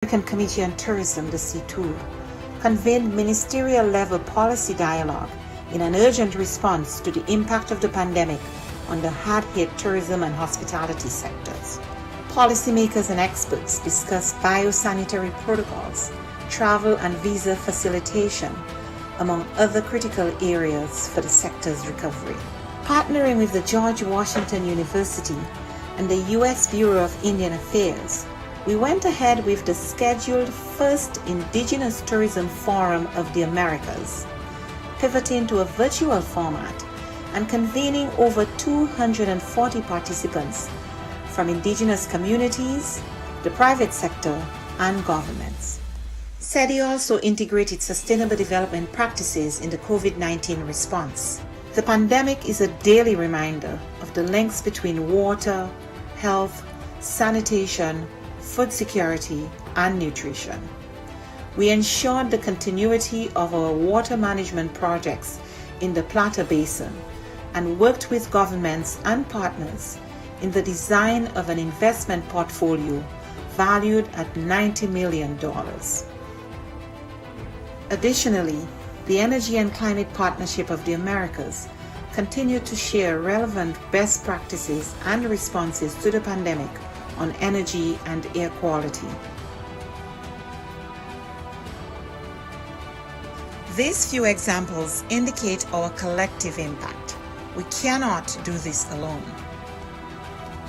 American Committee on Tourism, the C2, convened ministerial-level policy dialogue in an urgent response to the impact of the pandemic on the hard-hit tourism and hospitality sectors. Policymakers and experts discussed biosanitary protocols, travel and visa facilitation, among other critical areas for the sector's recovery. Partnering with the George Washington University and the U.S. Bureau of Indian Affairs, we went ahead with the scheduled first Indigenous Tourism Forum of the Americas, pivoting to a virtual format and convening over 240 participants from indigenous communities, the private sector, and governments. SETI also integrated sustainable development practices in the COVID-19 response. The pandemic is a daily reminder of the links between water, health, sanitation, food security, and nutrition. We ensured the continuity of our water management projects in the Plata Basin and worked with governments and partners in the design of an investment portfolio valued at $90 million. Additionally, the Energy and Climate Partnership of the Americas continued to share relevant best practices and responses to the pandemic on energy and air quality. These few examples indicate our collective impact. We cannot do this alone.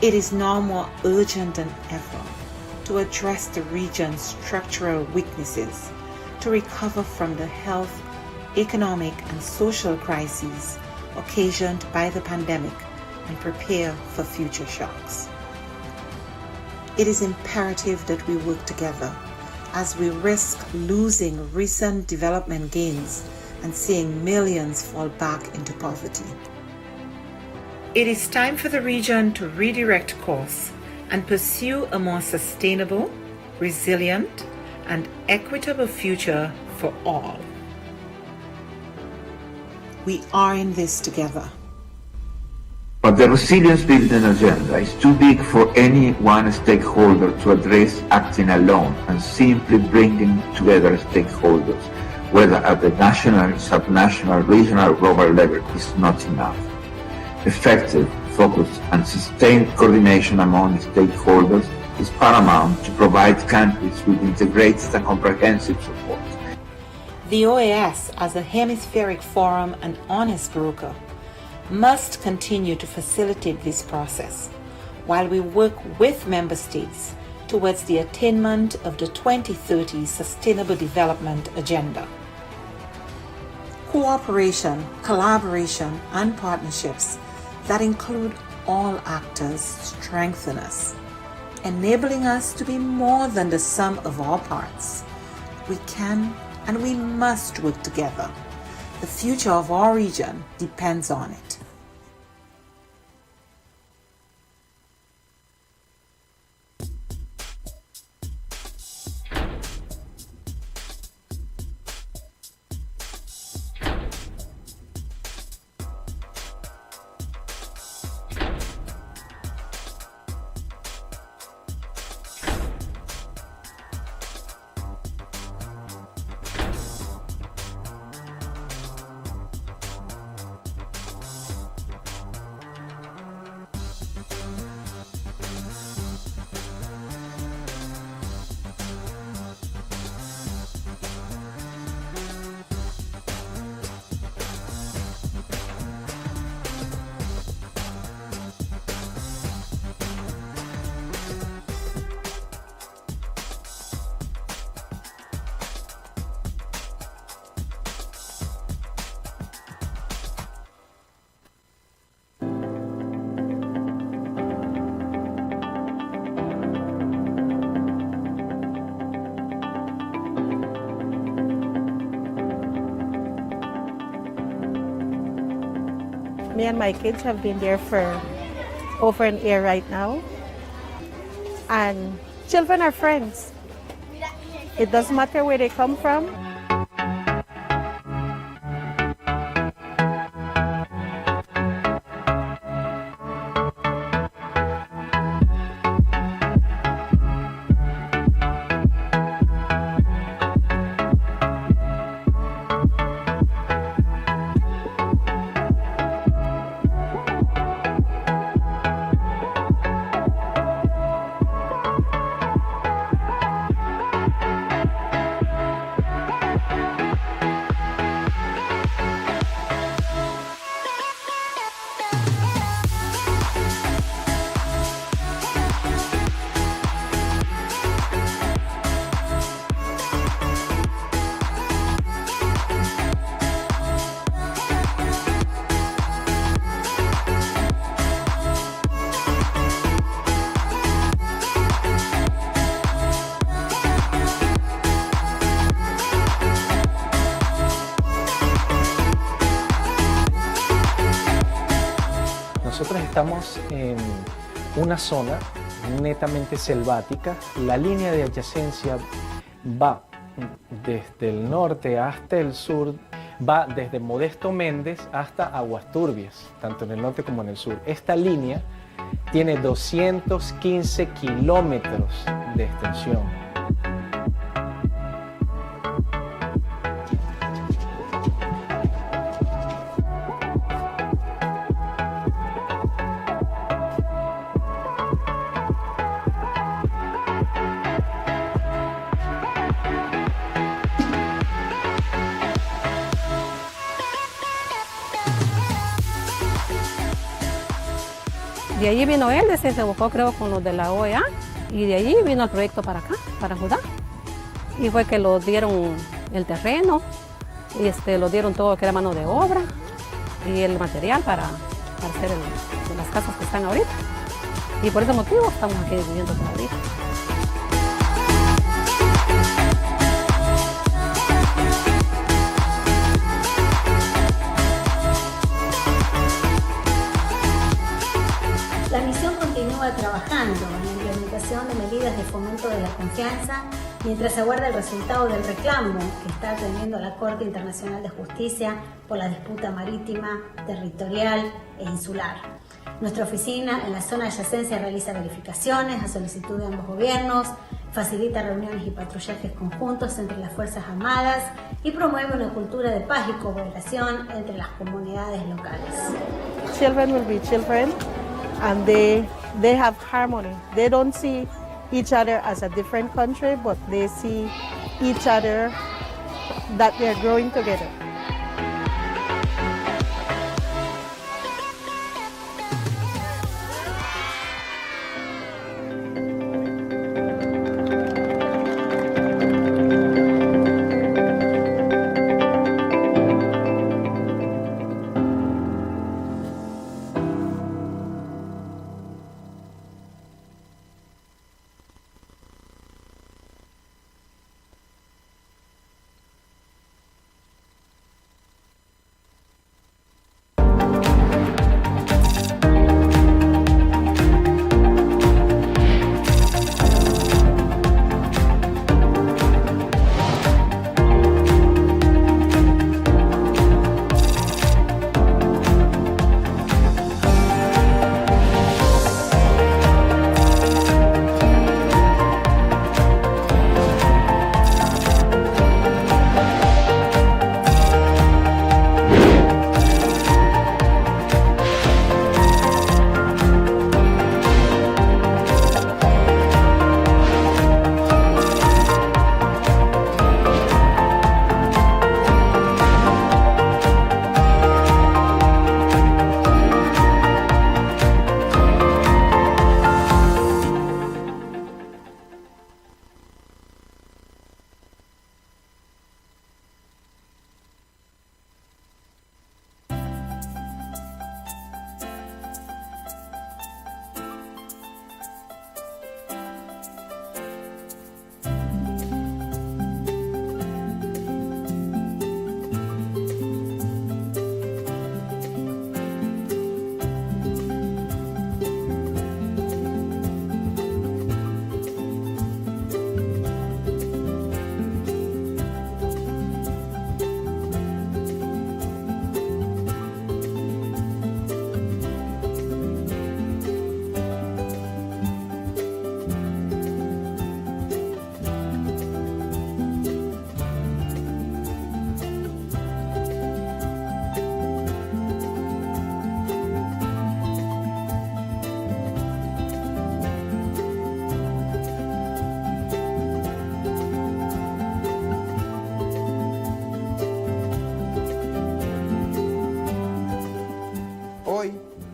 It is now more urgent than ever to address the region's structural weaknesses, to recover from the health, economic, and social crises occasioned by the pandemic and prepare for future shocks. It is imperative that we work together as we risk losing recent development gains and seeing millions fall back into poverty. It is time for the region to redirect course and pursue a more sustainable, resilient, and equitable future for all. We are in this together. But the resilience building agenda is too big for any one stakeholder to address acting alone, and simply bringing together stakeholders, whether at the national, subnational, regional, or global level, is not enough. Effective, focused, and sustained coordination among stakeholders is paramount to provide countries with integrated and comprehensive support. The OAS, as a hemispheric forum and honest broker, must continue to facilitate this process while we work with member states towards the attainment of the 2030 Sustainable Development Agenda. Cooperation, collaboration, and partnerships that include all actors strengthen us, enabling us to be more than the sum of our parts. We can and we must work together. The future of our region depends on it. Me and my kids have been there for over an year right now. And children are friends. It doesn't matter where they come from. estamos en una zona netamente selvática. La línea de adyacencia va desde el norte hasta el sur, va desde Modesto Méndez hasta Aguas Turbias, tanto en el norte como en el sur. Esta línea tiene 215 kilómetros de extensión. De allí vino él, se buscó creo con los de la OAS y de allí vino el proyecto para acá, para Judá. Y fue que lo dieron el terreno, y lo dieron todo que era mano de obra y el material para hacer las casas que están ahorita. Y por ese motivo estamos aquí viviendo por ahorita. La misión continúa trabajando en la implementación de medidas de fomento de la confianza mientras se aguarda el resultado del reclamo que está atendiendo la Corte Internacional de Justicia por la disputa marítima, territorial e insular. Nuestra oficina en la zona adyacencia realiza verificaciones a solicitud de ambos gobiernos, facilita reuniones y patrullajes conjuntos entre las Fuerzas Armadas y promueve una cultura de paz y cooperación entre las comunidades locales. Children will be children. And they have harmony. They don't see each other as a different country, but they see each other that they're growing together.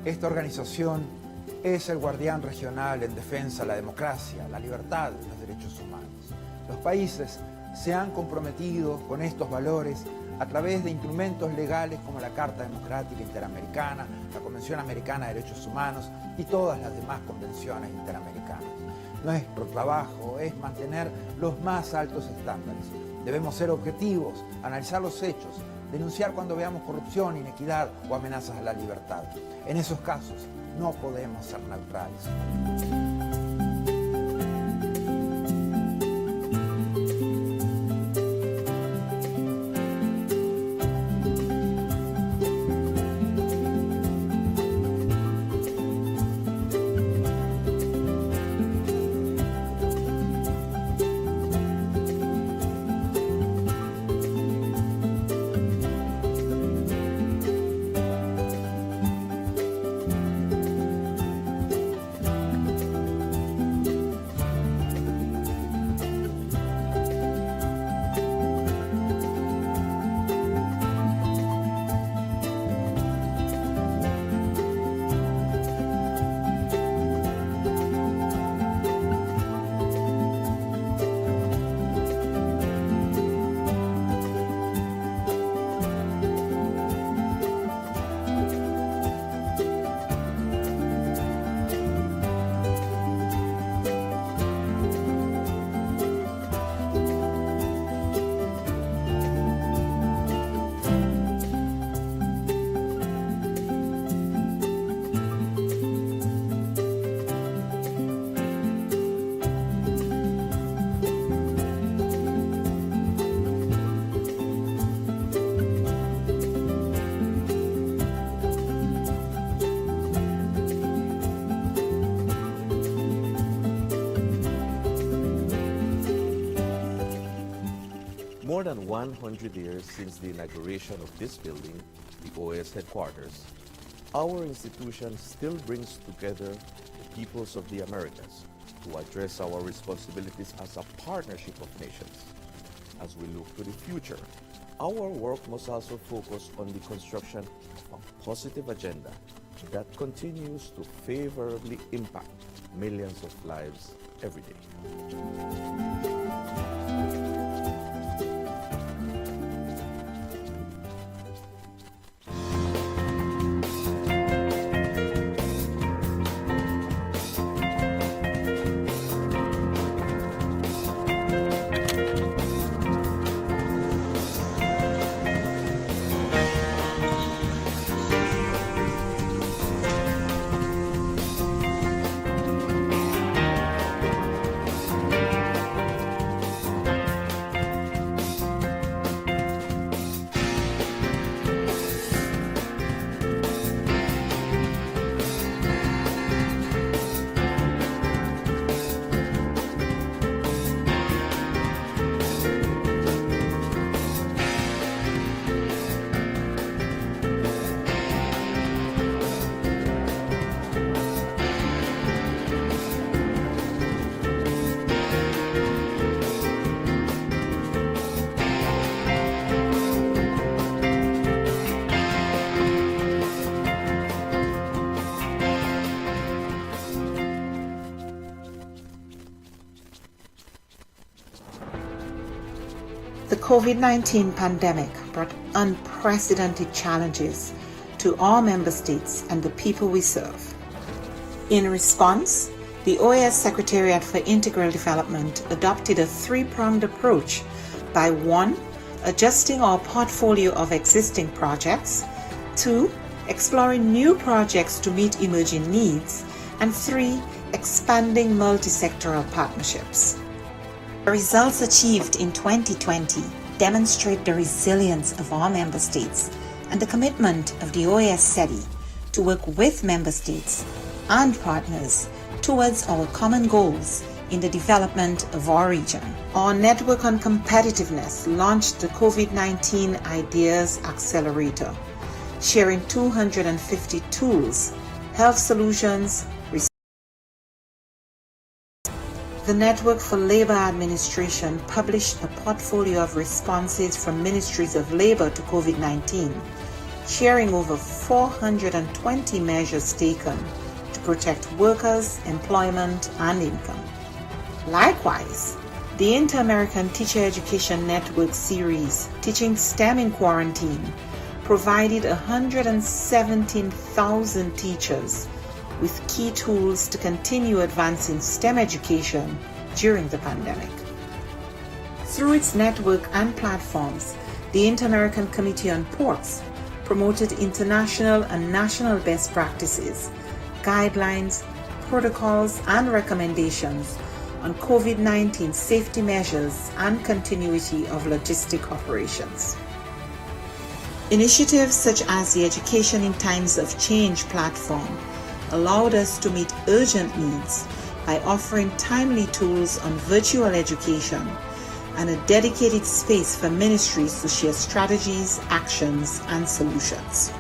Esta organización es el guardián regional en defensa de la democracia, la libertad y los derechos humanos. Los países se han comprometido con estos valores a través de instrumentos legales como la Carta Democrática Interamericana, la Convención Americana de Derechos Humanos y todas las demás convenciones interamericanas. Nuestro trabajo es mantener los más altos estándares. Debemos ser objetivos, analizar los hechos, denunciar cuando veamos corrupción, inequidad o amenazas a la libertad. En esos casos, No podemos ser neutrales. More than 100 years since the inauguration of this building, the OAS headquarters, our institution still brings together the peoples of the Americas to address our responsibilities as a partnership of nations. As we look to the future, our work must also focus on the construction of a positive agenda that continues to favorably impact millions of lives every day. The COVID-19 pandemic brought unprecedented challenges to our member states and the people we serve. In response, the OAS Secretariat for Integral Development adopted a three-pronged approach by 1. Adjusting our portfolio of existing projects, 2. Exploring new projects to meet emerging needs, and 3. Expanding multi-sectoral partnerships. The results achieved in 2020 demonstrate the resilience of our member states and the commitment of the OAS SETI to work with member states and partners towards our common goals in the development of our region. Our Network on Competitiveness launched the COVID-19 Ideas Accelerator, sharing 250 tools, health solutions. The Network for Labor Administration published a portfolio of responses from ministries of labor to COVID-19, sharing over 420 measures taken to protect workers, employment, and income. Likewise, the Inter-American Teacher Education Network series, Teaching STEM in Quarantine, provided 117,000 teachers with key tools to continue advancing STEM education during the pandemic. Through its network and platforms, the Inter-American Committee on Ports promoted international and national best practices, guidelines, protocols, and recommendations on COVID-19 safety measures and continuity of logistic operations. Initiatives such as the Education in Times of Change platform allowed us to meet urgent needs by offering timely tools on virtual education and a dedicated space for ministries to share strategies, actions, and solutions.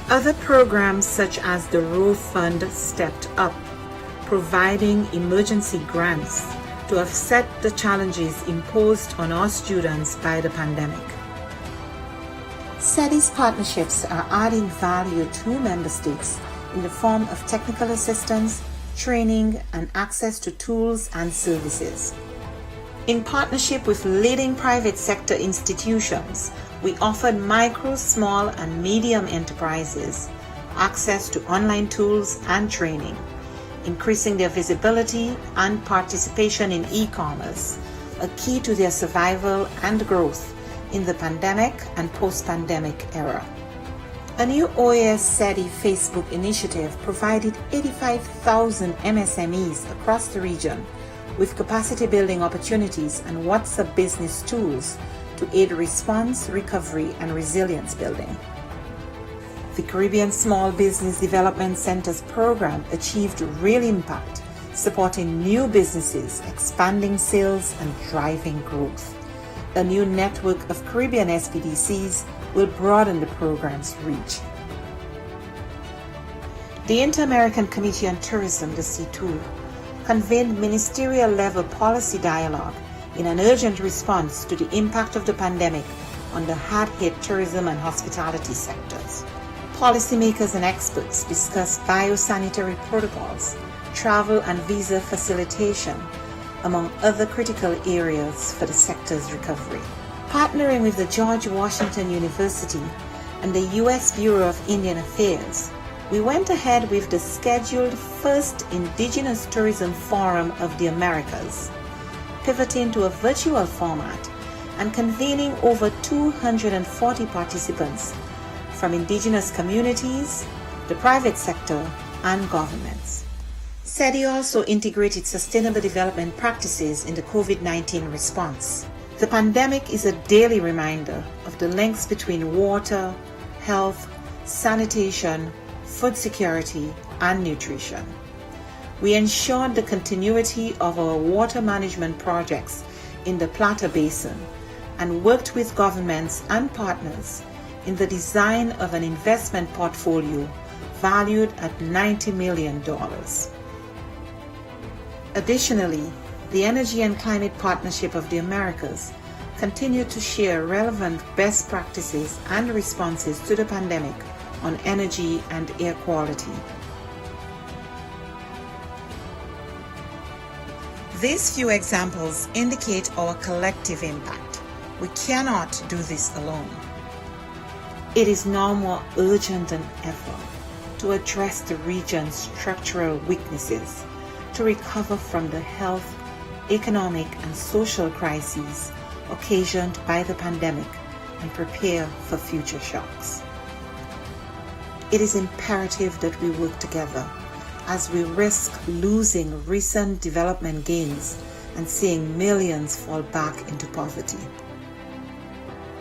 Other programs such as the Row Fund stepped up, providing emergency grants to offset the challenges imposed on our students by the pandemic. SETI's partnerships are adding value to member states in the form of technical assistance, training, and access to tools and services. In partnership with leading private sector institutions, we offered micro, small, and medium enterprises access to online tools and training, increasing their visibility and participation in e-commerce, a key to their survival and growth in the pandemic and post-pandemic era. A new OAS SETI Facebook initiative provided 85,000 MSMEs across the region with capacity building opportunities and WhatsApp business tools to aid response, recovery, and resilience building. The Caribbean Small Business Development Centers program achieved real impact, supporting new businesses, expanding sales, and driving growth. A new network of Caribbean SPDCs will broaden the program's reach. The Inter-American Committee on Tourism, the C2, convened ministerial-level policy dialogue in an urgent response to the impact of the pandemic on the hard-hit tourism and hospitality sectors. Policymakers and experts discussed biosanitary protocols, travel and visa facilitation, among other critical areas for the sector's recovery. Partnering with the George Washington University and the U.S. Bureau of Indian Affairs, we went ahead with the scheduled first Indigenous Tourism Forum of the Americas, pivoting to a virtual format and convening over 240 participants from indigenous communities, the private sector, and governments. SETI also integrated sustainable development practices in the COVID-19 response. The pandemic is a daily reminder of the links between water, health, sanitation, food security, and nutrition. We ensured the continuity of our water management projects in the Plata Basin and worked with governments and partners in the design of an investment portfolio valued at $90 million. Additionally, the Energy and Climate Partnership of the Americas continued to share relevant best practices and responses to the pandemic on energy and air quality. These few examples indicate our collective impact. We cannot do this alone. It is now more urgent than ever to address the region's structural weaknesses, to recover from the health, economic, and social crises occasioned by the pandemic and prepare for future shocks. It is imperative that we work together as we risk losing recent development gains and seeing millions fall back into poverty.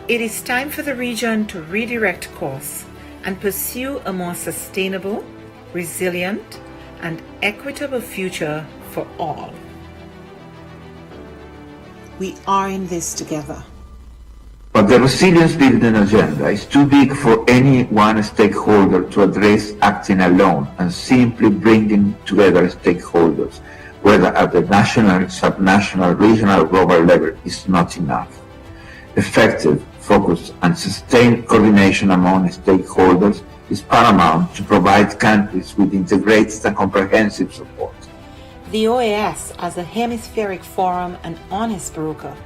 It is time for the region to redirect course and pursue a more sustainable, resilient, and equitable future for all. We are in this together. But the resilience building agenda is too big for any one stakeholder to address acting alone, and simply bringing together stakeholders, whether at the national, subnational, regional, or global level, is not enough. Effective, focused, and sustained coordination among stakeholders is paramount to provide countries with integrated and comprehensive support. The OAS, as a hemispheric forum and honest broker,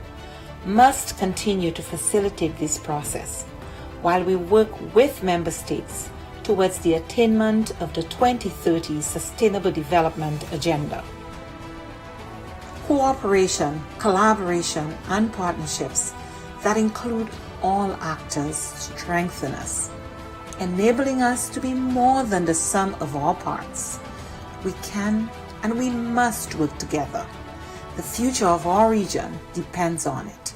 must continue to facilitate this process while we work with member states towards the attainment of the 2030 Sustainable Development Agenda. Cooperation, collaboration, and partnerships that include all actors strengthen us. enabling us to be more than the sum of our parts. We can and we must work together. The future of our region depends on it.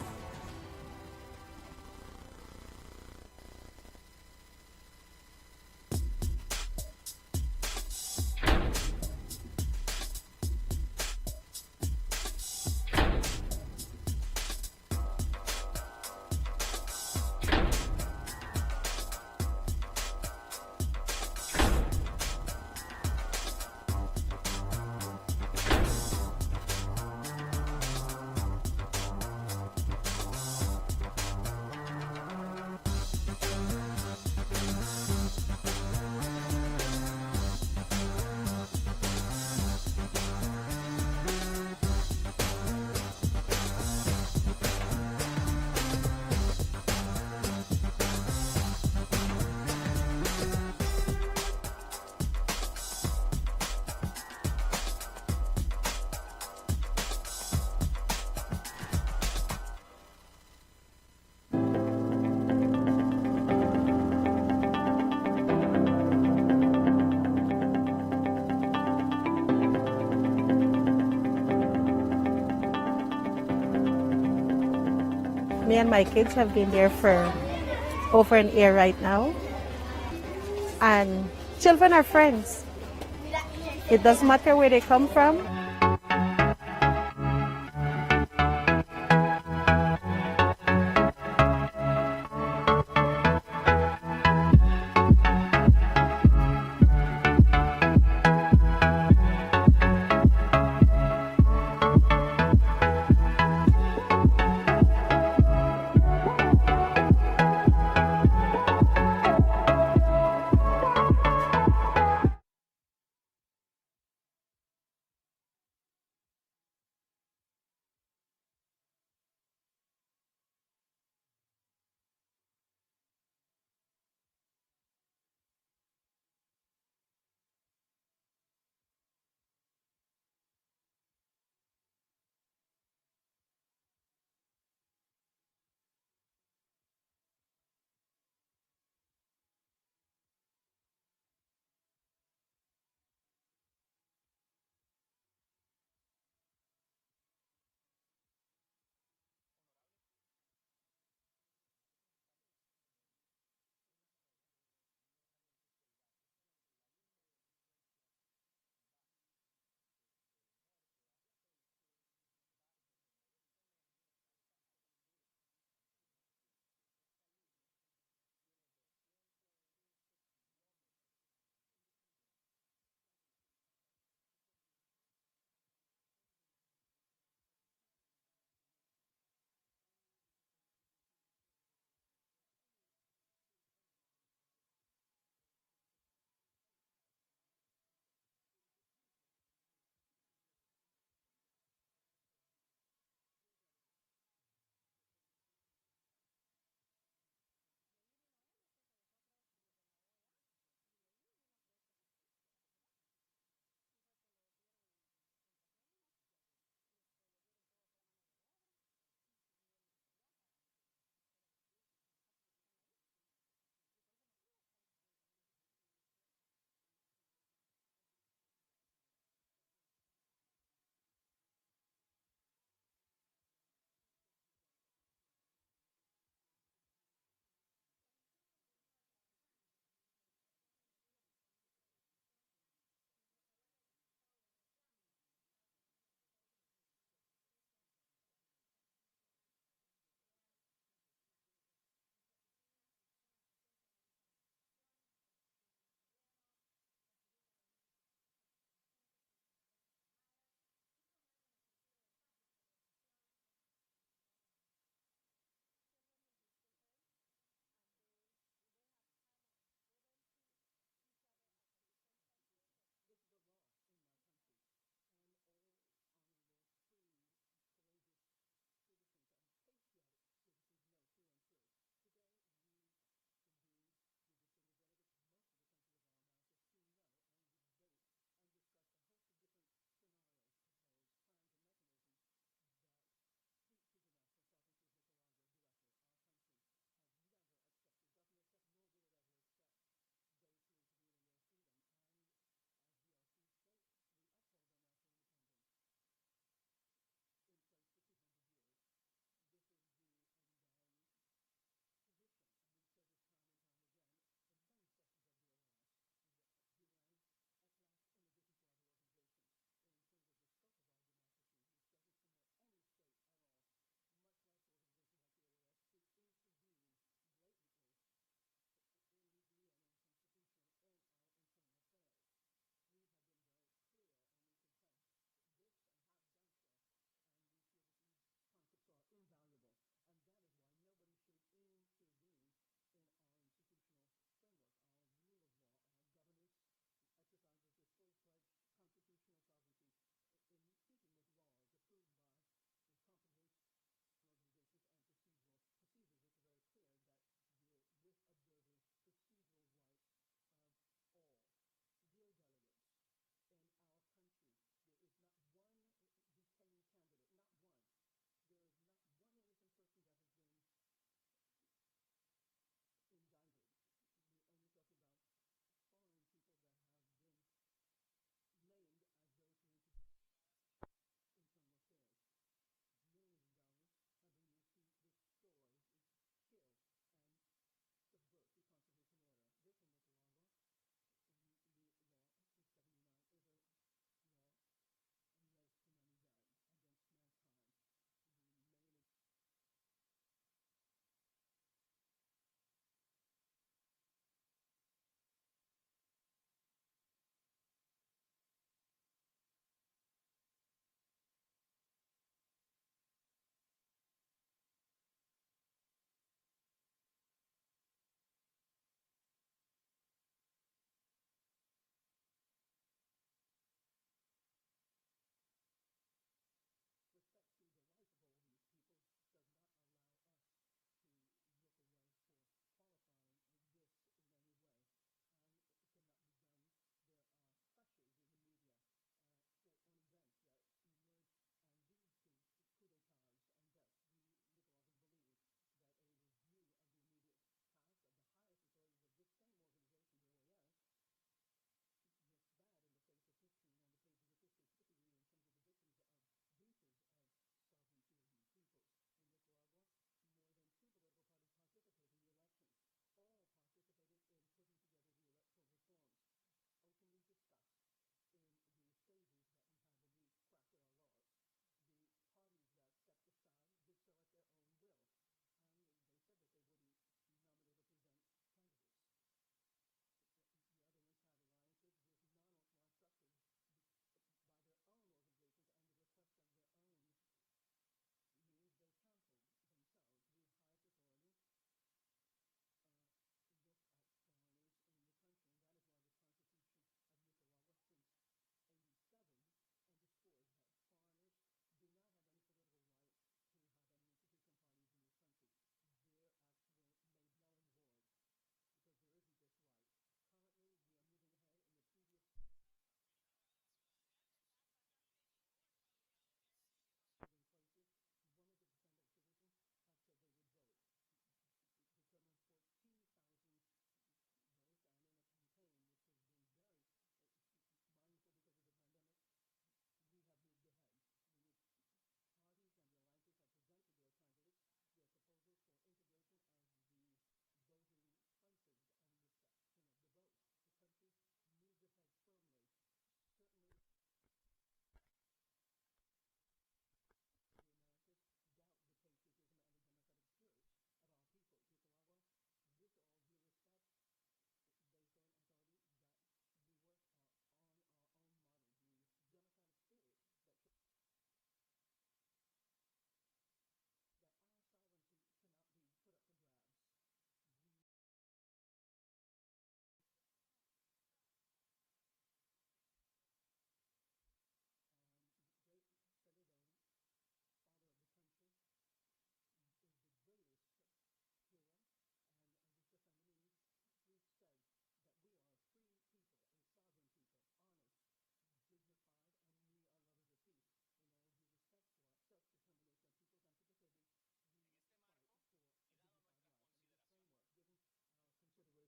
Me and my kids have been there for over an year right now. And children are friends. It doesn't matter where they come from.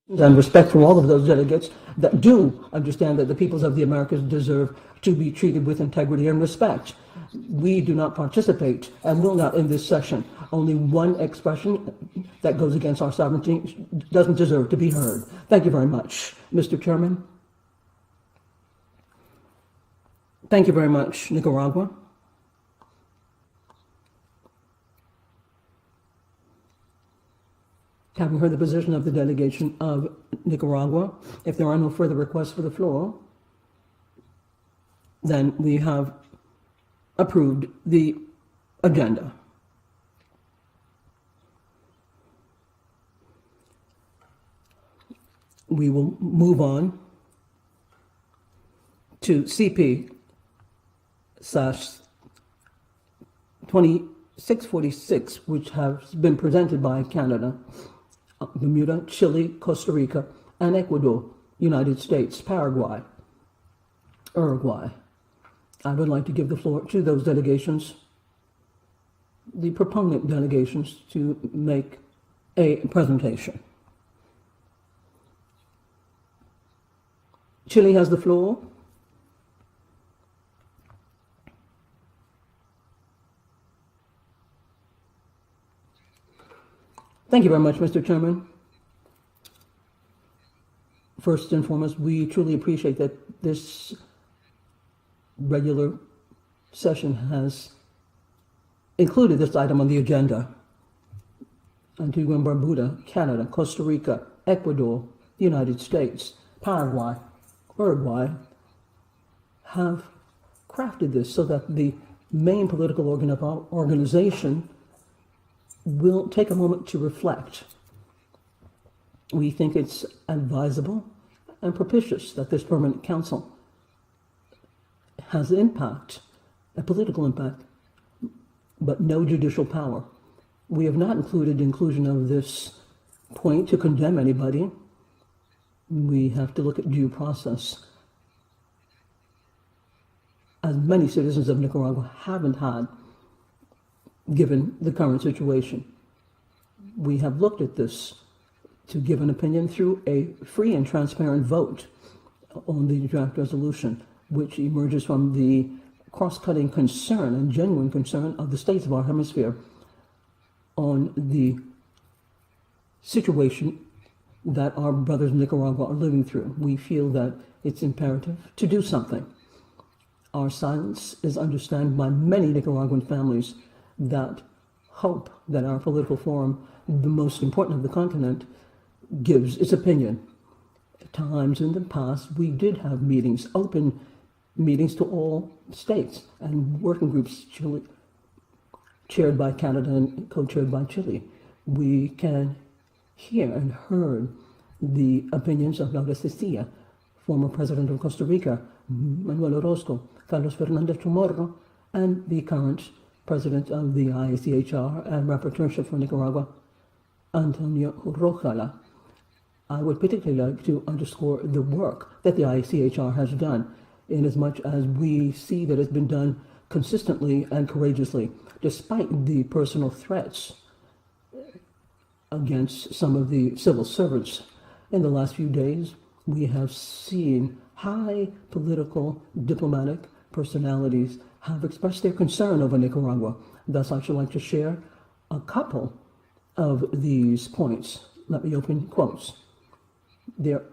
and respect for all of those delegates that do understand that the peoples of the Americas deserve to be treated with integrity and respect. We do not participate and will not in this session. Only one expression that goes against our sovereignty doesn't deserve to be heard. Thank you very much, Mr. Chairman. Thank you very much, Nicaragua. Having heard the position of the delegation of Nicaragua, if there are no further requests for the floor, then we have approved the agenda. We will move on to CP/2646, which has been presented by Canada, Bermuda, Chile, Costa Rica, and Ecuador, United States, Paraguay, Uruguay. I would like to give the floor to those delegations, the proponent delegations, to make a presentation. Chile has the floor. Thank you very much, Mr. Chairman. First and foremost, we truly appreciate that this regular session has included this item on the agenda. Antigua and Barbuda, Canada, Costa Rica, Ecuador, the United States, Paraguay, Uruguay have crafted this so that the main political organ of our organization will take a moment to reflect. We think it's advisable and propitious that this permanent council has impact, a political impact, but no judicial power. We have not included the inclusion of this point to condemn anybody. We have to look at due process. As many citizens of Nicaragua haven't had, given the current situation. We have looked at this to give an opinion through a free and transparent vote on the draft resolution, which emerges from the cross-cutting concern and genuine concern of the states of our hemisphere on the situation that our brothers in Nicaragua are living through. We feel that it's imperative to do something. Our silence is understood by many Nicaraguan families that hope that our political forum, the most important of the continent, gives its opinion. At times in the past, we did have meetings, open meetings to all states and working groups, Chile, chaired by Canada and co-chaired by Chile. We can hear and heard the opinions of Laura Cecilia, former president of Costa Rica, Manuel Orozco, Carlos Fernandez Chamorro, and the current president of the ICHR and rapporteurship for Nicaragua, Antonio Rojala. I would particularly like to underscore the work that the ICHR has done, in as much as we see that it's been done consistently and courageously, despite the personal threats against some of the civil servants. In the last few days, we have seen high political, diplomatic personalities have expressed their concern over Nicaragua. Thus, I should like to share a couple of these points. Let me open quotes. There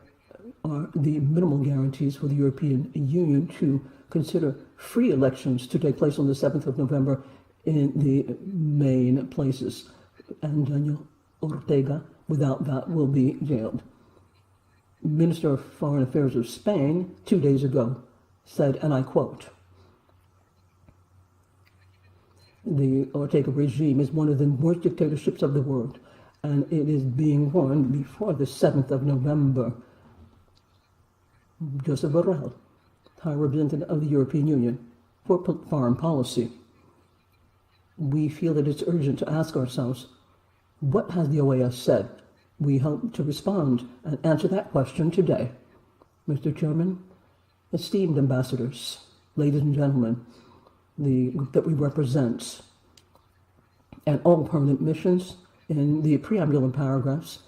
are the minimal guarantees for the European Union to consider free elections to take place on the 7th of November in the main places. And Daniel Ortega, without that, will be jailed. Minister of Foreign Affairs of Spain, 2 days ago, said, and I quote, "The Ortega regime is one of the worst dictatorships of the world, and it is being warned before the 7th of November. Joseph Borrell, High Representative of the European Union for Foreign Policy. We feel that it's urgent to ask ourselves, what has the OAS said? We hope to respond and answer that question today. Mr. Chairman, esteemed ambassadors, ladies and gentlemen, the group that we represent, and all permanent missions in the preamble and paragraphs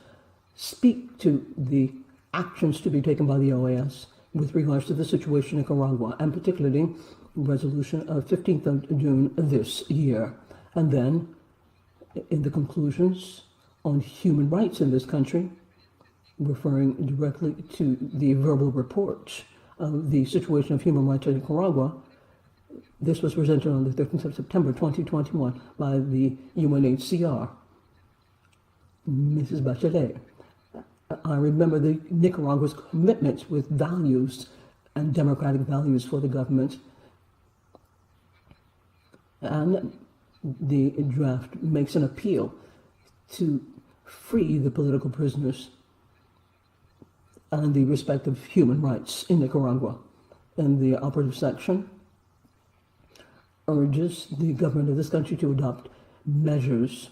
speak to the actions to be taken by the OAS with regards to the situation in Nicaragua, and particularly resolution of 15th of June this year. And then, in the conclusions on human rights in this country, referring directly to the verbal report of the situation of human rights in Nicaragua. This was presented on the 13th of September 2021 by the UNHCR. Mrs. Bachelet, I remember the Nicaragua's commitment with values and democratic values for the government, and the draft makes an appeal to free the political prisoners and the respect of human rights in Nicaragua. And the operative section urges the government of this country to adopt measures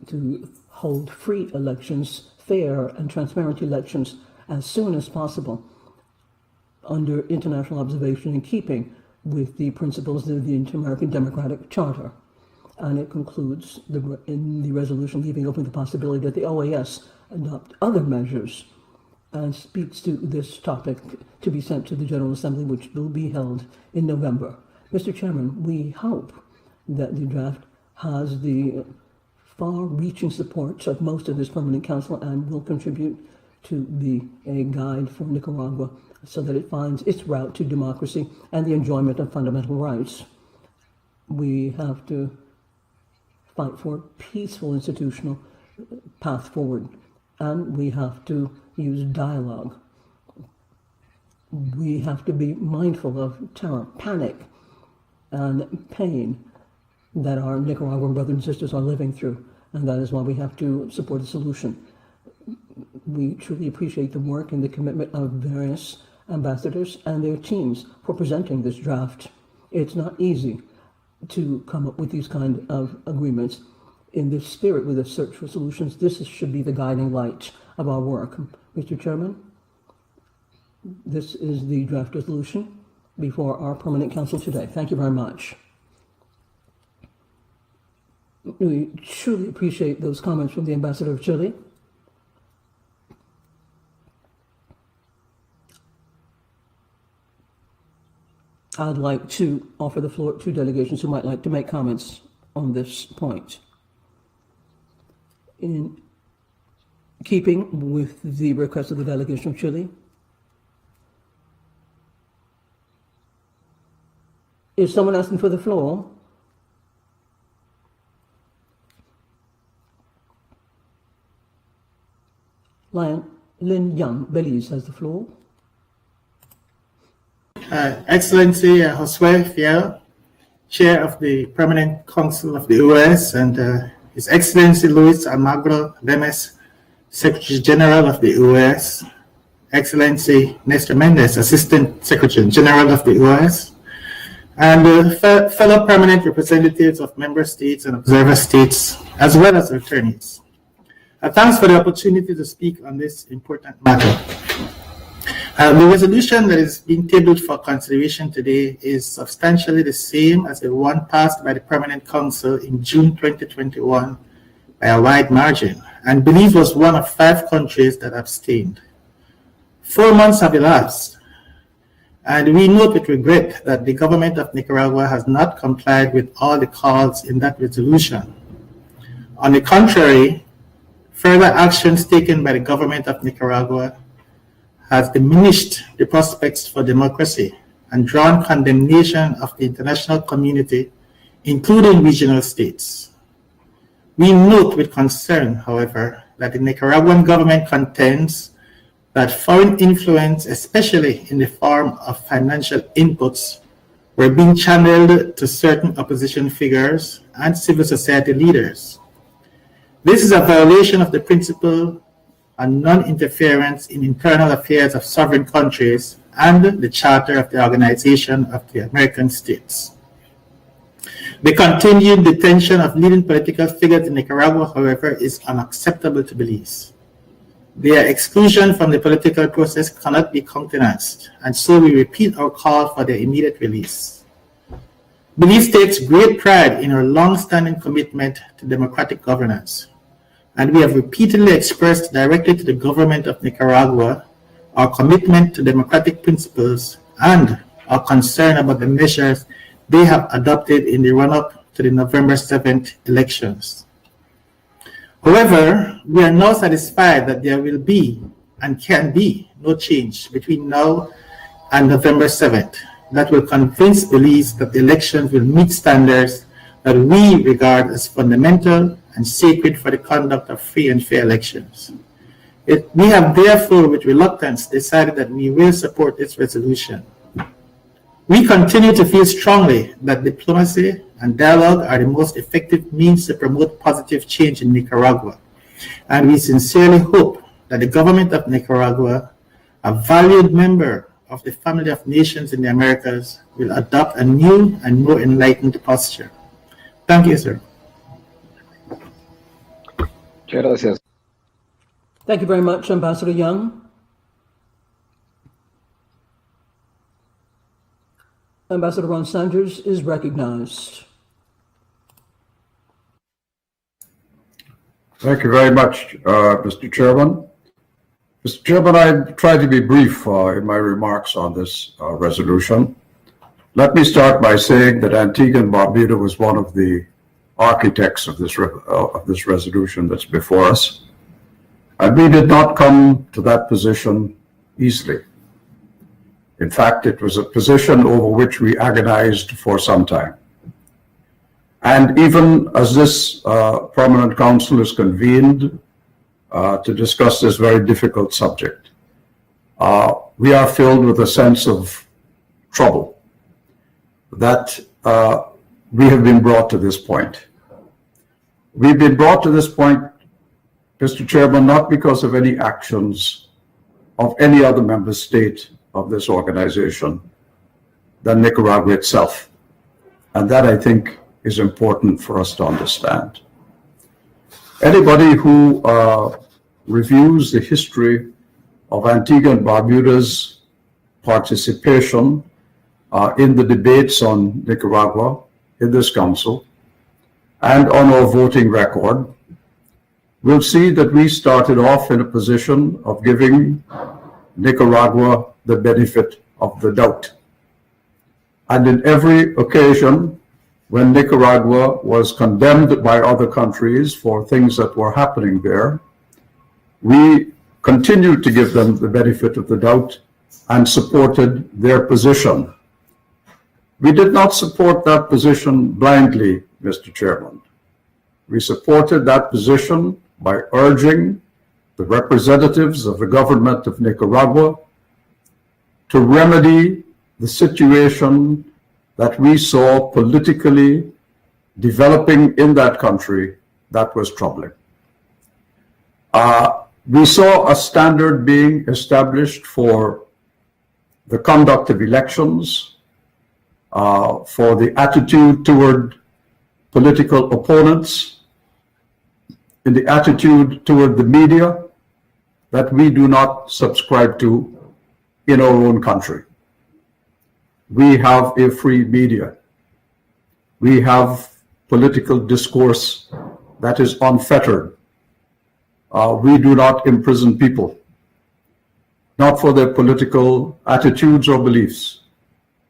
to hold free elections, fair and transparent elections, as soon as possible under international observation in keeping with the principles of the Inter-American Democratic Charter. And it concludes in the resolution leaving open the possibility that the OAS adopt other measures, and speaks to this topic to be sent to the General Assembly, which will be held in November. Mr. Chairman, we hope that the draft has the far-reaching support of most of this Permanent Council and will contribute to be a guide for Nicaragua so that it finds its route to democracy and the enjoyment of fundamental rights. We have to fight for a peaceful institutional path forward, and we have to use dialogue. We have to be mindful of terror, panic, and pain that our Nicaraguan brothers and sisters are living through, and that is why we have to support a solution. We truly appreciate the work and the commitment of various ambassadors and their teams for presenting this draft. It's not easy to come up with these kind of agreements. In this spirit, with a search for solutions, this should be the guiding light of our work. Mr. Chairman, this is the draft resolution before our Permanent Council today. Thank you very much. We truly appreciate those comments from the Ambassador of Chile. I'd like to offer the floor to delegations who might like to make comments on this point. In keeping with the request of the delegation of Chile, is someone asking for the floor? Lin Young, Belize, has the floor. Excellency Josue Fiel, Chair of the Permanent Council of the OAS, and His Excellency Luis Almagro Lemes, Secretary General of the OAS, Excellency Nestor Mendes, Assistant Secretary General of the OAS, and fellow permanent representatives of member states and observer states, as well as attorneys. Thanks for the opportunity to speak on this important matter. The resolution that is being tabled for consideration today is substantially the same as the one passed by the Permanent Council in June 2021 by a wide margin, and Belize was one of 5 countries that abstained. 4 months have elapsed, and we note with regret that the government of Nicaragua has not complied with all the calls in that resolution. On the contrary, further actions taken by the government of Nicaragua has diminished the prospects for democracy and drawn condemnation of the international community, including regional states. We note with concern, however, that the Nicaraguan government contends that foreign influence, especially in the form of financial inputs, were being channeled to certain opposition figures and civil society leaders. This is a violation of the principle on non-interference in internal affairs of sovereign countries and the Charter of the Organization of the American States. The continued detention of leading political figures in Nicaragua, however, is unacceptable to Belize. Their exclusion from the political process cannot be countenanced, and so we repeat our call for their immediate release. Belize takes great pride in our long-standing commitment to democratic governance, and we have repeatedly expressed directly to the government of Nicaragua our commitment to democratic principles and our concern about the measures they have adopted in the run-up to the November 7th elections. However, we are now satisfied that there will be and can be no change between now and November 7th that will convince Belize that the elections will meet standards that we regard as fundamental and sacred for the conduct of free and fair elections. We have therefore, with reluctance, decided that we will support this resolution. We continue to feel strongly that diplomacy and dialogue are the most effective means to promote positive change in Nicaragua, and we sincerely hope that the government of Nicaragua, a valued member of the family of nations in the Americas, will adopt a new and more enlightened posture. Thank you, sir. Muchas gracias. Thank you very much, Ambassador Young. Ambassador Ron Sanders is recognized. Thank you very much, Mr. Chairman. Mr. Chairman, I try to be brief in my remarks on this resolution. Let me start by saying that Antigua and Barbuda was one of the architects of this resolution that's before us. And we did not come to that position easily. In fact, it was a position over which we agonized for some time. And even as this Permanent Council is convened to discuss this very difficult subject, we are filled with a sense of trouble that we have been brought to this point. We've been brought to this point, Mr. Chairman, not because of any actions of any other member state of this organization than Nicaragua itself. And that, I think, is important for us to understand. Anybody who reviews the history of Antigua and Barbuda's participation in the debates on Nicaragua in this council and on our voting record, we'll see that we started off in a position of giving Nicaragua the benefit of the doubt. And in every occasion when Nicaragua was condemned by other countries for things that were happening there, we continued to give them the benefit of the doubt and supported their position. We did not support that position blindly, Mr. Chairman. We supported that position by urging the representatives of the government of Nicaragua to remedy the situation that we saw politically developing in that country that was troubling. We saw a standard being established for the conduct of elections, for the attitude toward political opponents, in the attitude toward the media that we do not subscribe to in our own country. We have a free media. We have political discourse that is unfettered. We do not imprison people, not for their political attitudes or beliefs.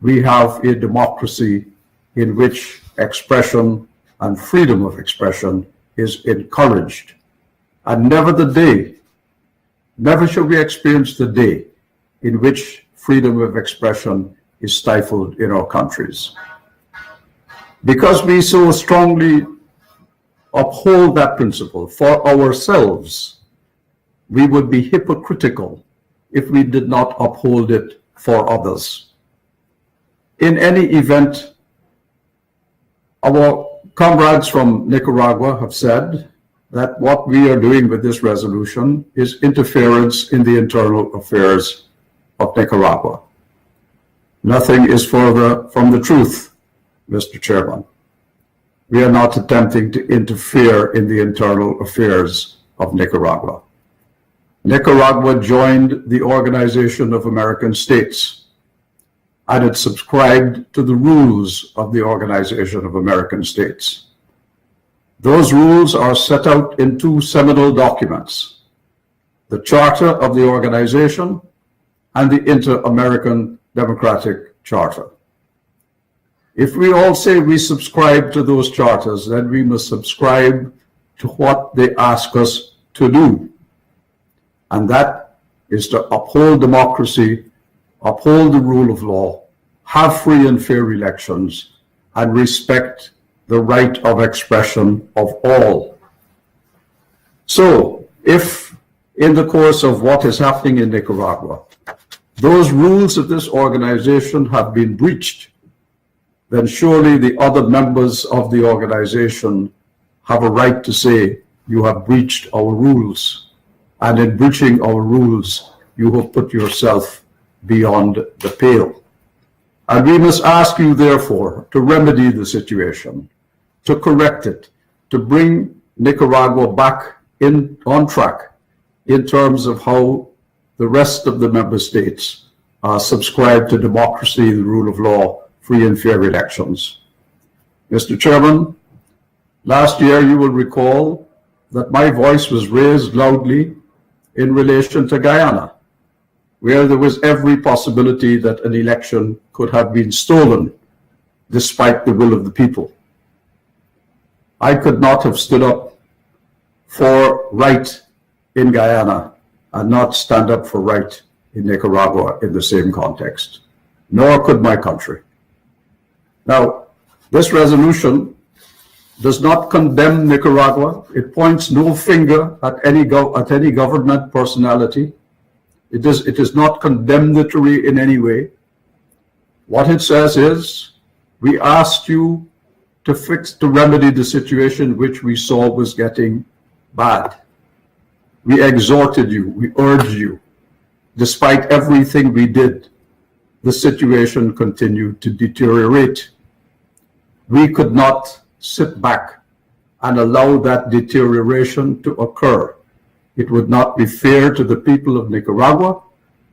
We have a democracy in which expression and freedom of expression is encouraged. And never shall we experience the day in which freedom of expression is stifled in our countries. Because we so strongly uphold that principle for ourselves, we would be hypocritical if we did not uphold it for others. In any event, our comrades from Nicaragua have said that what we are doing with this resolution is interference in the internal affairs of Nicaragua. Nothing is further from the truth, Mr. Chairman. We are not attempting to interfere in the internal affairs of Nicaragua. Nicaragua joined the Organization of American States, and it subscribed to the rules of the Organization of American States. Those rules are set out in two seminal documents, the Charter of the Organization and the Inter-American Democratic Charter. If we all say we subscribe to those charters, then we must subscribe to what they ask us to do. And that is to uphold democracy, uphold the rule of law, have free and fair elections, and respect the right of expression of all. So, if in the course of what is happening in Nicaragua, those rules of this organization have been breached, then surely the other members of the organization have a right to say, you have breached our rules. And in breaching our rules, you have put yourself beyond the pale. And we must ask you, therefore, to remedy the situation, to correct it, to bring Nicaragua back on track in terms of how the rest of the member states subscribe to democracy, the rule of law, free and fair elections. Mr. Chairman, last year you will recall that my voice was raised loudly in relation to Guyana, where there was every possibility that an election could have been stolen despite the will of the people. I could not have stood up for right in Guyana and not stand up for right in Nicaragua in the same context, nor could my country. Now, this resolution does not condemn Nicaragua. It points no finger at any government personality. It is not condemnatory in any way. What it says is, we asked you to remedy the situation which we saw was getting bad. We exhorted you, we urged you. Despite everything we did, the situation continued to deteriorate. We could not sit back and allow that deterioration to occur. It would not be fair to the people of Nicaragua,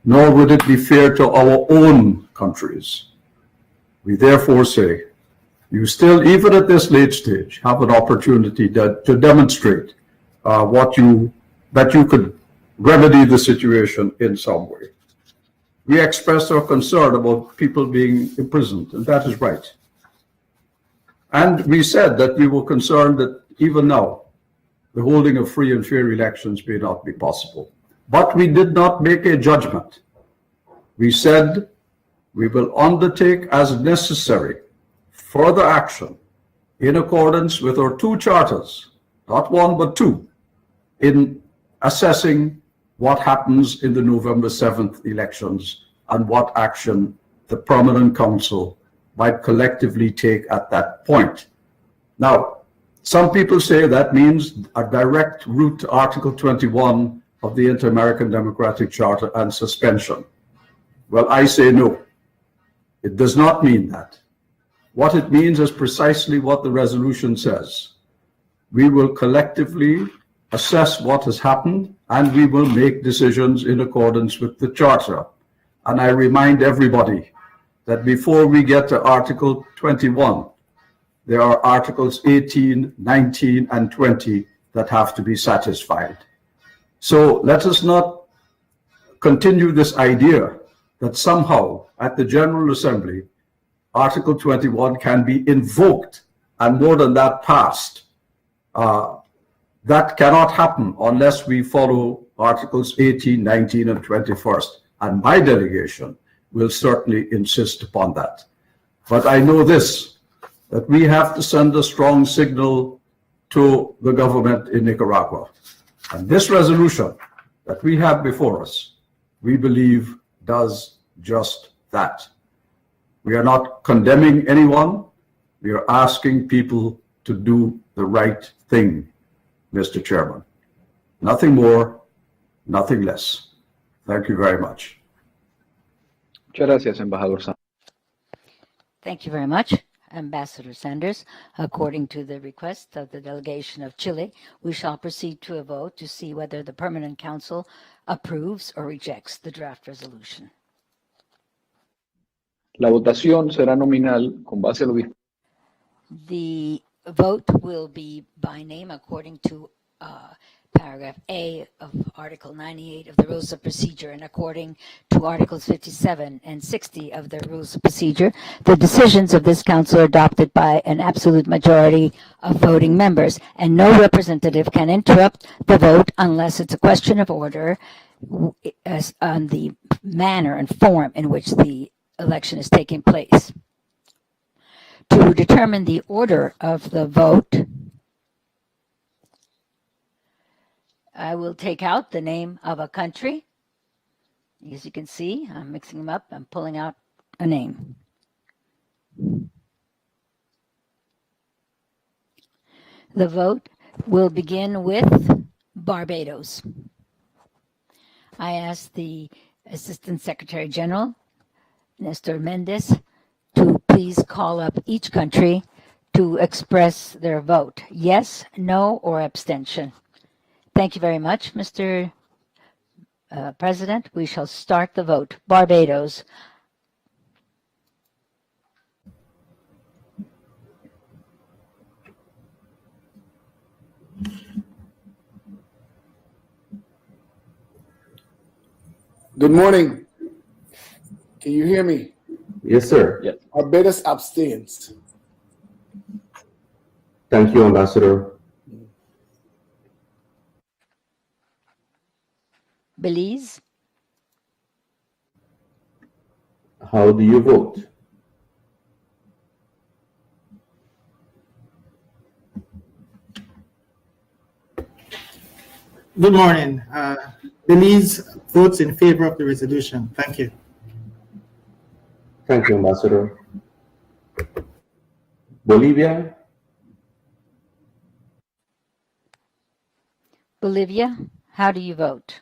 nor would it be fair to our own countries. We therefore say, you still, even at this late stage, have an opportunity to demonstrate that you could remedy the situation in some way. We expressed our concern about people being imprisoned, and that is right. And we said that we were concerned that even now, the holding of free and fair elections may not be possible. But we did not make a judgment. We said we will undertake as necessary further action in accordance with our two charters, not one but two, in assessing what happens in the November 7th elections and what action the Permanent Council might collectively take at that point. Now, some people say that means a direct route to Article 21 of the Inter-American Democratic Charter and suspension. Well, I say no. It does not mean that. What it means is precisely what the resolution says. We will collectively assess what has happened, and we will make decisions in accordance with the Charter. And I remind everybody that before we get to Article 21, there are Articles 18, 19, and 20 that have to be satisfied. So let us not continue this idea that somehow at the General Assembly, Article 21 can be invoked and more than that passed. That cannot happen unless we follow Articles 18, 19, and 21st. And my delegation will certainly insist upon that. But I know this, that we have to send a strong signal to the government in Nicaragua. And this resolution that we have before us, we believe does just that. We are not condemning anyone. We are asking people to do the right thing, Mr. Chairman. Nothing more, nothing less. Thank you very much. Muchas gracias, Embajador Sanders. Thank you very much, Ambassador Sanders. According to the request of the delegation of Chile, we shall proceed to a vote to see whether the Permanent Council approves or rejects the draft resolution. La votación será nominal con base a lo dispuesto. The vote will be by name according to paragraph A of Article 98 of the Rules of Procedure and according to Articles 57 and 60 of the Rules of Procedure. The decisions of this council are adopted by an absolute majority of voting members, and no representative can interrupt the vote unless it's a question of order as on the manner and form in which the election is taking place. To determine the order of the vote, I will take out the name of a country. As you can see, I'm mixing them up. I'm pulling out a name. The vote will begin with Barbados. I ask the Assistant Secretary General, Nestor Mendez, to please call up each country to express their vote, yes, no, or abstention. Thank you very much, Mr. President. We shall start the vote. Barbados. Good morning. Can you hear me? Yes, sir. Yes. Barbados abstains. Thank you, Ambassador. Belize. How do you vote? Good morning. Belize votes in favor of the resolution. Thank you. Thank you, Ambassador. Bolivia? Bolivia, how do you vote?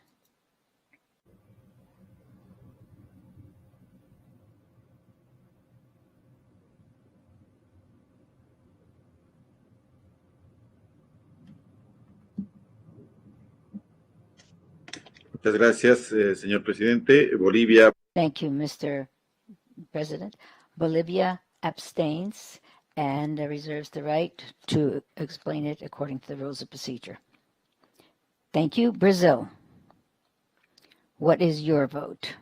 Muchas gracias, señor presidente. Bolivia. Thank you, Mr. President. Bolivia abstains and reserves the right to explain it according to the rules of procedure. Thank you. Brazil, what is your vote?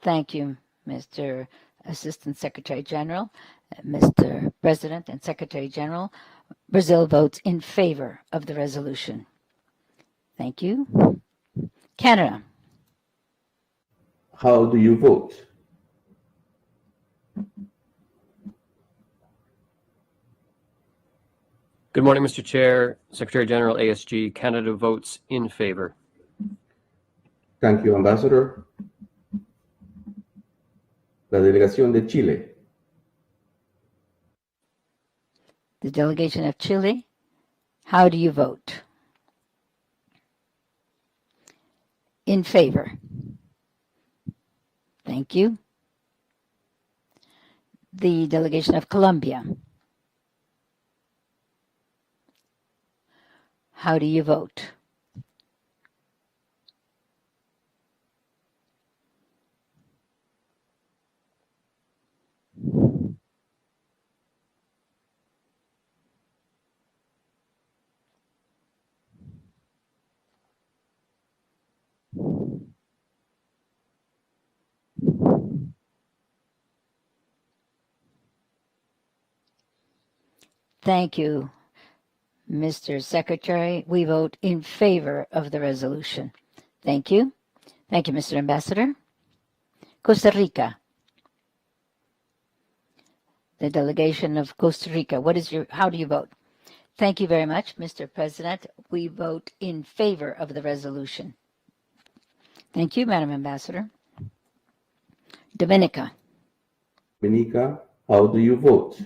Thank you, Mr. Assistant Secretary General, Mr. President and Secretary General. Brazil votes in favor of the resolution. Thank you. Canada. How do you vote? Good morning, Mr. Chair. Secretary General, ASG. Canada votes in favor. Thank you, Ambassador. La delegación de Chile. The delegation of Chile, how do you vote? In favor. Thank you. The delegation of Colombia, how do you vote? Thank you, Mr. Secretary. We vote in favor of the resolution. Thank you. Thank you, Mr. Ambassador. Costa Rica. The delegation of Costa Rica, how do you vote? Thank you very much, Mr. President. We vote in favor of the resolution. Thank you, Madam Ambassador. Dominica. Dominica, how do you vote?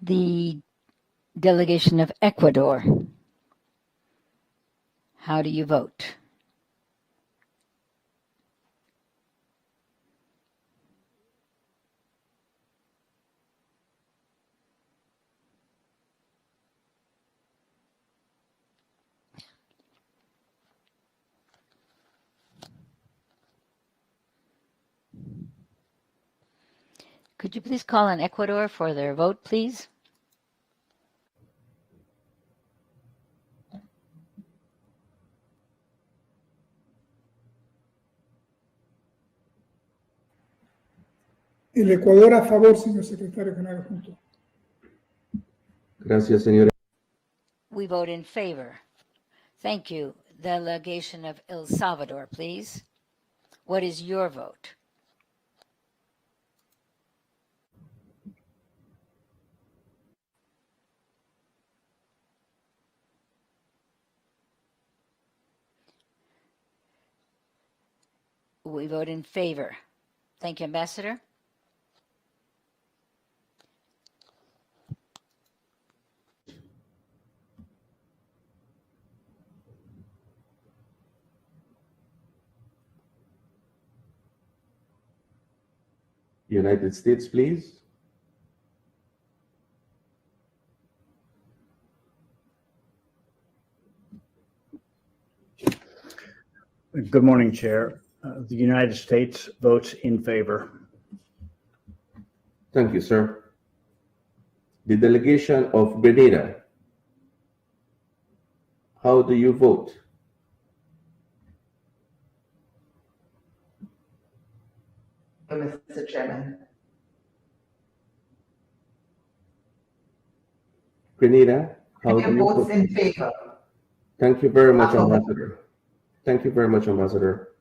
The delegation of Ecuador, how do you vote? Could you please call on Ecuador for their vote, please? El Ecuador a favor, señor secretario general adjunto. Gracias, señora. We vote in favor. Thank you. Delegation of El Salvador, please. What is your vote? We vote in favor. Thank you, Ambassador. United States, please. Good morning, Chair. The United States votes in favor. Thank you, sir. The delegation of Grenada, how do you vote? Mr. Chairman. Grenada, how do you vote? vote? In favor. Thank you very much, Ambassador. Thank you very much, Ambassador.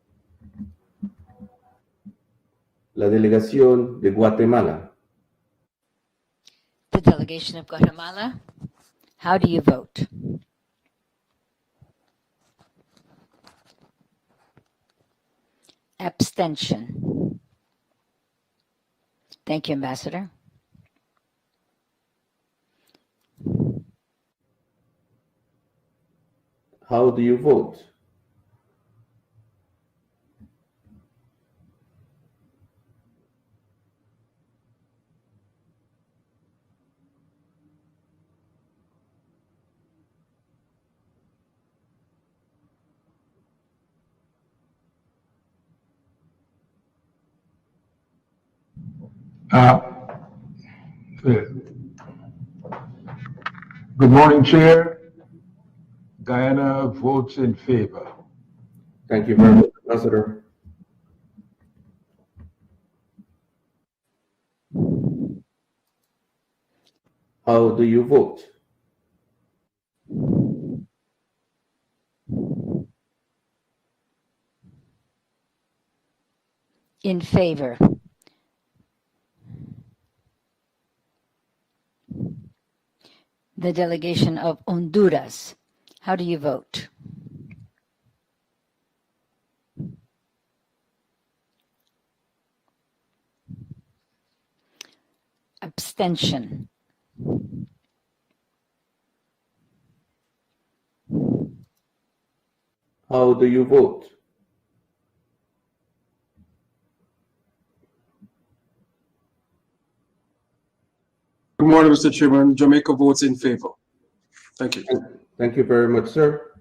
La delegación de Guatemala. The delegation of Guatemala, how do you vote? Abstention. Thank you, Ambassador. How do you vote? Good morning, Chair. Guyana votes in favor. Thank you very much, Ambassador. How do you vote? In favor. The delegation of Honduras, how do you vote? Abstention. How do you vote? Good morning, Mr. Chairman. Jamaica votes in favor. Thank you. Thank you very much, sir.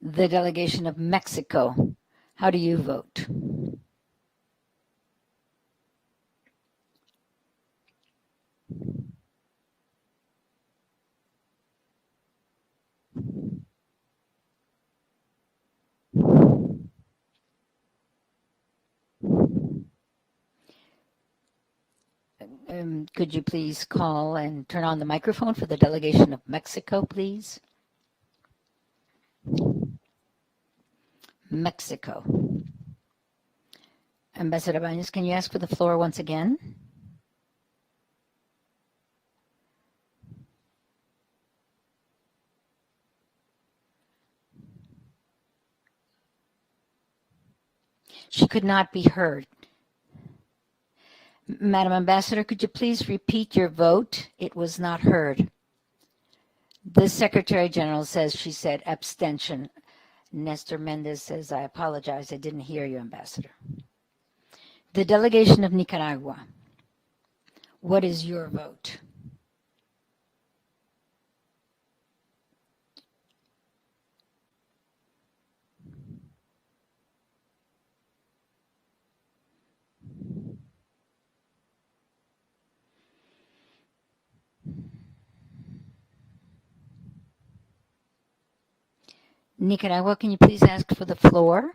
The delegation of Mexico, how do you vote? Could you please call and turn on the microphone for the delegation of Mexico, please? Mexico. Ambassador Baños, can you ask for the floor once again? She could not be heard. Madam Ambassador, could you please repeat your vote? It was not heard. The Secretary General says she said abstention. Nestor Mendez says, I apologize, I didn't hear you, Ambassador. The delegation of Nicaragua, what is your vote? Nicaragua, can you please ask for the floor?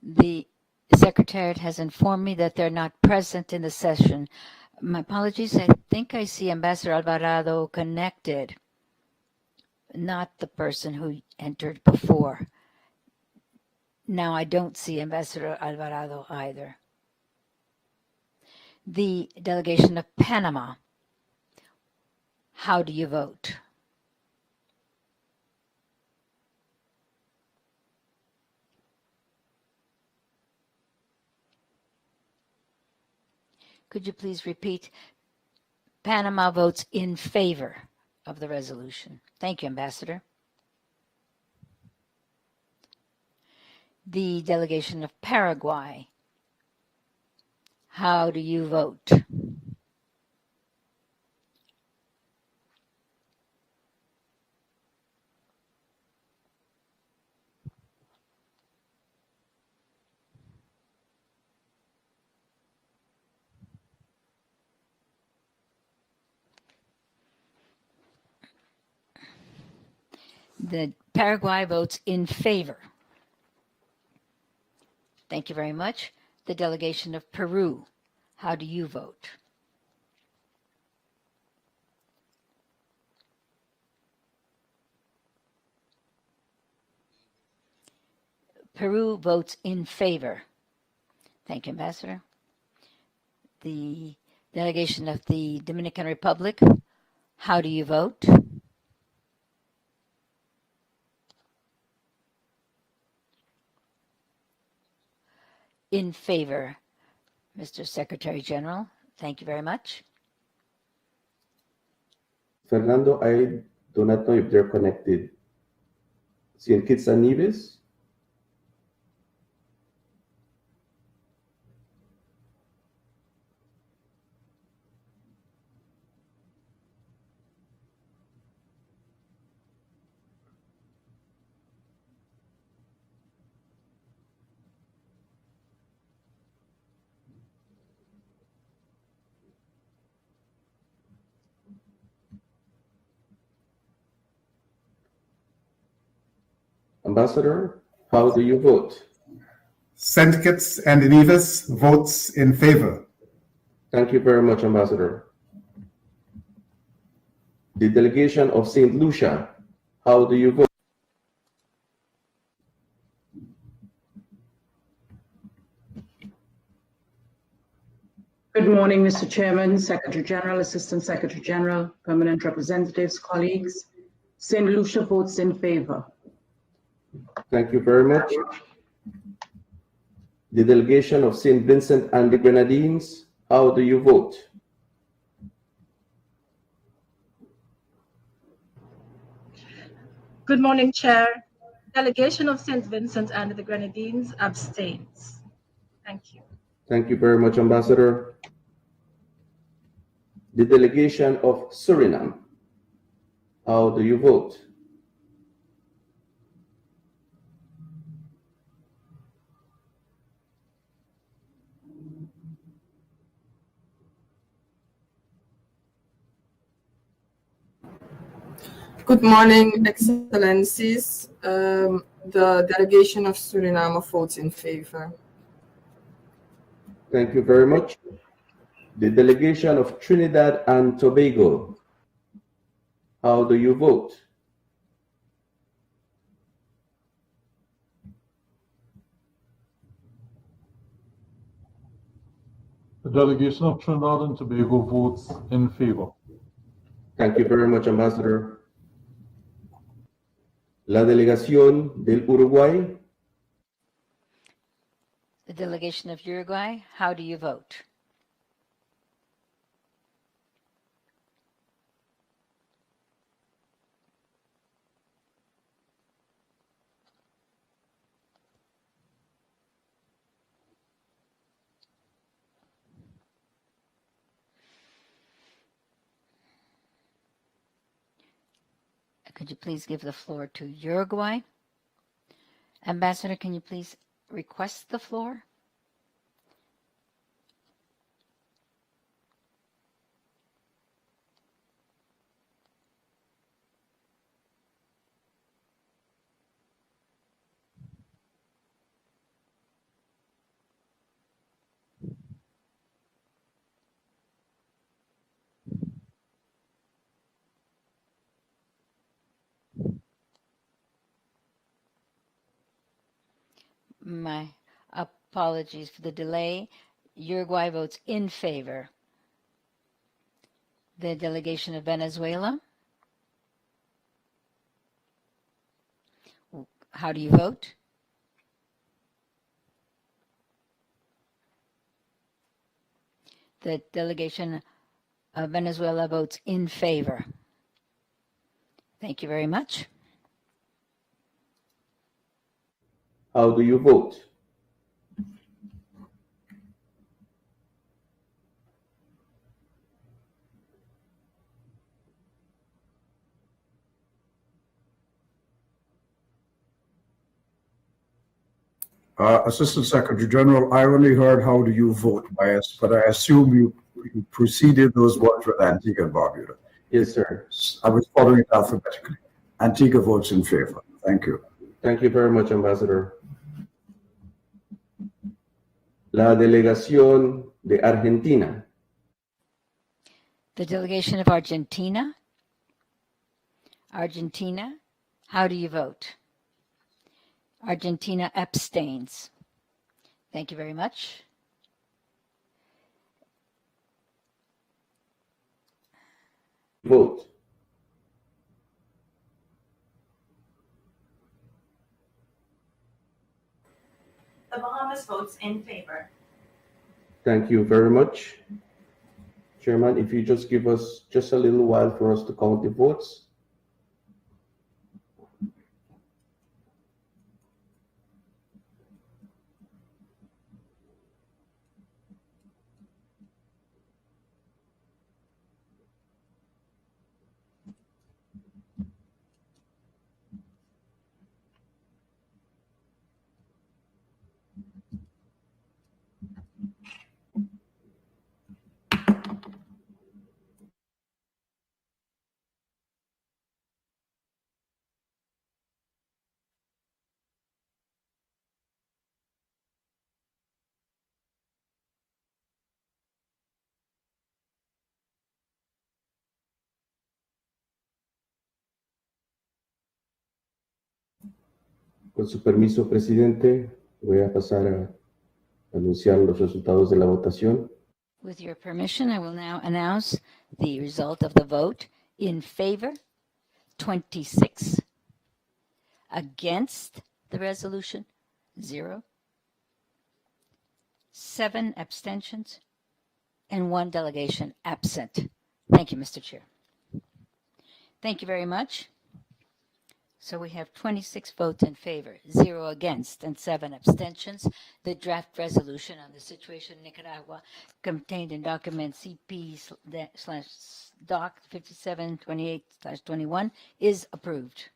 The Secretariat has informed me that they're not present in the session. My apologies, I think I see Ambassador Alvarado connected, not the person who entered before. Now I don't see Ambassador Alvarado either. The delegation of Panama, how do you vote? Could you please repeat? Panama votes in favor of the resolution. Thank you, Ambassador. The delegation of Paraguay, how do you vote? The Paraguay votes in favor. Thank you very much. The delegation of Peru, how do you vote? Peru votes in favor. Thank you, Ambassador. The delegation of the Dominican Republic, how do you vote? In favor, Mr. Secretary General. Thank you very much. Fernando, I do not know if they're connected. Cienquitza Nieves? Ambassador, how do you vote? St. Kitts and Nevis votes in favor. Thank you very much, Ambassador. The delegation of St. Lucia, how do you vote? Good morning, Mr. Chairman, Secretary General, Assistant Secretary General, permanent representatives, colleagues. St. Lucia votes in favor. Thank you very much. The delegation of St. Vincent and the Grenadines, how do you vote? Good morning, Chair. Delegation of St. Vincent and the Grenadines abstains. Thank you. Thank you very much, Ambassador. The delegation of Suriname, how do you vote? Good morning, Excellencies. The delegation of Suriname votes in favor. Thank you very much. The delegation of Trinidad and Tobago, how do you vote? The delegation of Trinidad and Tobago votes in favor. Thank you very much, Ambassador. La delegación del Uruguay. The delegation of Uruguay, how do you vote? Could you please give the floor to Uruguay? Ambassador, can you please request the floor? My apologies for the delay. Uruguay votes in favor. The delegation of Venezuela, how do you vote? The delegation of Venezuela votes in favor. Thank you very much. How do you vote? Assistant Secretary General, I only heard how do you vote, but I assume you preceded those words with Antigua and Barbuda. Yes, sir. I was following it alphabetically. Antigua votes in favor. Thank you. Thank you very much, Ambassador. La delegación de Argentina. The delegation of Argentina. Argentina, how do you vote? Argentina abstains. Thank you very much. Vote. The Bahamas votes in favor. Thank you very much. Chairman, if you just give us just a little while for us to count the votes. Con su permiso, presidente, voy a pasar a anunciar los resultados de la votación. With your permission, I will now announce the result of the vote. In favor, 26. Against the resolution, 0. 7 abstentions, and 1 delegation absent. Thank you, Mr. Chair. Thank you very much. So we have 26 votes in favor, 0 against, and 7 abstentions. The draft resolution on the situation in Nicaragua contained in document CP/Doc 5728/21 is approved.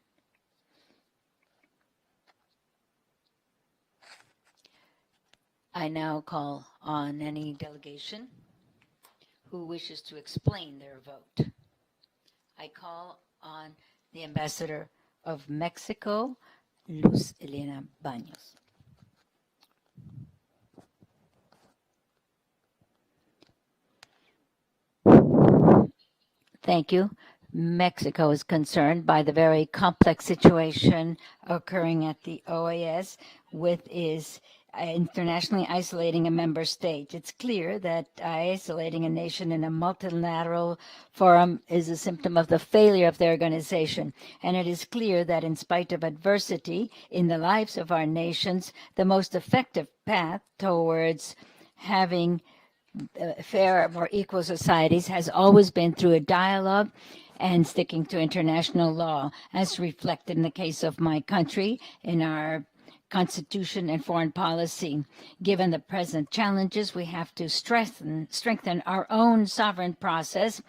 I now call on any delegation who wishes to explain their vote. I call on the Ambassador of Mexico, Luz Elena Baños. Thank you. Mexico is concerned by the very complex situation occurring at the OAS with is internationally isolating a member state. It's clear that isolating a nation in a multilateral forum is a symptom of the failure of the organization. And it is clear that in spite of adversity in the lives of our nations, the most effective path towards having fair, more equal societies has always been through a dialogue and sticking to international law, as reflected in the case of my country in our constitution and foreign policy. Given the present challenges, we have to strengthen our own sovereign process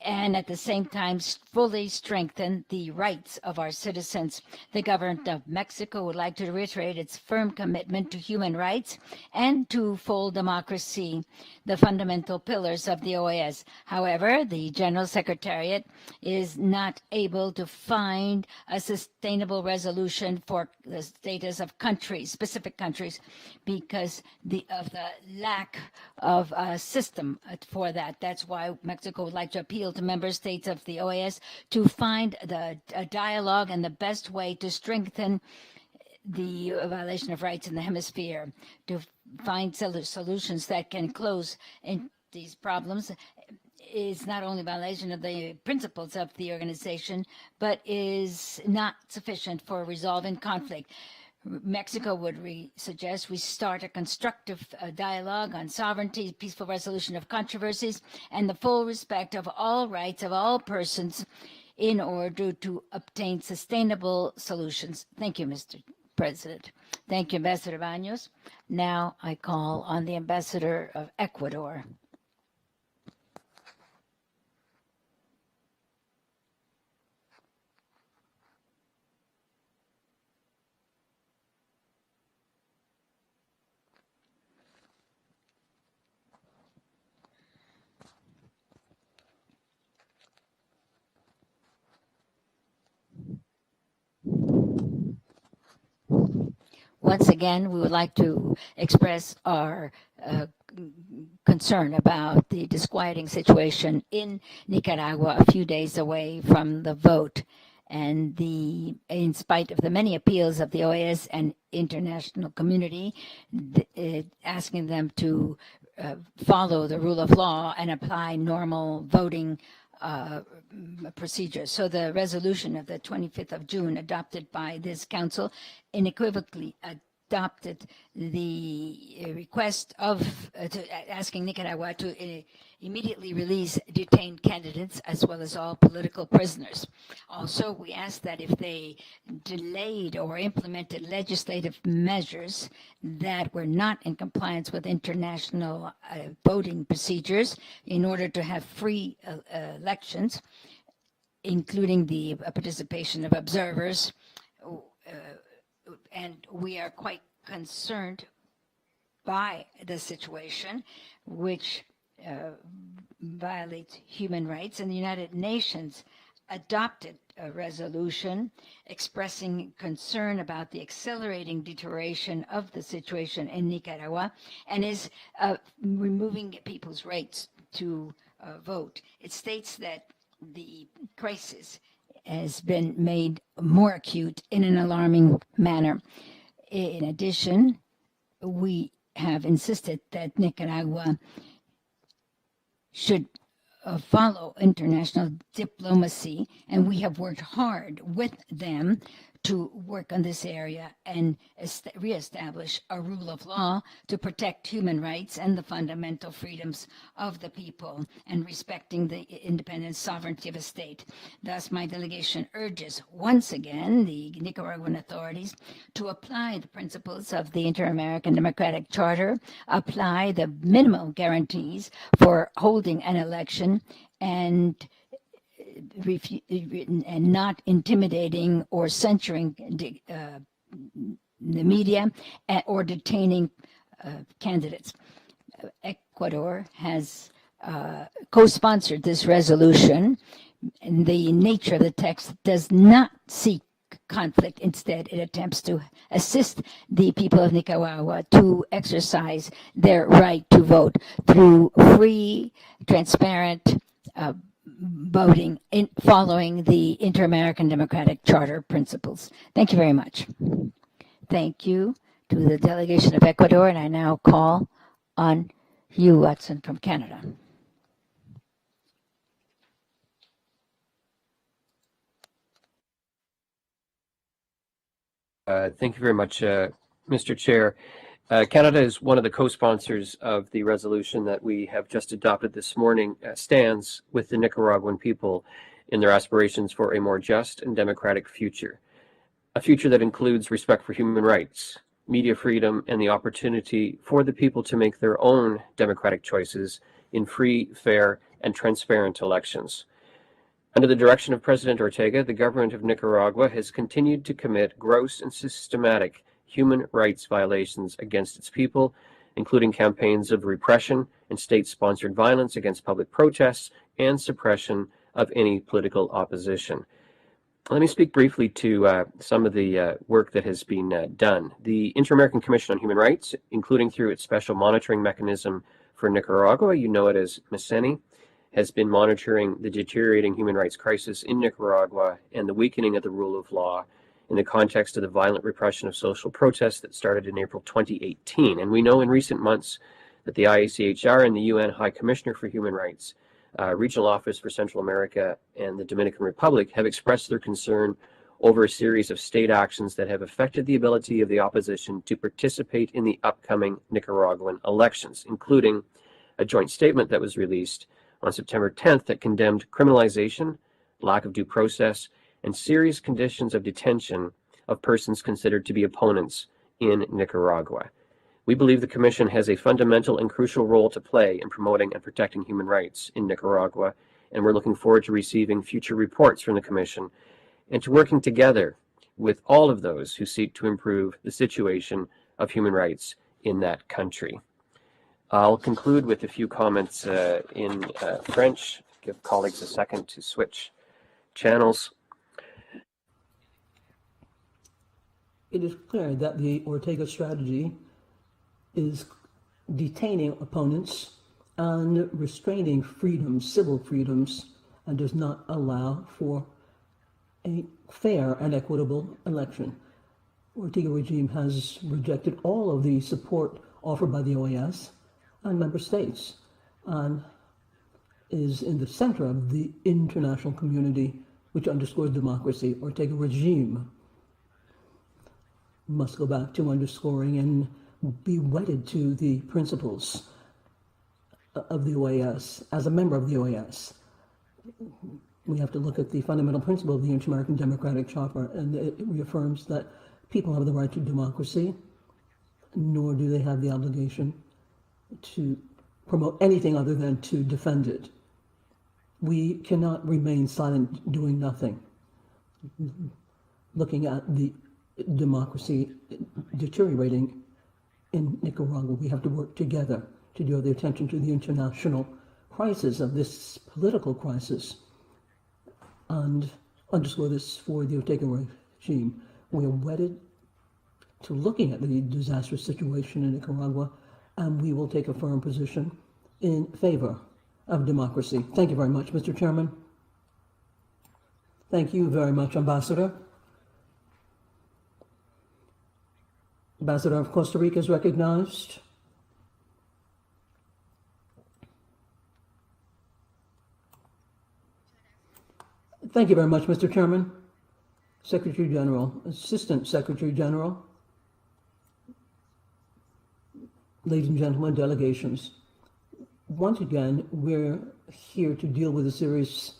and at the same time fully strengthen the rights of our citizens. The government of Mexico would like to reiterate its firm commitment to human rights and to full democracy, the fundamental pillars of the OAS. However, the General Secretariat is not able to find a sustainable resolution for the status of countries, specific countries, because of the lack of a system for that. That's why Mexico would like to appeal to member states of the OAS to find a dialogue and the best way to strengthen the violation of rights in the hemisphere, to find solutions that can close in these problems is not only violation of the principles of the organization, but is not sufficient for resolving conflict. Mexico would suggest we start a constructive dialogue on sovereignty, peaceful resolution of controversies, and the full respect of all rights of all persons in order to obtain sustainable solutions. Thank you, Mr. President. Thank you, Ambassador Baños. Now I call on the Ambassador of Ecuador. Once again, we would like to express our concern about the disquieting situation in Nicaragua a few days away from the vote. And in spite of the many appeals of the OAS and international community, asking them to follow the rule of law and apply normal voting procedures. So the resolution of the 25th of June adopted by this council unequivocally adopted the request of asking Nicaragua to immediately release detained candidates as well as all political prisoners. Also, we asked that if they delayed or implemented legislative measures that were not in compliance with international voting procedures in order to have free elections, including the participation of observers, and we are quite concerned by the situation, which violates human rights. And the United Nations adopted a resolution expressing concern about the accelerating deterioration of the situation in Nicaragua and is removing people's rights to vote. It states that the crisis has been made more acute in an alarming manner. In addition, we have insisted that Nicaragua should follow international diplomacy, and we have worked hard with them to work on this area and reestablish a rule of law to protect human rights and the fundamental freedoms of the people and respecting the independent sovereignty of a state. Thus, my delegation urges once again the Nicaraguan authorities to apply the principles of the Inter-American Democratic Charter, apply the minimal guarantees for holding an election, and not intimidating or censoring the media or detaining candidates. Ecuador has co-sponsored this resolution And the nature of the text does not seek conflict. Instead, it attempts to assist the people of Nicaragua to exercise their right to vote through free, transparent voting following the Inter-American Democratic Charter principles. Thank you very much. Thank you to the delegation of Ecuador, and I now call on you, Watson, from Canada. Thank you very much, Mr. Chair. Canada is one of the co-sponsors of the resolution that we have just adopted this morning, stands with the Nicaraguan people in their aspirations for a more just and democratic future, a future that includes respect for human rights, media freedom, and the opportunity for the people to make their own democratic choices in free, fair, and transparent elections. Under the direction of President Ortega, the government of Nicaragua has continued to commit gross and systematic human rights violations against its people, including campaigns of repression and state-sponsored violence against public protests and suppression of any political opposition. Let me speak briefly to some of the work that has been done. The Inter-American Commission on Human Rights, including through its special monitoring mechanism for Nicaragua, you know it as MICENI, has been monitoring the deteriorating human rights crisis in Nicaragua and the weakening of the rule of law in the context of the violent repression of social protests that started in April 2018. And we know in recent months that the IACHR and the UN High Commissioner for Human Rights, Regional Office for Central America and the Dominican Republic have expressed their concern over a series of state actions that have affected the ability of the opposition to participate in the upcoming Nicaraguan elections, including a joint statement that was released on September 10th that condemned criminalization, lack of due process, and serious conditions of detention of persons considered to be opponents in Nicaragua. We believe the Commission has a fundamental and crucial role to play in promoting and protecting human rights in Nicaragua, and we're looking forward to receiving future reports from the Commission and to working together with all of those who seek to improve the situation of human rights in that country. I'll conclude with a few comments in French, give colleagues a second to switch channels. It is clear that the Ortega strategy is detaining opponents and restraining freedoms, civil freedoms, and does not allow for a fair and equitable election. Ortega regime has rejected all of the support offered by the OAS and member states, and is in the center of the international community, which underscores democracy. Ortega regime must go back to underscoring and be wedded to the principles of the OAS. As a member of the OAS, we have to look at the fundamental principle of the Inter-American Democratic Charter, and it reaffirms that people have the right to democracy, nor do they have the obligation to promote anything other than to defend it. We cannot remain silent, doing nothing. Looking at the democracy deteriorating in Nicaragua, we have to work together to draw the attention to the international crisis of this political crisis and underscore this for the Ortega regime. We are wedded to looking at the disastrous situation in Nicaragua, and we will take a firm position in favor of democracy. Thank you very much, Mr. Chairman. Thank you very much, Ambassador. Ambassador of Costa Rica is recognized. Thank you very much, Mr. Chairman. Secretary General, Assistant Secretary General, ladies and gentlemen, delegations. Once again, we're here to deal with a serious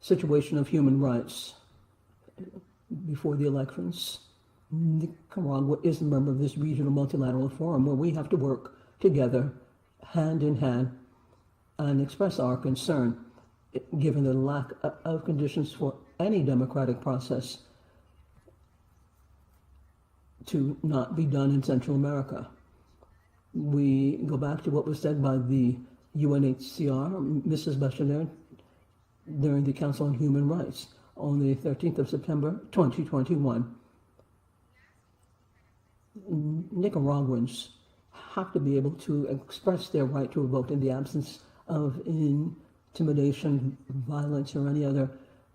situation of human rights before the elections. Nicaragua is a member of this regional multilateral forum where we have to work together, hand in hand, and express our concern, given the lack of conditions for any democratic process to not be done in Central America. We go back to what was said by the UNHCR, Mrs. Bachelet, during the Council on Human Rights on the 13th of September 2021. Nicaraguans have to be able to express their right to a vote in the absence of intimidation, violence, or any other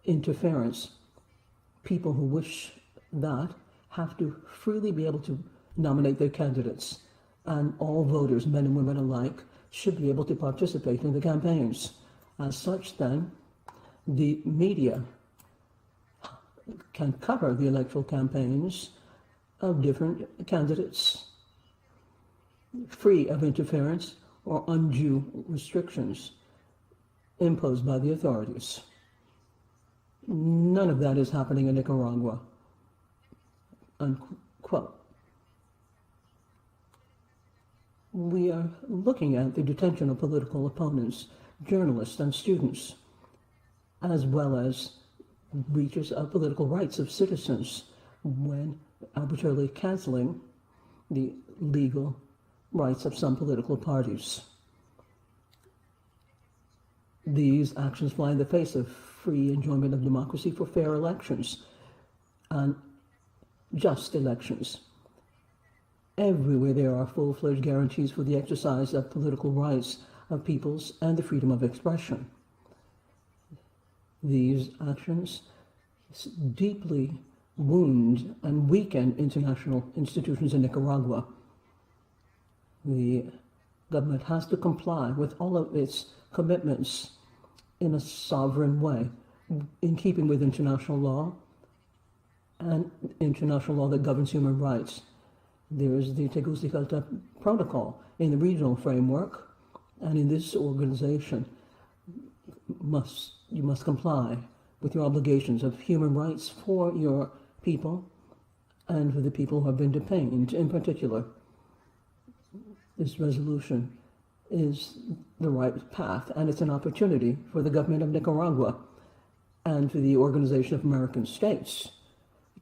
interference. People who wish that have to freely be able to nominate their candidates, and all voters, men and women alike, should be able to participate in the campaigns. As such, then, the media can cover the electoral campaigns of different candidates, free of interference or undue restrictions imposed by the authorities. None of that is happening in Nicaragua, unquote. We are looking at the detention of political opponents, journalists, and students, as well as breaches of political rights of citizens when arbitrarily canceling the legal rights of some political parties. These actions fly in the face of free enjoyment of democracy for fair elections and just elections. Everywhere there are full-fledged guarantees for the exercise of political rights of peoples and the freedom of expression. These actions deeply wound and weaken international institutions in Nicaragua. The government has to comply with all of its commitments in a sovereign way, in keeping with international law and international law that governs human rights. There is the Tegucigalpa Protocol in the regional framework, and in this organization, you must comply with your obligations of human rights for your people and for the people who have been detained in particular. This resolution is the right path, and it's an opportunity for the government of Nicaragua and for the Organization of American States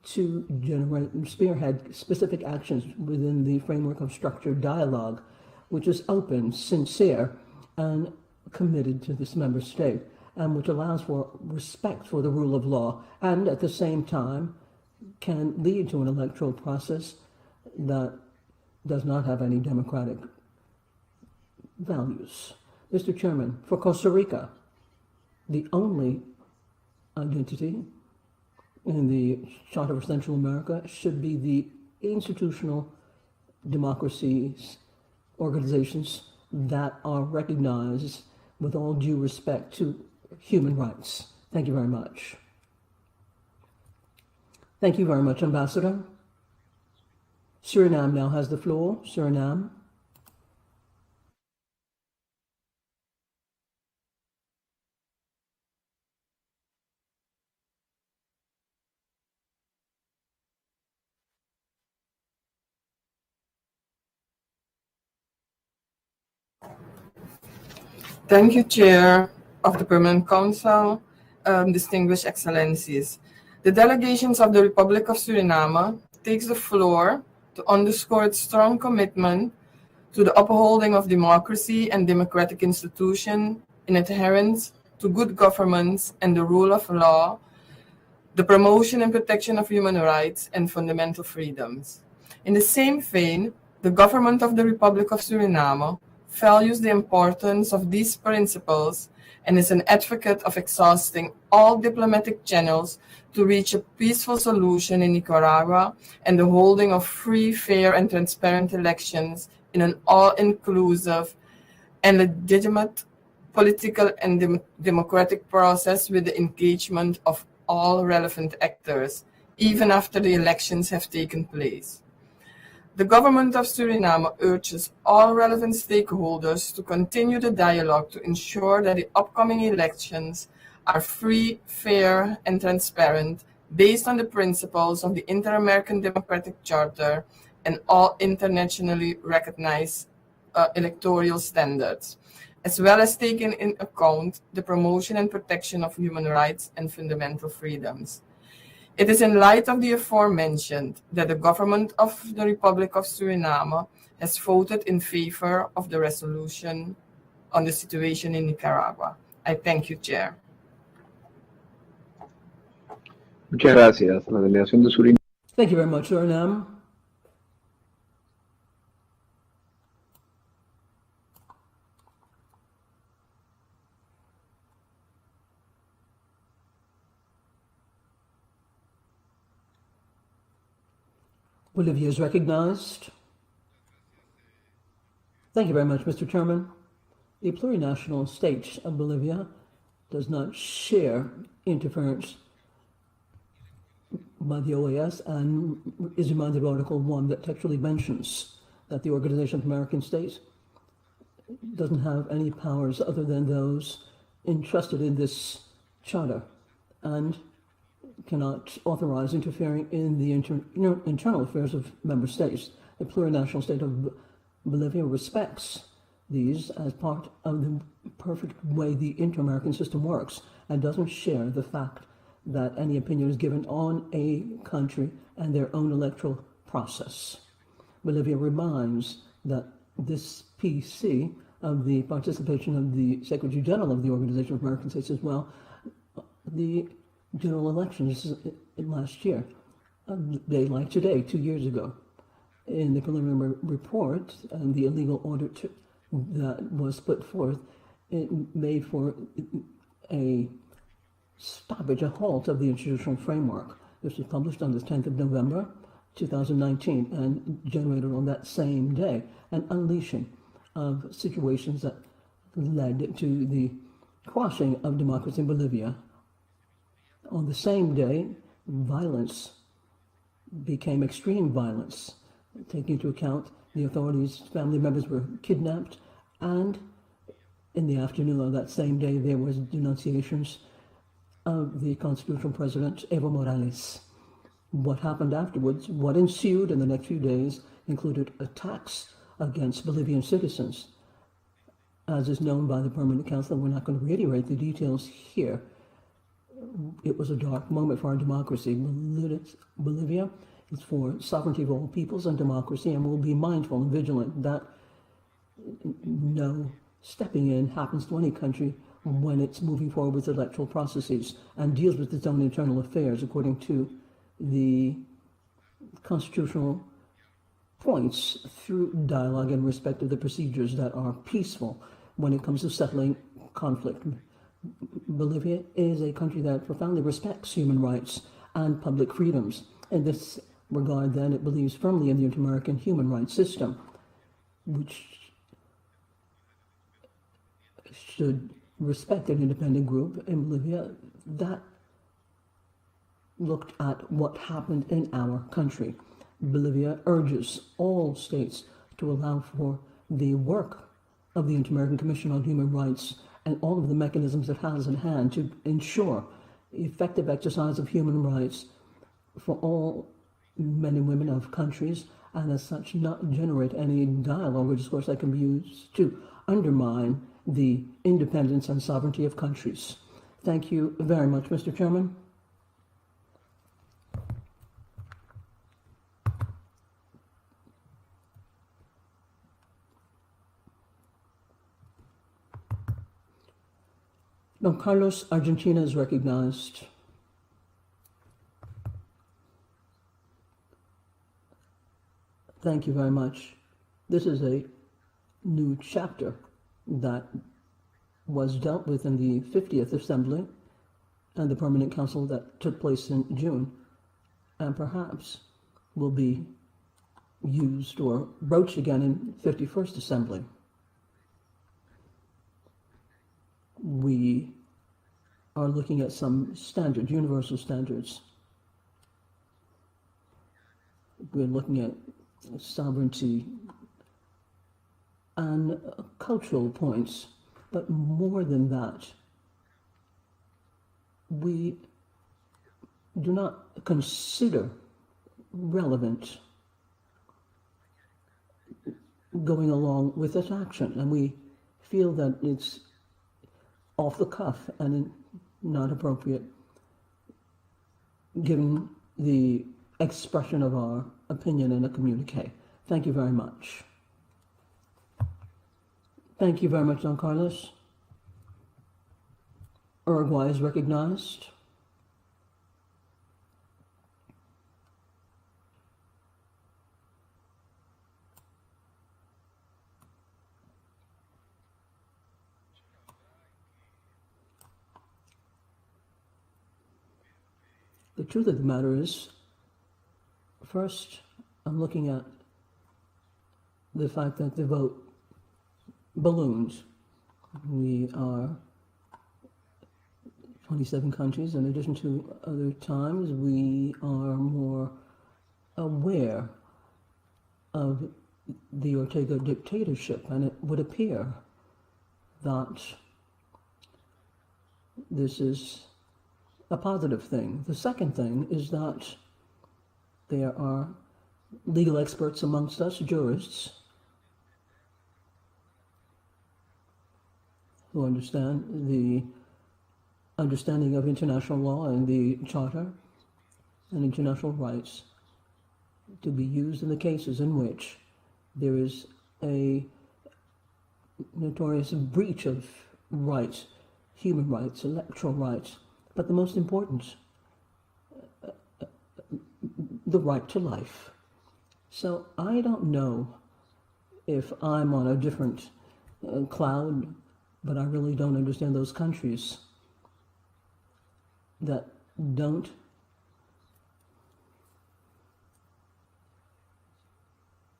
to generate and spearhead specific actions within the framework of structured dialogue, which is open, sincere, and committed to this member state, and which allows for respect for the rule of law, and at the same time can lead to an electoral process that does not have any democratic values. Mr. Chairman, for Costa Rica, the only identity in the Charter for Central America should be the institutional democracies, organizations that are recognized with all due respect to human rights. Thank you very much. Thank you very much, Ambassador. Suriname now has the floor. Suriname. Thank you, Chair of the Permanent Council, distinguished excellencies. The delegations of the Republic of Suriname takes the floor to underscore its strong commitment to the upholding of democracy and democratic institutions in adherence to good governance and the rule of law, the promotion and protection of human rights and fundamental freedoms. In the same vein, the government of the Republic of Suriname values the importance of these principles and is an advocate of exhausting all diplomatic channels to reach a peaceful solution in Nicaragua and the holding of free, fair, and transparent elections in an all-inclusive and legitimate political and democratic process with the engagement of all relevant actors, even after the elections have taken place. The government of Suriname urges all relevant stakeholders to continue the dialogue to ensure that the upcoming elections are free, fair, and transparent based on the principles of the Inter-American Democratic Charter and all internationally recognized electoral standards, as well as taking into account the promotion and protection of human rights and fundamental freedoms. It is in light of the aforementioned that the government of the Republic of Suriname has voted in favor of the resolution on the situation in Nicaragua. I thank you, Chair. Muchas gracias. La delegación de Surinam. Thank you very much, Suriname. Bolivia is recognized. Thank you very much, Mr. Chairman. The plurinational state of Bolivia does not share interference by the OAS and is reminded of Article 1 that textually mentions that the Organization of American States doesn't have any powers other than those entrusted in this charter and cannot authorize interfering in the internal affairs of member states. The plurinational state of Bolivia respects these as part of the perfect way the inter-American system works and doesn't share the fact that any opinion is given on a country and their own electoral process. Bolivia reminds that this PC of the participation of the Secretary General of the Organization of American States as well, the general elections last year, they like today, 2 years ago. In the preliminary report and the illegal order that was put forth, it made for a stoppage, a halt of the institutional framework. This was published on the 10th of November, 2019, and generated on that same day an unleashing of situations that led to the quashing of democracy in Bolivia. On the same day, violence became extreme violence, taking into account the authorities' family members were kidnapped, and in the afternoon of that same day, there was denunciations of the constitutional president, Evo Morales. What happened afterwards, what ensued in the next few days, included attacks against Bolivian citizens. As is known by the Permanent Council, we're not going to reiterate the details here. It was a dark moment for our democracy. Bolivia is for sovereignty of all peoples and democracy, and we'll be mindful and vigilant that no stepping in happens to any country when it's moving forward with electoral processes and deals with its own internal affairs according to the constitutional points through dialogue and respect of the procedures that are peaceful when it comes to settling conflict. Bolivia is a country that profoundly respects human rights and public freedoms. In this regard, then, it believes firmly in the inter-American human rights system, which should respect an independent group in Bolivia that looked at what happened in our country. Bolivia urges all states to allow for the work of the Inter-American Commission on Human Rights and all of the mechanisms it has in hand to ensure effective exercise of human rights for all men and women of countries, and as such not generate any dialogue or discourse that can be used to undermine the independence and sovereignty of countries. Thank you very much, Mr. Chairman. Don Carlos, Argentina is recognized. Thank you very much. This is a new chapter that was dealt with in the 50th Assembly and the Permanent Council that took place in June, and perhaps will be used or broached again in 51st Assembly. We are looking at some standards, universal standards. We're looking at sovereignty and cultural points, but more than that, we do not consider relevant going along with this action, and we feel that it's off the cuff and not appropriate given the expression of our opinion in a communique. Thank you very much. Thank you very much, Don Carlos. Uruguay is recognized. The truth of the matter is, first, I'm looking at the fact that the vote balloons. We are 27 countries. In addition to other times, we are more aware of the Ortega dictatorship, and it would appear that this is a positive thing. The second thing is that there are legal experts amongst us, jurists, who understand the understanding of international law and the Charter and international rights to be used in the cases in which there is a notorious breach of rights, human rights, electoral rights, but the most important, the right to life. So I don't know if I'm on a different cloud, but I really don't understand those countries that don't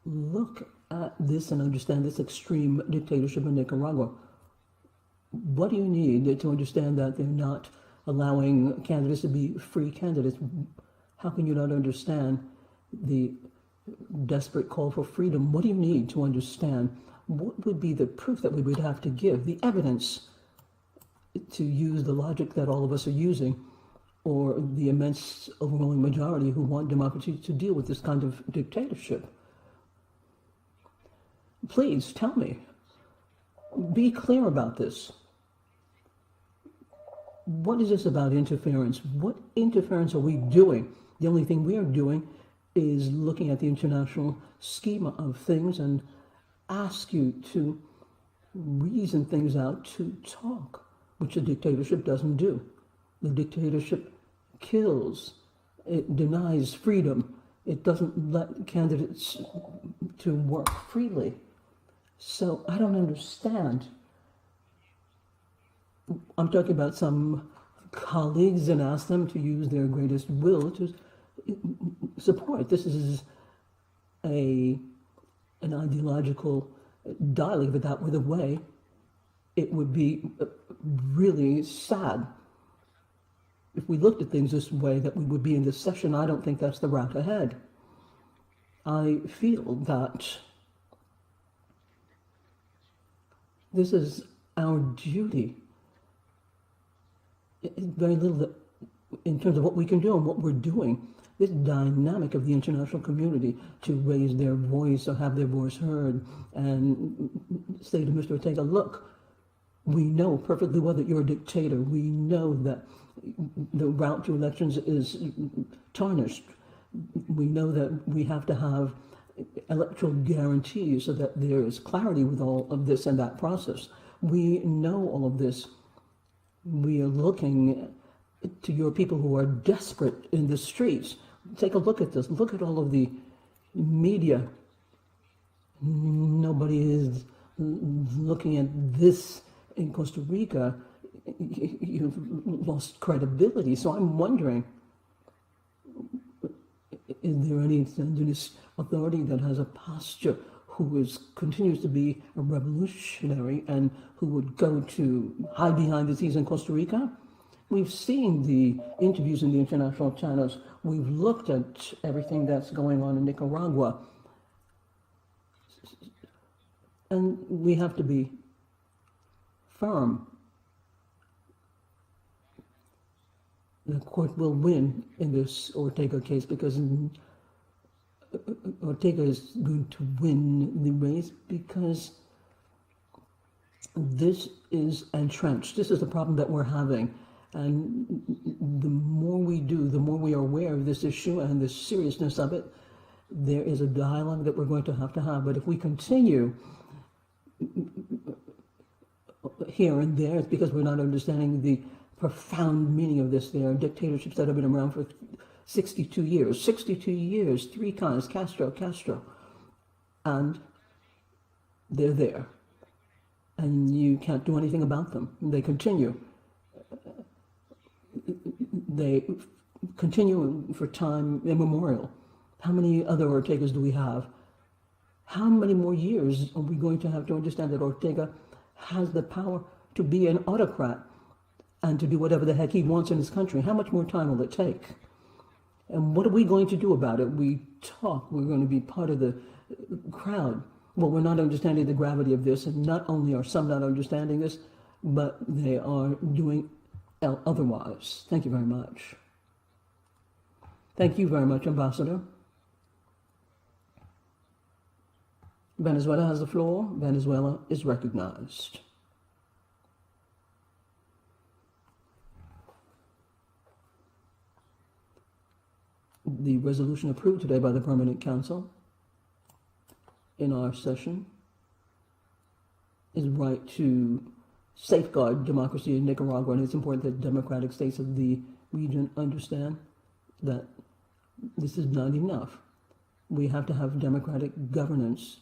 look at this and understand this extreme dictatorship in Nicaragua. What do you need to understand that they're not allowing candidates to be free candidates? How can you not understand the desperate call for freedom? What do you need to understand? What would be the proof that we would have to give, the evidence to use the logic that all of us are using, or the immense overwhelming majority who want democracy to deal with this kind of dictatorship? Please tell me. Be clear about this. What is this about interference? What interference are we doing? The only thing we are doing is looking at the international schema of things and ask you to reason things out, to talk, which the dictatorship doesn't do. The dictatorship kills. It denies freedom. It doesn't let candidates to work freely. So I don't understand. I'm talking about some colleagues and ask them to use their greatest will to support. This is an ideological dialogue. If that were the way, it would be really sad. If we looked at things this way, that we would be in this session. I don't think that's the route ahead. I feel that this is our duty. Very little in terms of what we can do and what we're doing. This dynamic of the international community to raise their voice or have their voice heard and say to Mr. Ortega, look, we know perfectly well that you're a dictator. We know that the route to elections is tarnished. We know that we have to have electoral guarantees so that there is clarity with all of this and that process. We know all of this. We are looking to your people who are desperate in the streets. Take a look at this. Look at all of the media. Nobody is looking at this in Costa Rica. You've lost credibility. So I'm wondering, is there any Sandinist authority that has a posture who continues to be a revolutionary and who would go to hide behind the scenes in Costa Rica? We've seen the interviews in the international channels. We've looked at everything that's going on in Nicaragua. And we have to be firm. The court will win in this Ortega case because Ortega is going to win the race because this is entrenched. This is the problem that we're having. And the more we do, the more we are aware of this issue and the seriousness of it, there is a dialogue that we're going to have. But if we continue here and there, it's because we're not understanding the profound meaning of this. There are dictatorships that have been around for 62 years. 62 years, three kinds, Castro. And they're there. And you can't do anything about them. They continue. They continuing for time immemorial. How many other Ortegas do we have? How many more years are we going to have to understand that Ortega has the power to be an autocrat and to do whatever the heck he wants in his country? How much more time will it take? And what are we going to do about it? We talk, we're going to be part of the crowd. Well, we're not understanding the gravity of this, and not only are some not understanding this, but they are doing otherwise. Thank you very much. Thank you very much, Ambassador. Venezuela has the floor. Venezuela is recognized. The resolution approved today by the Permanent Council in our session is right to safeguard democracy in Nicaragua, and it's important that democratic states of the region understand that this is not enough. We have to have democratic governance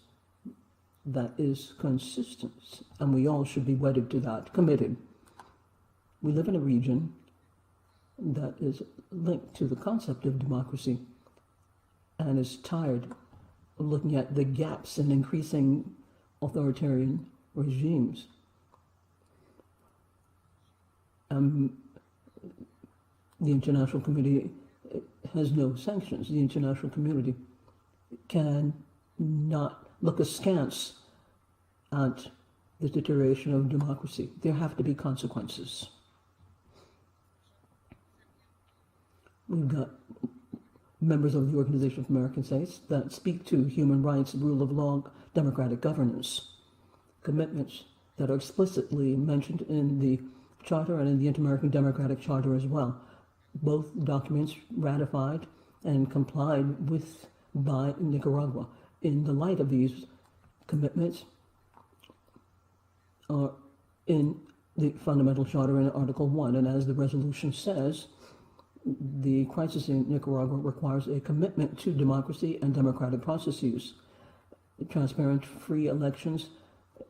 that is consistent, and we all should be wedded to that, committed. We live in a region that is linked to the concept of democracy and is tired of looking at the gaps in increasing authoritarian regimes. The international community has no sanctions. The international community can not look askance at the deterioration of democracy. There have to be consequences. We've got members of the Organization of American States that speak to human rights, rule of law, democratic governance, commitments that are explicitly mentioned in the Charter and in the Inter-American Democratic Charter as well. Both documents ratified and complied with by Nicaragua. In the light of these commitments are in the Fundamental Charter in Article 1, and as the resolution says, the crisis in Nicaragua requires a commitment to democracy and democratic processes, transparent, free elections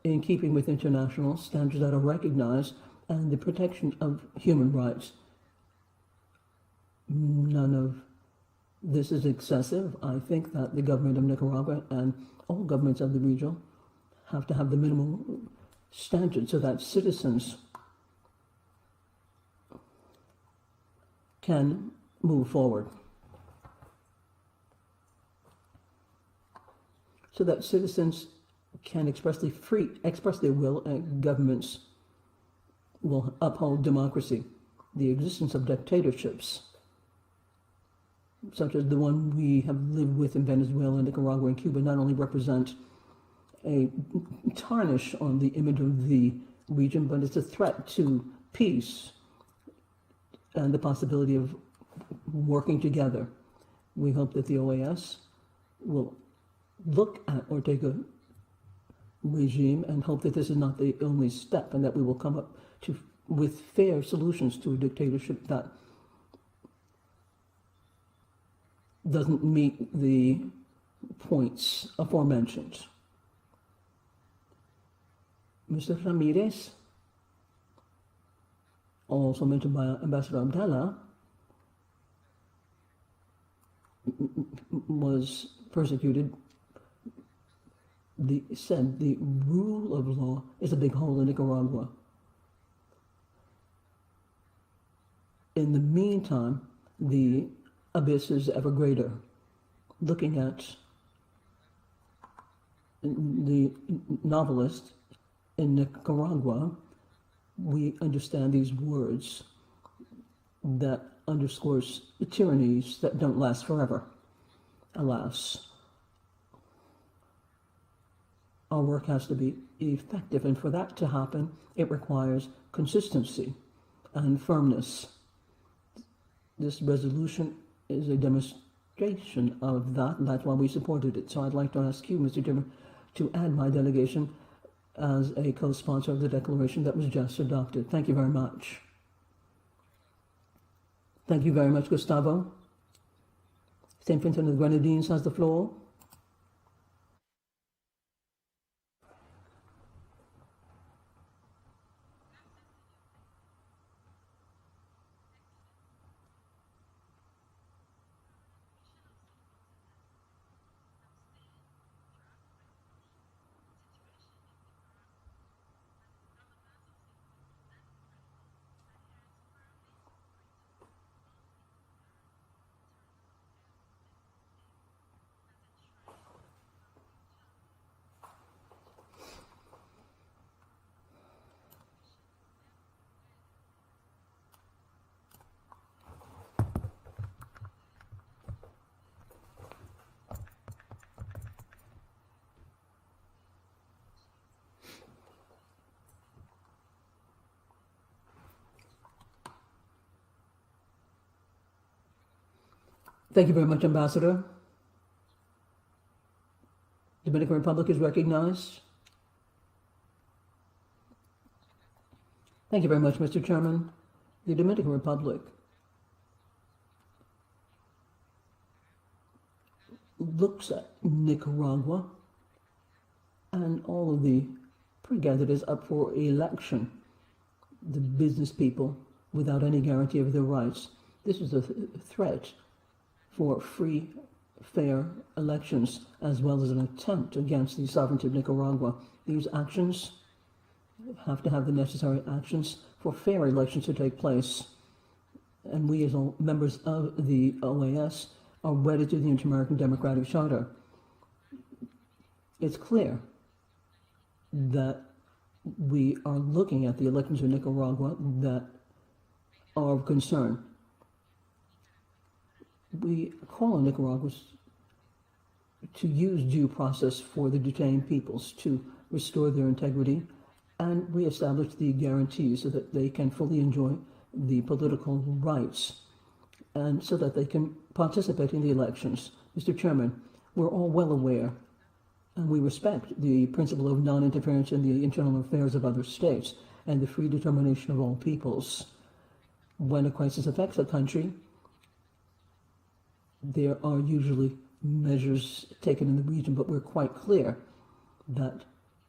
in keeping with international standards that are recognized, and the protection of human rights. None of this is excessive. I think that the government of Nicaragua and all governments of the region have to have the minimum standards so that citizens can move forward. So that citizens can express their will, and governments will uphold democracy. The existence of dictatorships, such as the one we have lived with in Venezuela, Nicaragua, and Cuba, not only represent a tarnish on the image of the region, but it's a threat to peace and the possibility of working together. We hope that the OAS will look at Ortega regime and hope that this is not the only step, and that we will come up with fair solutions to a dictatorship that doesn't meet the points aforementioned. Mr. Ramirez, also mentioned by Ambassador Abdallah, was persecuted. Said the rule of law is a big hole in Nicaragua. In the meantime, the abyss is ever greater. Looking at the novelist in Nicaragua, we understand these words that underscores the tyrannies that don't last forever. Alas, our work has to be effective, and for that to happen, it requires consistency and firmness. This resolution is a demonstration of that, and that's why we supported it. So I'd like to ask you, Mr. Chairman, to add my delegation as a co-sponsor of the declaration that was just adopted. Thank you very much. Thank you very much, Gustavo. St. Vincent and the Grenadines has the floor. Thank you very much, Ambassador. Dominican Republic is recognized. Thank you very much, Mr. Chairman. The Dominican Republic looks at Nicaragua and all of the pre-candidates up for election, the business people without any guarantee of their rights. This is a threat for free, fair elections, as well as an attempt against the sovereignty of Nicaragua. These actions have to have the necessary actions for fair elections to take place. And we, as all members of the OAS, are wedded to the Inter-American Democratic Charter. It's clear that we are looking at the elections in Nicaragua that are of concern. We call on Nicaraguans to use due process for the detained peoples to restore their integrity and reestablish the guarantees so that they can fully enjoy the political rights and so that they can participate in the elections. Mr. Chairman, we're all well aware and we respect the principle of non-interference in the internal affairs of other states and the free determination of all peoples. When a crisis affects a country, there are usually measures taken in the region, but we're quite clear that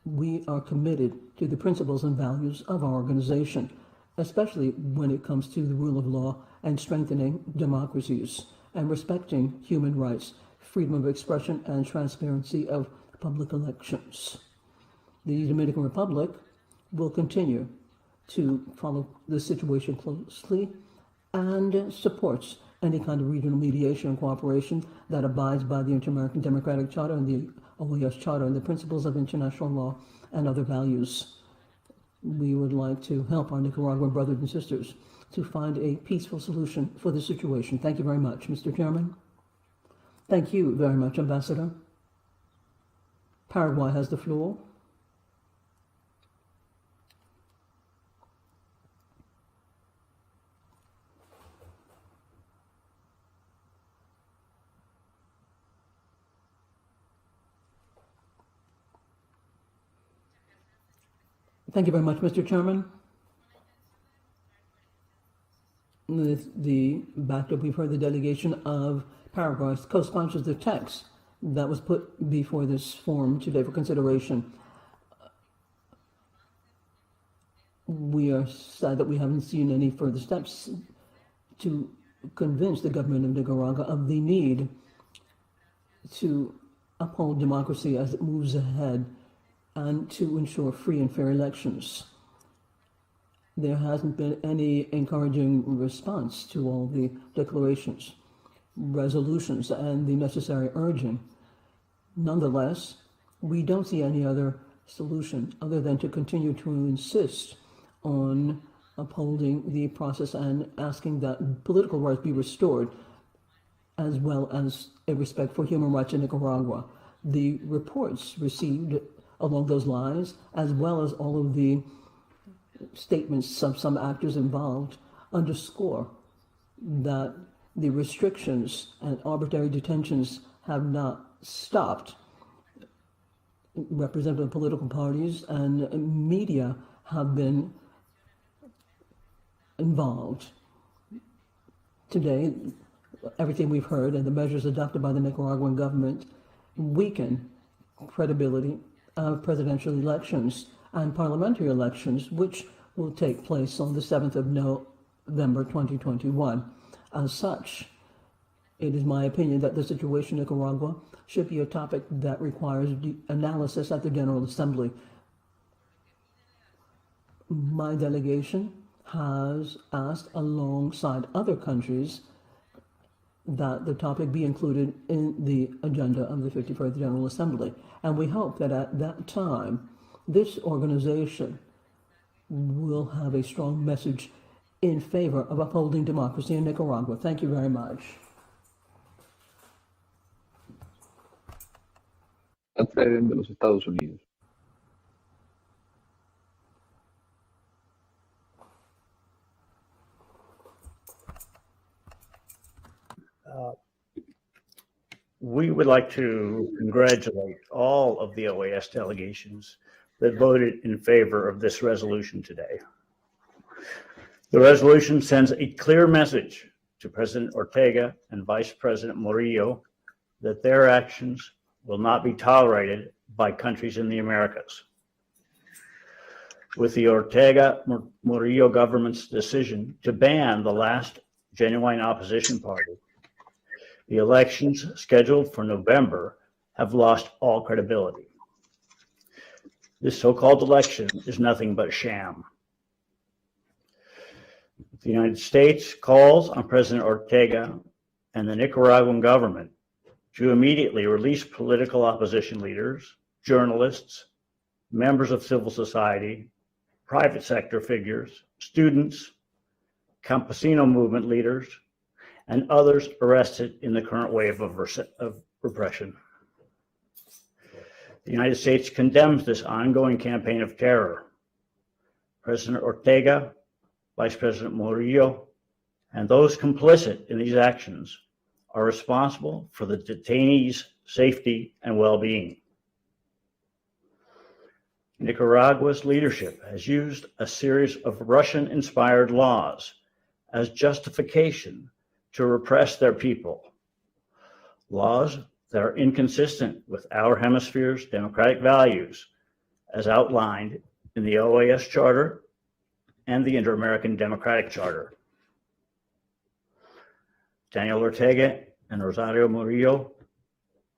we are committed to the principles and values of our organization, especially when it comes to the rule of law and strengthening democracies and respecting human rights, freedom of expression, and transparency of public elections. The Dominican Republic will continue to follow the situation closely and supports any kind of regional mediation and cooperation that abides by the Inter-American Democratic Charter and the OAS Charter and the principles of international law and other values. We would like to help our Nicaraguan brothers and sisters to find a peaceful solution for the situation. Thank you very much, Mr. Chairman. Thank you very much, Ambassador. Paraguay has the floor. Thank you very much, Mr. Chairman. The backdrop, we've heard the delegation of Paraguay co-sponsors the text that was put before this forum today for consideration. We are sad that we haven't seen any further steps to convince the government of Nicaragua of the need to uphold democracy as it moves ahead and to ensure free and fair elections. There hasn't been any encouraging response to all the declarations, resolutions, and the necessary urging. Nonetheless, we don't see any other solution other than to continue to insist on upholding the process and asking that political rights be restored, as well as a respect for human rights in Nicaragua. The reports received along those lines, as well as all of the statements of some actors involved, underscore that the restrictions and arbitrary detentions have not stopped. Representative political parties and media have been involved. Today, everything we've heard and the measures adopted by the Nicaraguan government weaken credibility of presidential elections and parliamentary elections, which will take place on the 7th of November 2021. As such, it is my opinion that the situation in Nicaragua should be a topic that requires analysis at the General Assembly. My delegation has asked, alongside other countries, that the topic be included in the agenda of the 51st General Assembly. And we hope that at that time, this organization will have a strong message in favor of upholding democracy in Nicaragua. Thank you very much. De los Estados Unidos. would like to congratulate all of the OAS delegations that voted in favor of this resolution today. The resolution sends a clear message to President Ortega and Vice President Murillo that their actions will not be tolerated by countries in the Americas. With the Ortega-Murillo government's decision to ban the last genuine opposition party, the elections scheduled for November have lost all credibility. This so-called election is nothing but a sham. The United States calls on President Ortega and the Nicaraguan government to immediately release political opposition leaders, journalists, members of civil society, private sector figures, students, campesino movement leaders, and others arrested in the current wave of repression. The United States condemns this ongoing campaign of terror. President Ortega, Vice President Murillo, and those complicit in these actions are responsible for the detainees' safety and well-being. Nicaragua's leadership has used a series of Russian-inspired laws as justification to repress their people, laws that are inconsistent with our hemisphere's democratic values as outlined in the OAS Charter and the Inter-American Democratic Charter. Daniel Ortega and Rosario Murillo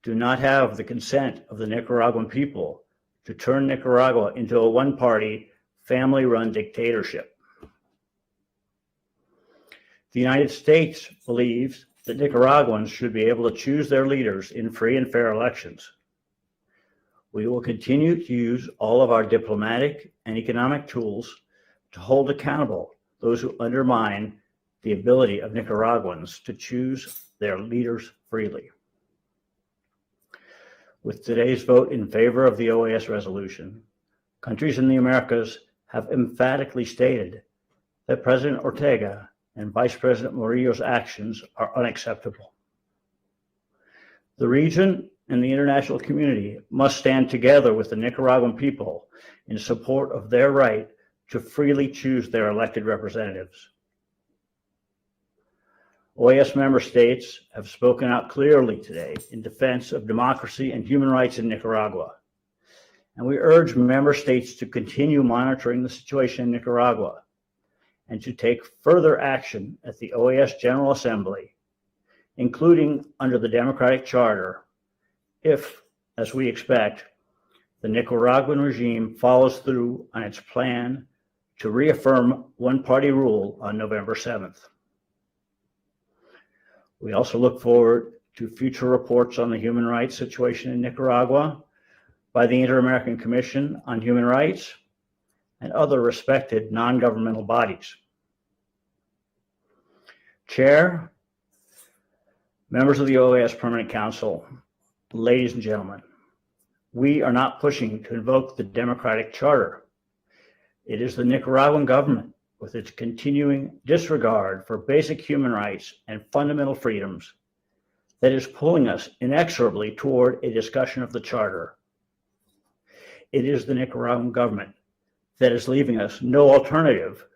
do not have the consent of the Nicaraguan people to turn Nicaragua into a one-party, family-run dictatorship. The United States believes that Nicaraguans should be able to choose their leaders in free and fair elections. We will continue to use all of our diplomatic and economic tools to hold accountable those who undermine the ability of Nicaraguans to choose their leaders freely. With today's vote in favor of the OAS resolution, countries in the Americas have emphatically stated that President Ortega and Vice President Murillo's actions are unacceptable. The region and the international community must stand together with the Nicaraguan people in support of their right to freely choose their elected representatives. OAS member states have spoken out clearly today in defense of democracy and human rights in Nicaragua, and we urge member states to continue monitoring the situation in Nicaragua and to take further action at the OAS General Assembly, including under the Democratic Charter, if, as we expect, the Nicaraguan regime follows through on its plan to reaffirm one-party rule on November 7th. We also look forward to future reports on the human rights situation in Nicaragua by the Inter-American Commission on Human Rights and other respected non-governmental bodies. Chair, members of the OAS Permanent Council, ladies and gentlemen, we are not pushing to invoke the Democratic Charter. It is the Nicaraguan government, with its continuing disregard for basic human rights and fundamental freedoms, that is pulling us inexorably toward a discussion of the Charter. It is the Nicaraguan government that is leaving us no alternative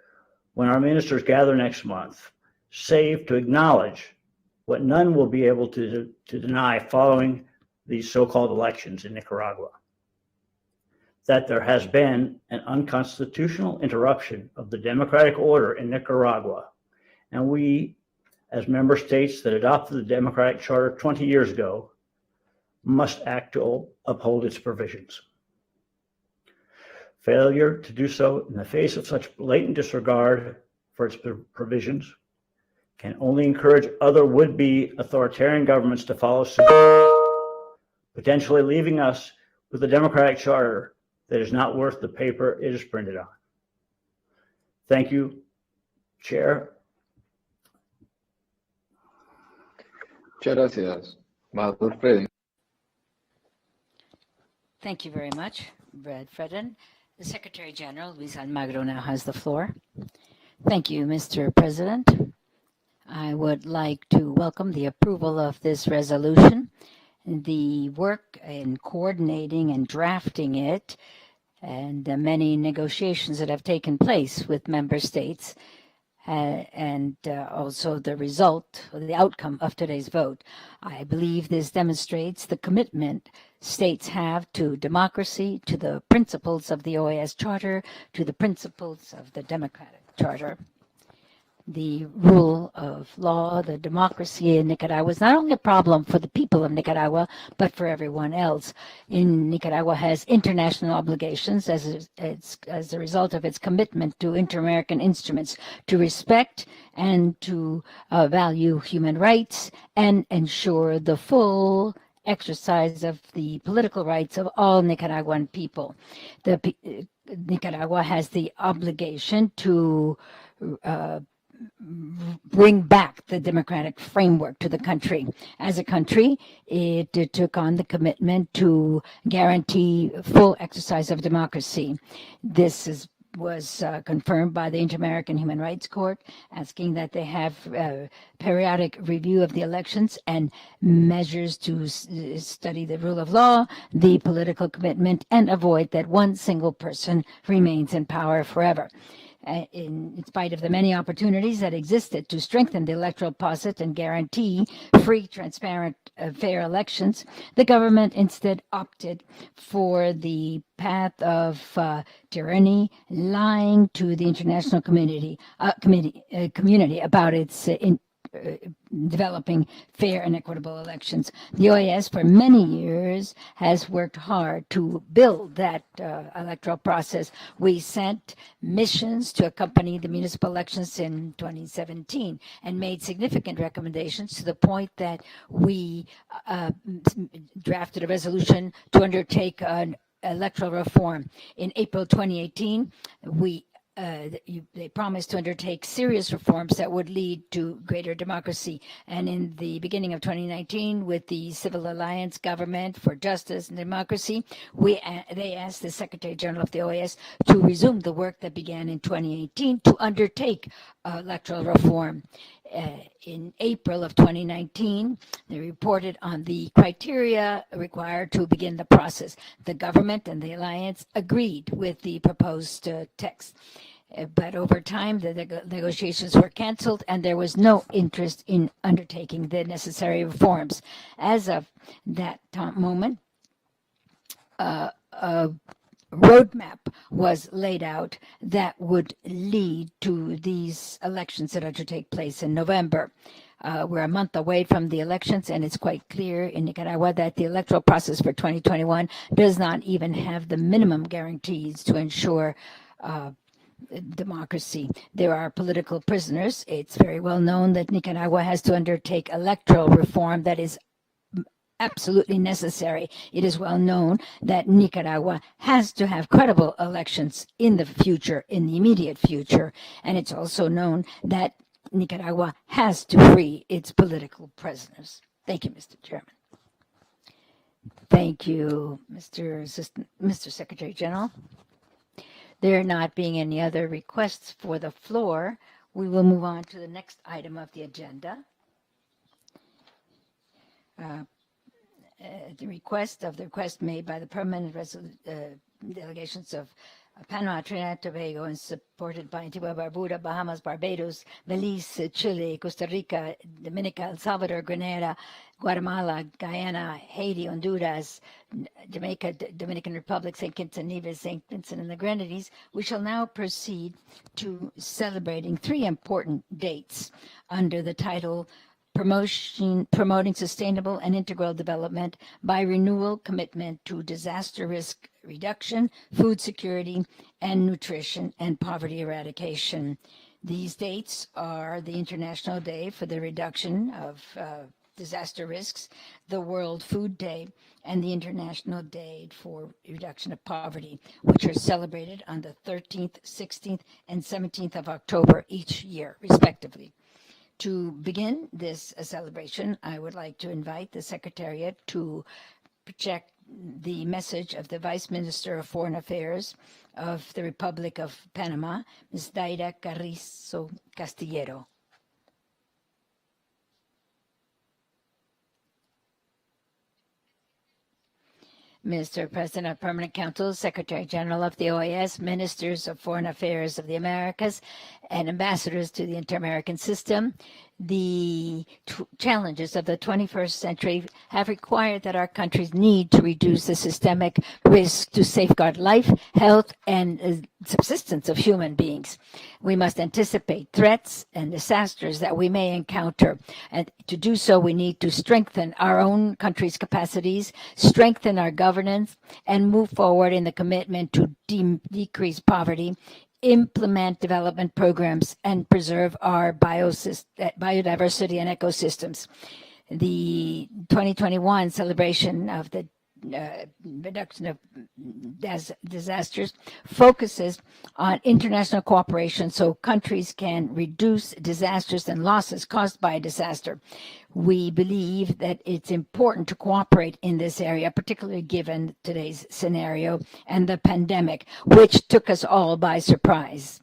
when our ministers gather next month, save to acknowledge what none will be able to deny following these so-called elections in Nicaragua: that there has been an unconstitutional interruption of the democratic order in Nicaragua, and we, as member states that adopted the Democratic Charter 20 years ago, must act to uphold its provisions. Failure to do so in the face of such blatant disregard for its provisions can only encourage other would-be authoritarian governments to follow suit, potentially leaving us with a Democratic Charter that is not worth the paper it is printed on. Thank you, Chair. Muchas gracias, Embajador Freden. Thank you very much, Brad Freden. The Secretary General, Luis Almagro, now has the floor. Thank you, Mr. President. I would like to welcome the approval of this resolution the work in coordinating and drafting it and the many negotiations that have taken place with member states and also the result or the outcome of today's vote. I believe this demonstrates the commitment states have to democracy, to the principles of the OAS Charter, to the principles of the Democratic Charter. The rule of law, the democracy in Nicaragua is not only a problem for the people of Nicaragua, but for everyone else. Nicaragua has international obligations as a result of its commitment to inter-American instruments to respect and to value human rights and ensure the full exercise of the political rights of all Nicaraguan people. Nicaragua has the obligation to bring back the democratic framework to the country. As a country, it took on the commitment to guarantee full exercise of democracy. This was confirmed by the Inter-American Human Rights Court, asking that they have periodic review of the elections and measures to study the rule of law, the political commitment, and avoid that one single person remains in power forever. In spite of the many opportunities that existed to strengthen the electoral process and guarantee free, transparent, fair elections, the government instead opted for the path of tyranny, lying to the international community about its developing fair and equitable elections. The OAS for many years has worked hard to build that electoral process. We sent missions to accompany the municipal elections in 2017 and made significant recommendations to the point that we drafted a resolution to undertake an electoral reform. In April 2018, they promised to undertake serious reforms that would lead to greater democracy. And in the beginning of 2019, with the Civil Alliance Government for Justice and Democracy, they asked the Secretary General of the OAS to resume the work that began in 2018 to undertake electoral reform. In April of 2019, they reported on the criteria required to begin the process. The government and the alliance agreed with the proposed text. But over time, the negotiations were canceled and there was no interest in undertaking the necessary reforms. As of that moment, a roadmap was laid out that would lead to these elections that are to take place in November. We're a month away from the elections, and it's quite clear in Nicaragua that the electoral process for 2021 does not even have the minimum guarantees to ensure democracy. There are political prisoners. It's very well known that Nicaragua has to undertake electoral reform that is absolutely necessary. It is well known that Nicaragua has to have credible elections in the future, in the immediate future, and it's also known that Nicaragua has to free its political prisoners. Thank you, Mr. Chairman. Thank you, Mr. Secretary General. There not being any other requests for the floor, we will move on to the next item of the agenda. The request made by the permanent delegations of Panama, Trinidad, Tobago, and supported by Antigua, Barbuda, Bahamas, Barbados, Belize, Chile, Costa Rica, Dominica, El Salvador, Grenada, Guatemala, Guyana, Haiti, Honduras, Jamaica, Dominican Republic, St. Kitts and Nevis, St. Vincent and the Grenadines. We shall now proceed to celebrating three important dates under the title Promoting Sustainable and Integral Development by Renewal Commitment to Disaster Risk Reduction, Food Security and Nutrition, and Poverty Eradication. These dates are the International Day for the Reduction of Disaster Risks, the World Food Day, and the International Day for Reduction of Poverty, which are celebrated on the 13th, 16th, and 17th of October each year, respectively. To begin this celebration, I would like to invite the Secretariat to project the message of the Vice Minister of Foreign Affairs of the Republic of Panama, Ms. Daira Carrizo Castillero. Mr. President of Permanent Council, Secretary General of the OAS, Ministers of Foreign Affairs of the Americas, and ambassadors to the Inter-American System, the challenges of the 21st century have required that our countries need to reduce the systemic risk to safeguard life, health, and subsistence of human beings. We must anticipate threats and disasters that we may encounter. And to do so, we need to strengthen our own country's capacities, strengthen our governance, and move forward in the commitment to decrease poverty, implement development programs, and preserve our biodiversity and ecosystems. The 2021 celebration of the reduction of disasters focuses on international cooperation so countries can reduce disasters and losses caused by a disaster. We believe that it's important to cooperate in this area, particularly given today's scenario and the pandemic, which took us all by surprise.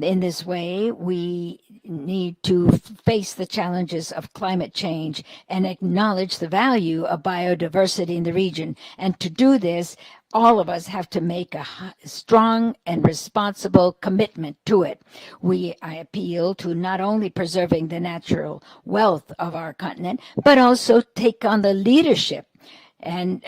In this way, we need to face the challenges of climate change and acknowledge the value of biodiversity in the region. And to do this, all of us have to make a strong and responsible commitment to it. I appeal to not only preserving the natural wealth of our continent, but also take on the leadership and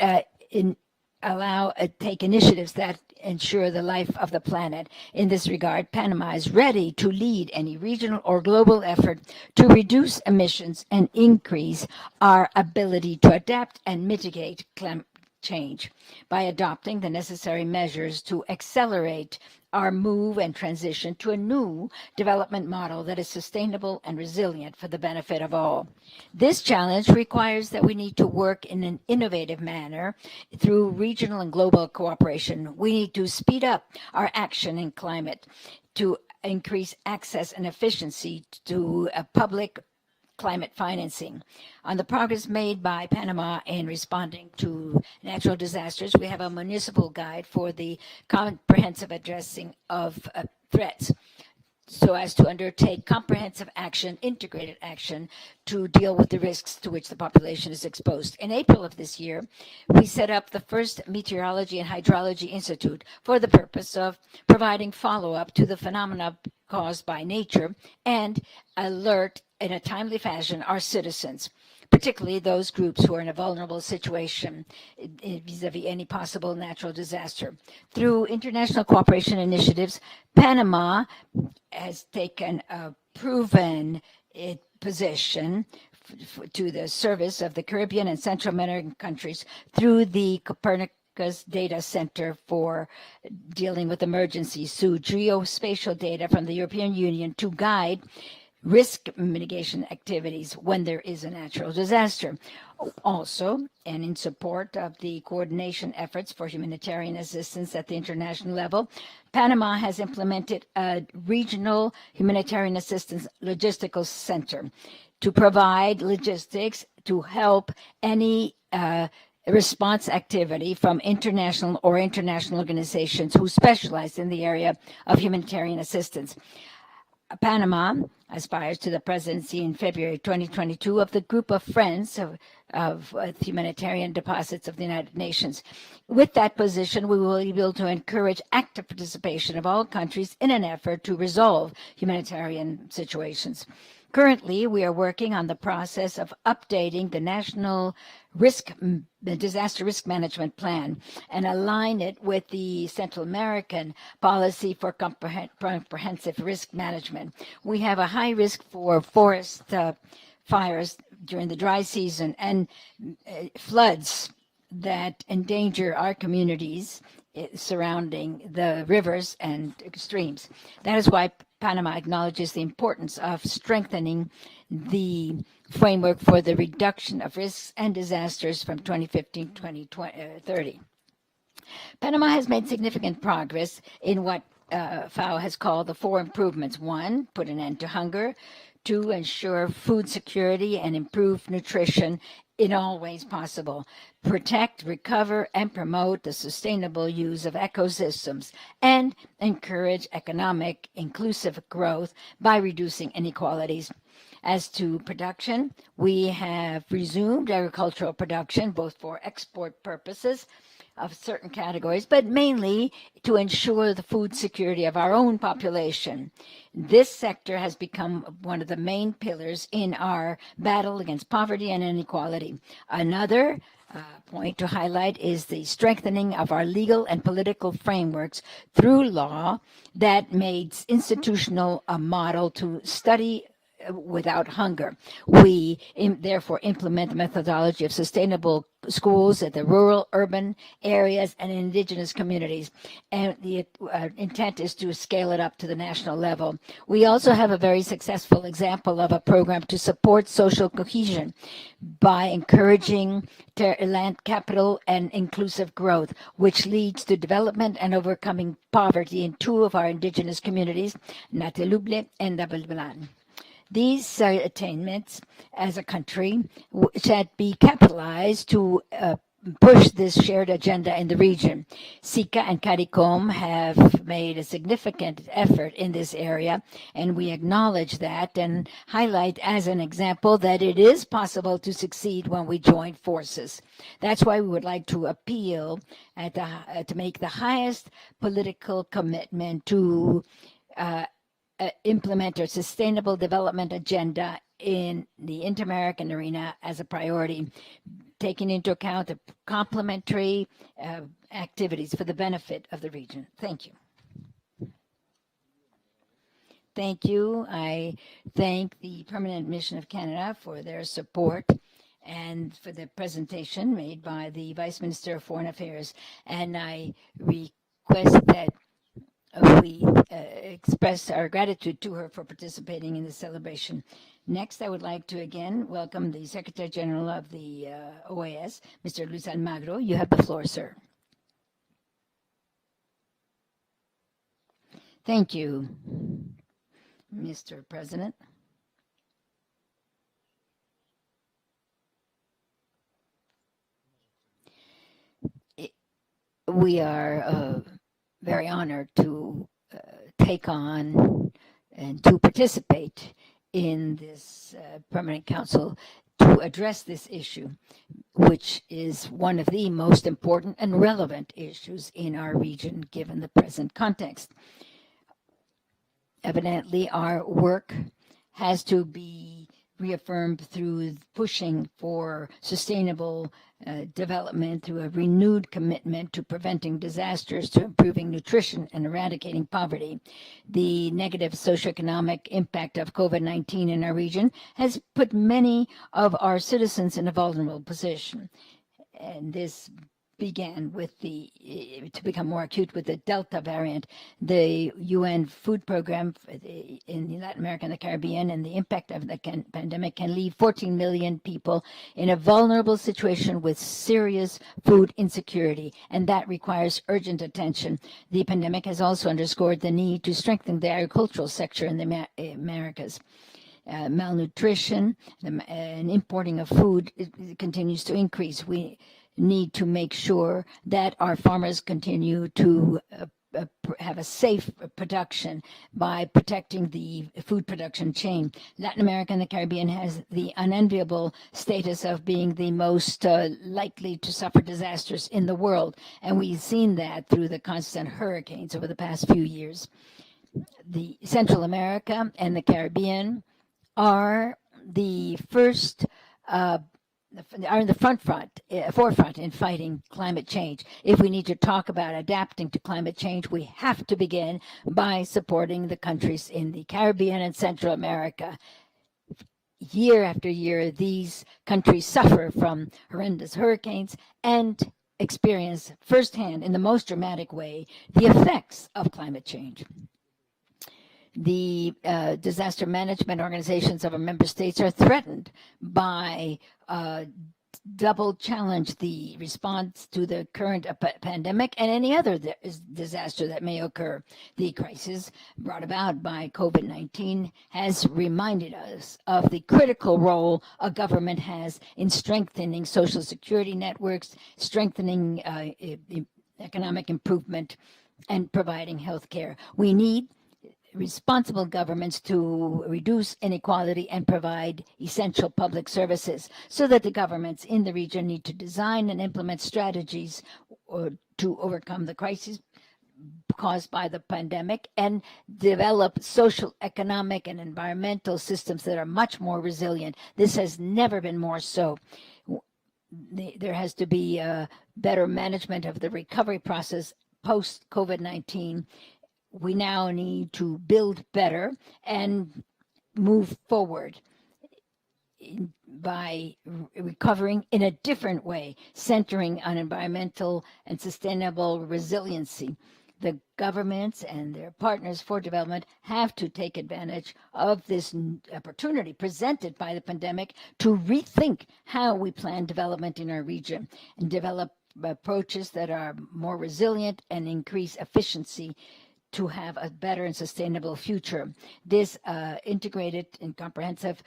take initiatives that ensure the life of the planet. In this regard, Panama is ready to lead any regional or global effort to reduce emissions and increase our ability to adapt and mitigate climate change by adopting the necessary measures to accelerate our move and transition to a new development model that is sustainable and resilient for the benefit of all. This challenge requires that we need to work in an innovative manner through regional and global cooperation. We need to speed up our action in climate to increase access and efficiency to public climate financing. On the progress made by Panama in responding to natural disasters, we have a municipal guide for the comprehensive addressing of threats, so as to undertake comprehensive action, integrated action to deal with the risks to which the population is exposed. In April of this year, we set up the first Meteorology and Hydrology Institute for the purpose of providing follow-up to the phenomena caused by nature and alert in a timely fashion our citizens, particularly those groups who are in a vulnerable situation vis-a-vis any possible natural disaster. Through international cooperation initiatives, Panama has taken a proven position to the service of the Caribbean and Central American countries through the Copernicus Data Center for dealing with emergencies, through geospatial data from the European Union to guide risk mitigation activities when there is a natural disaster. Also, and in support of the coordination efforts for humanitarian assistance at the international level, Panama has implemented a regional humanitarian assistance logistical center to provide logistics to help any response activity from international organizations who specialize in the area of humanitarian assistance. Panama aspires to the presidency in February 2022 of the group of friends of humanitarian deposits of the United Nations. With that position, we will be able to encourage active participation of all countries in an effort to resolve humanitarian situations. Currently, we are working on the process of updating the National Disaster Risk Management Plan and align it with the Central American Policy for Comprehensive Risk Management. We have a high risk for forest fires during the dry season and floods that endanger our communities surrounding the rivers and streams. That is why Panama acknowledges the importance of strengthening the framework for the reduction of risks and disasters from 2015 to 2030. Panama has made significant progress in what FAO has called the 4 improvements. 1, put an end to hunger. 2, ensure food security and improve nutrition in all ways possible. Protect, recover, and promote the sustainable use of ecosystems and encourage economic inclusive growth by reducing inequalities. As to production, we have resumed agricultural production, both for export purposes of certain categories, but mainly to ensure the food security of our own population. This sector has become one of the main pillars in our battle against poverty and inequality. Another point to highlight is the strengthening of our legal and political frameworks through law that made institutional a model to study without hunger. We therefore implement the methodology of sustainable schools at the rural, urban areas and indigenous communities. And the intent is to scale it up to the national level. We also have a very successful example of a program to support social cohesion by encouraging land capital and inclusive growth, which leads to development and overcoming poverty in two of our indigenous communities, Nateluble and Dabalbalan. These attainments as a country should be capitalized to push this shared agenda in the region. SICA and CARICOM have made a significant effort in this area, and we acknowledge that and highlight as an example that it is possible to succeed when we join forces. That's why we would like to appeal to make the highest political commitment to implement a sustainable development agenda in the inter-American arena as a priority, taking into account the complementary activities for the benefit of the region. Thank you. Thank you. I thank the Permanent Mission of Canada for their support and for the presentation made by the Vice Minister of Foreign Affairs. And I request that we express our gratitude to her for participating in the celebration. Next, I would like to again welcome the Secretary General of the OAS, Mr. Luis Almagro. You have the floor, sir. Thank you, Mr. President. We are very honored to take on and to participate in this Permanent Council to address this issue, which is one of the most important and relevant issues in our region given the present context. Evidently, our work has to be reaffirmed through pushing for sustainable development, through a renewed commitment to preventing disasters, to improving nutrition and eradicating poverty. The negative socioeconomic impact of COVID-19 in our region has put many of our citizens in a vulnerable position. And this began with to become more acute with the Delta variant. The UN food program in Latin America and the Caribbean and the impact of the pandemic can leave 14 million people in a vulnerable situation with serious food insecurity, and that requires urgent attention. The pandemic has also underscored the need to strengthen the agricultural sector in the Americas. Malnutrition and importing of food continues to increase. We need to make sure that our farmers continue to have a safe production by protecting the food production chain. Latin America and the Caribbean has the unenviable status of being the most likely to suffer disasters in the world, and we've seen that through the constant hurricanes over the past few years. The Central America and the Caribbean are the first are in the forefront in fighting climate change. If we need to talk about adapting to climate change, we have to begin by supporting the countries in the Caribbean and Central America. Year after year, these countries suffer from horrendous hurricanes and experience firsthand, in the most dramatic way, the effects of climate change. The disaster management organizations of our member states are threatened by double challenge the response to the current pandemic and any other disaster that may occur. The crisis brought about by COVID-19 has reminded us of the critical role a government has in strengthening social security networks, strengthening economic improvement, and providing health care. We need responsible governments to reduce inequality and provide essential public services, so that the governments in the region need to design and implement strategies to overcome the crises caused by the pandemic and develop social, economic, and environmental systems that are much more resilient. This has never been more so. There has to be a better management of the recovery process post COVID-19. We now need to build better and move forward by recovering in a different way, centering on environmental and sustainable resiliency. The governments and their partners for development have to take advantage of this opportunity presented by the pandemic to rethink how we plan development in our region and develop approaches that are more resilient and increase efficiency to have a better and sustainable future. This integrated and comprehensive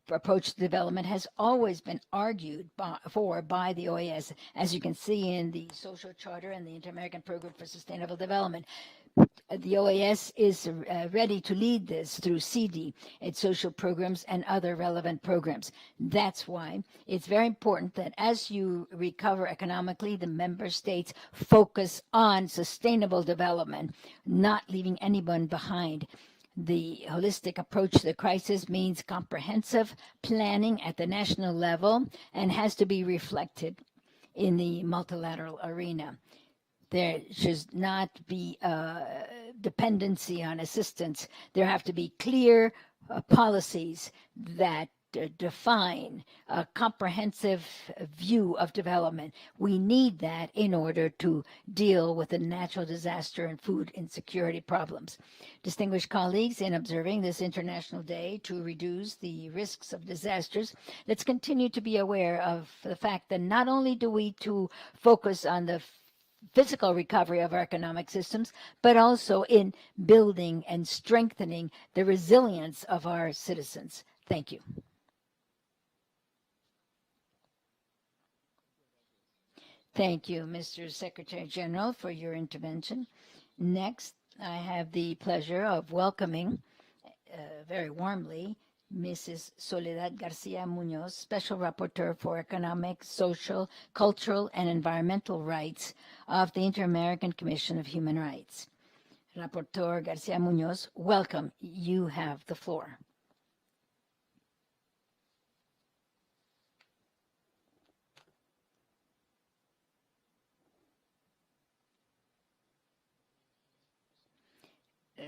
approach to development has always been argued for by the OAS, as you can see in the Social Charter and the Inter-American Program for Sustainable Development. The OAS is ready to lead this through CD, its social programs, and other relevant programs. That's why it's very important that as you recover economically, the member states focus on sustainable development, not leaving anyone behind. The holistic approach to the crisis means comprehensive planning at the national level and has to be reflected in the multilateral arena. There should not be dependency on assistance. There have to be clear policies that define a comprehensive view of development. We need that in order to deal with the natural disaster and food insecurity problems. Distinguished colleagues, in observing this International Day to reduce the risks of disasters, let's continue to be aware of the fact that not only do we to focus on the physical recovery of our economic systems, but also in building and strengthening the resilience of our citizens. Thank you. Thank you, Mr. Secretary General, for your intervention. Next, I have the pleasure of welcoming very warmly Mrs. Soledad Garcia Munoz, Special Rapporteur for Economic, Social, Cultural, and Environmental Rights of the Inter-American Commission of Human Rights. Rapporteur Garcia Munoz, welcome. You have the floor.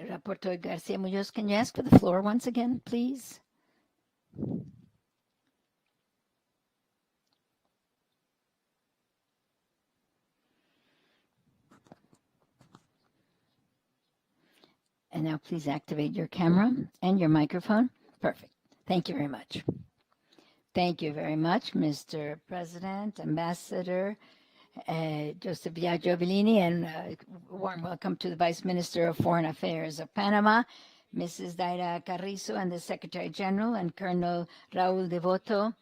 Rapporteur Garcia Munoz, can you ask for the floor once again, please? And now please activate your camera and your microphone. Perfect. Thank you very much. Thank you very much, Mr. President, Ambassador Joseph Biagio Bellini, and warm welcome to the Vice Minister of Foreign Affairs of Panama, Mrs. Daira Carrizo, and the Secretary General, and Colonel Raul Devoto,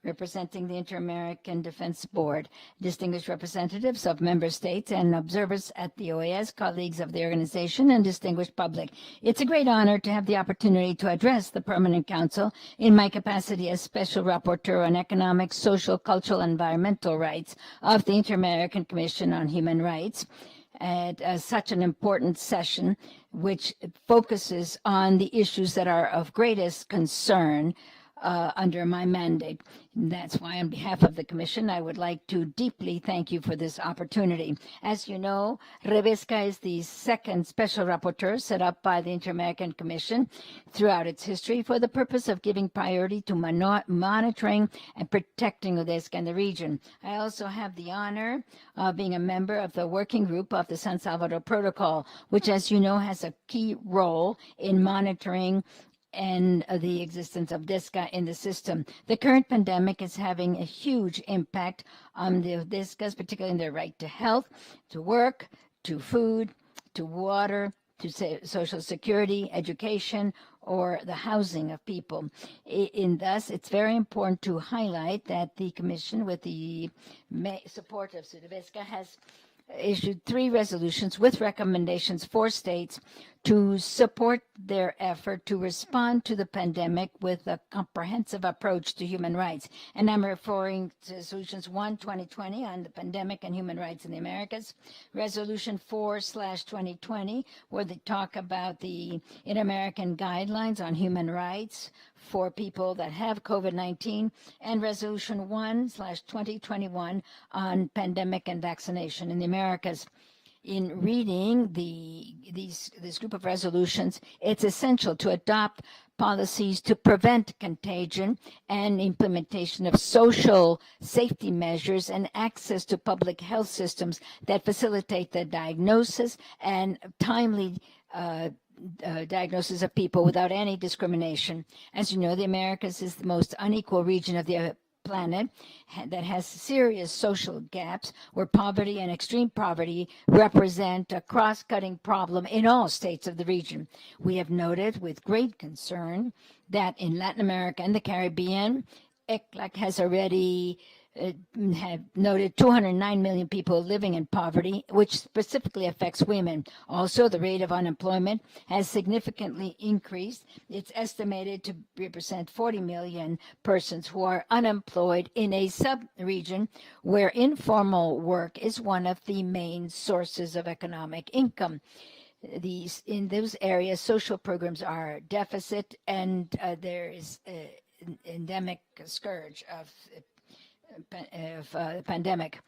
representing the Inter-American Defense Board, distinguished representatives of member states and observers at the OAS, colleagues of the organization, and distinguished public. It's a great honor to have the opportunity to address the Permanent Council in my capacity as Special Rapporteur on Economic, Social, Cultural, and Environmental Rights of the Inter-American Commission on Human Rights at such an important session, which focuses on the issues that are of greatest concern under my mandate. And that's why, on behalf of the Commission, I would like to deeply thank you for this opportunity. As you know, Revesca is the second special rapporteur set up by the Inter-American Commission throughout its history for the purpose of giving priority to monitoring and protecting Revesca in the region. I also have the honor of being a member of the working group of the San Salvador Protocol, which, as you know, has a key role in monitoring and the existence of DESCA in the system. The current pandemic is having a huge impact on the DESCAs, particularly in their right to health, to work, to food, to water, to social security, education, or the housing of people. Thus, it's very important to highlight that the Commission, with the support of Sudavesca, has issued 3 resolutions with recommendations for states to support their effort to respond to the pandemic with a comprehensive approach to human rights. And I'm referring to Resolutions 1/2020 on the pandemic and human rights in the Americas, Resolution 4/2020, where they talk about the Inter-American guidelines on human rights for people that have COVID-19, and Resolution 1/2021 on pandemic and vaccination in the Americas. In reading this group of resolutions, it's essential to adopt policies to prevent contagion and implementation of social safety measures and access to public health systems that facilitate the diagnosis and timely diagnosis of people without any discrimination. As you know, the Americas is the most unequal region of the planet that has serious social gaps, where poverty and extreme poverty represent a cross-cutting problem in all states of the region. We have noted with great concern that in Latin America and the Caribbean, ECLAC has already have noted 209 million people living in poverty, which specifically affects women. Also, the rate of unemployment has significantly increased. It's estimated to represent 40 million persons who are unemployed in a sub-region where informal work is one of the main sources of economic income. In those areas, social programs are deficit, and there is an endemic scourge of pandemic.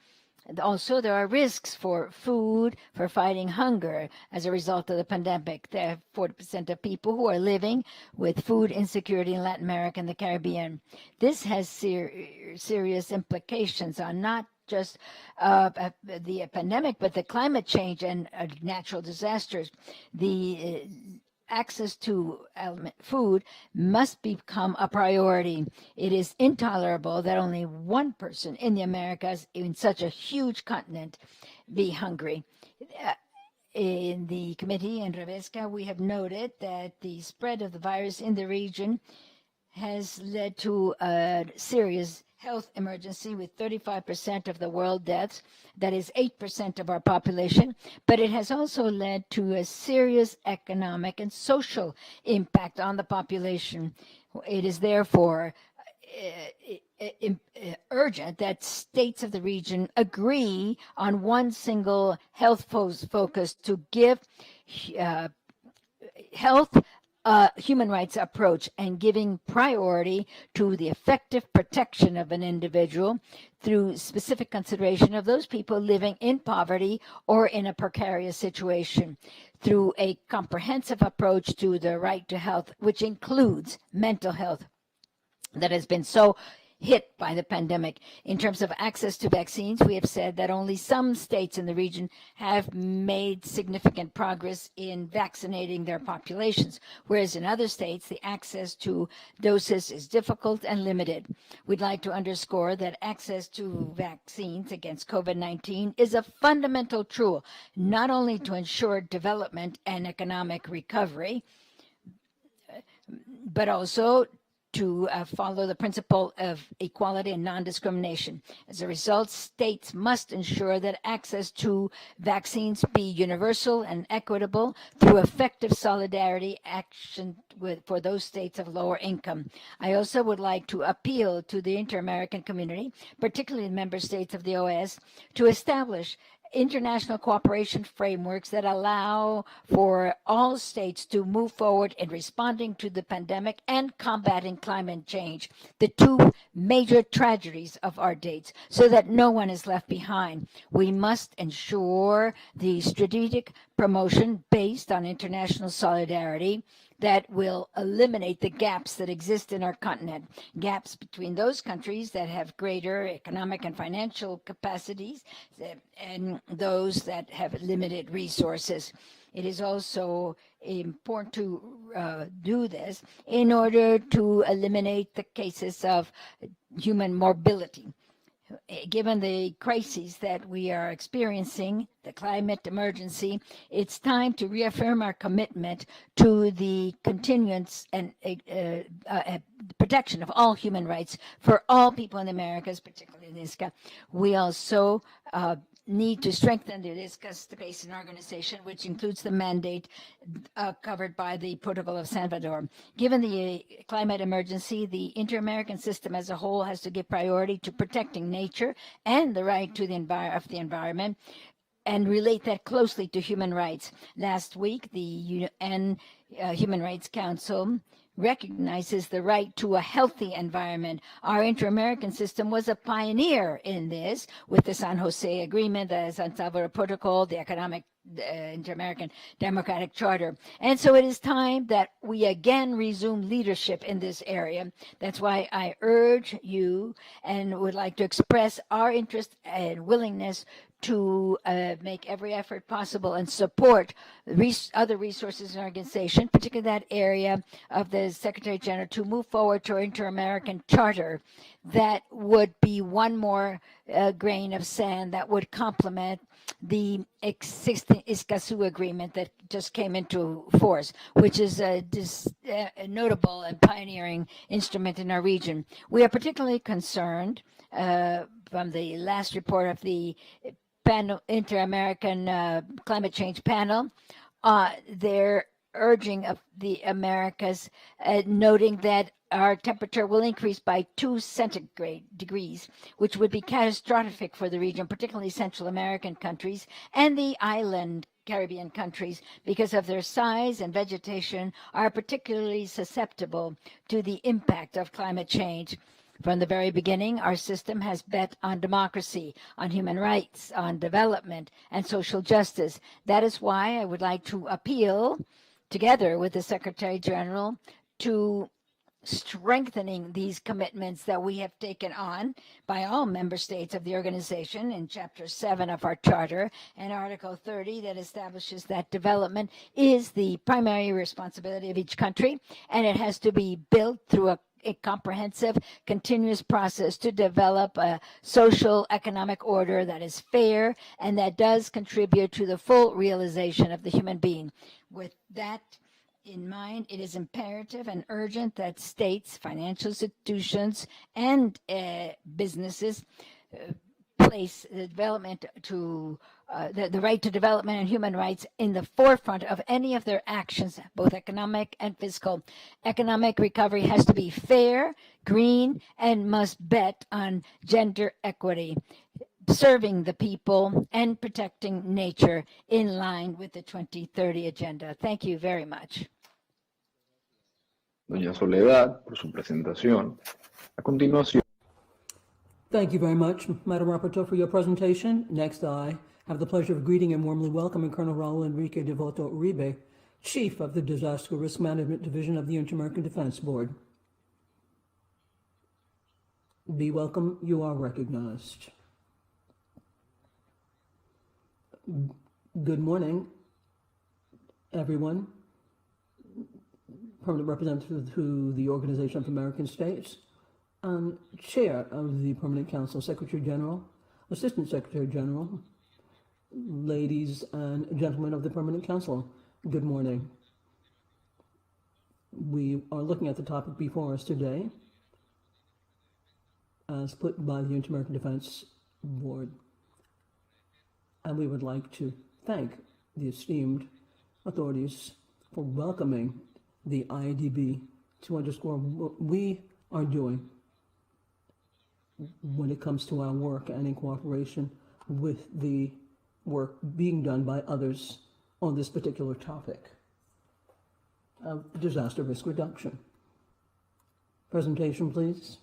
Also, there are risks for food, for fighting hunger as a result of the pandemic. There are 40% of people who are living with food insecurity in Latin America and the Caribbean. This has serious implications on not just the pandemic, but the climate change and natural disasters. The access to food must become a priority. It is intolerable that only one person in the Americas, in such a huge continent, be hungry. In the committee in Revesca, we have noted that the spread of the virus in the region has led to a serious health emergency with 35% of the world deaths. That is 8% of our population. But it has also led to a serious economic and social impact on the population. It is therefore urgent that states of the region agree on one single health focus to give health human rights approach and giving priority to the effective protection of an individual through specific consideration of those people living in poverty or in a precarious situation, through a comprehensive approach to the right to health, which includes mental health that has been so hit by the pandemic. In terms of access to vaccines, we have said that only some states in the region have made significant progress in vaccinating their populations, whereas in other states, the access to doses is difficult and limited. We'd like to underscore that access to vaccines against COVID-19 is a fundamental tool, not only to ensure development and economic recovery, but also to follow the principle of equality and non-discrimination. As a result, states must ensure that access to vaccines be universal and equitable through effective solidarity action for those states of lower income. I also would like to appeal to the inter-American community, particularly the member states of the OAS, to establish international cooperation frameworks that allow for all states to move forward in responding to the pandemic and combating climate change, the two major tragedies of our dates, so that no one is left behind. We must ensure the strategic promotion based on international solidarity that will eliminate the gaps that exist in our continent, gaps between those countries that have greater economic and financial capacities and those that have limited resources. It is also important to do this in order to eliminate the cases of human mobility. Given the crises that we are experiencing, the climate emergency, it's time to reaffirm our commitment to the continuance and protection of all human rights for all people in the Americas, particularly in ISCA. We also need to strengthen the risk-based organization, which includes the mandate covered by the Protocol of Salvador. Given the climate emergency, the inter-American system as a whole has to give priority to protecting nature and the right to the environment, and relate that closely to human rights. Last week, the UN Human Rights Council recognizes the right to a healthy environment. Our inter-American system was a pioneer in this with the San Jose Agreement, the San Salvador Protocol, the Economic Inter-American Democratic Charter. And so it is time that we again resume leadership in this area. That's why I urge you and would like to express our interest and willingness to make every effort possible and support other resources and organizations, particularly that area of the Secretary General, to move forward to our Inter-American Charter that would be one more grain of sand that would complement the existing Escazú agreement that just came into force, which is a notable and pioneering instrument in our region. We are particularly concerned from the last report of the Inter-American Climate Change Panel, their urging of the Americas, noting that our temperature will increase by 2 centigrade degrees, which would be catastrophic for the region, particularly Central American countries and the island Caribbean countries, because of their size and vegetation, are particularly susceptible to the impact of climate change. From the very beginning, our system has bet on democracy, on human rights, on development, and social justice. That is why I would like to appeal, together with the Secretary General, to strengthening these commitments that we have taken on by all member states of the organization in Chapter 7 of our Charter and Article 30 that establishes that development is the primary responsibility of each country, and it has to be built through a comprehensive, continuous process to develop a social economic order that is fair and that does contribute to the full realization of the human being. With that in mind, it is imperative and urgent that states, financial institutions, and businesses place the development to the right to development and human rights in the forefront of any of their actions, both economic and fiscal. Economic recovery has to be fair, green, and must bet on gender equity, serving the people and protecting nature in line with the 2030 agenda. Thank you very much. Doña Soledad, por su presentación. A continuación. Thank you very much, Madam Rapporteur, for your presentation. Next, I have the pleasure of greeting and warmly welcoming Colonel Raul Enrique Devoto Uribe, Chief of the Disaster Risk Management Division of the Inter-American Defense Board. Be welcome. You are recognized. Good morning, everyone. Permanent Representative to the Organization of American States, and Chair of the Permanent Council, Secretary General, Assistant Secretary General, ladies and gentlemen of the Permanent Council, good morning. We are looking at the topic before us today as put by the Inter-American Defense Board. And we would like to thank the esteemed authorities for welcoming the IDB to underscore what we are doing when it comes to our work and in cooperation with the work being done by others on this particular topic of disaster risk reduction. Presentation, please.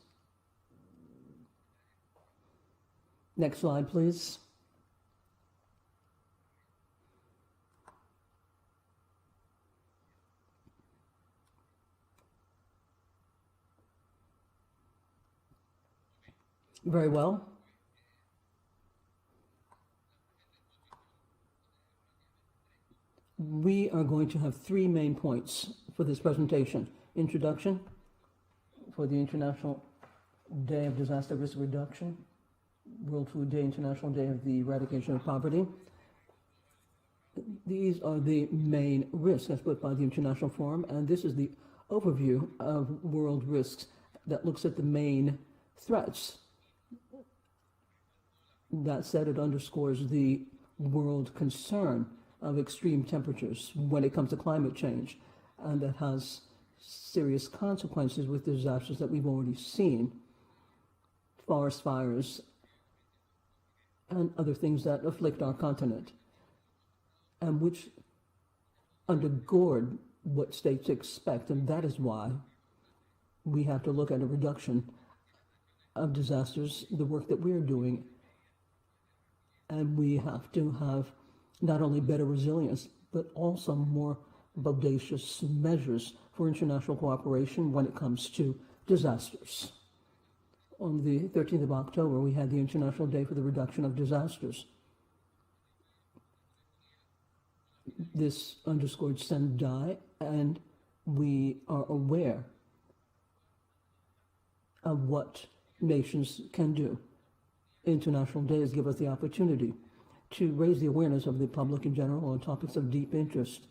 Next slide, please. Very well. We are going to have 3 main points for this presentation. Introduction for the International Day of Disaster Risk Reduction, World Food Day, International Day of the Eradication of Poverty. These are the main risks as put by the International Forum, and this is the overview of world risks that looks at the main threats That said, it underscores the world concern of extreme temperatures when it comes to climate change, and that has serious consequences with disasters that we've already seen, forest fires, and other things that afflict our continent, and which undergird what states expect. And that is why we have to look at a reduction of disasters, the work that we're doing, and we have to have not only better resilience, but also more bodacious measures for international cooperation when it comes to disasters. On the 13th of October, we had the International Day for the Reduction of Disasters. This underscored Sendai, and we are aware of what nations can do. International days give us the opportunity to raise the awareness of the public in general on topics of deep interest,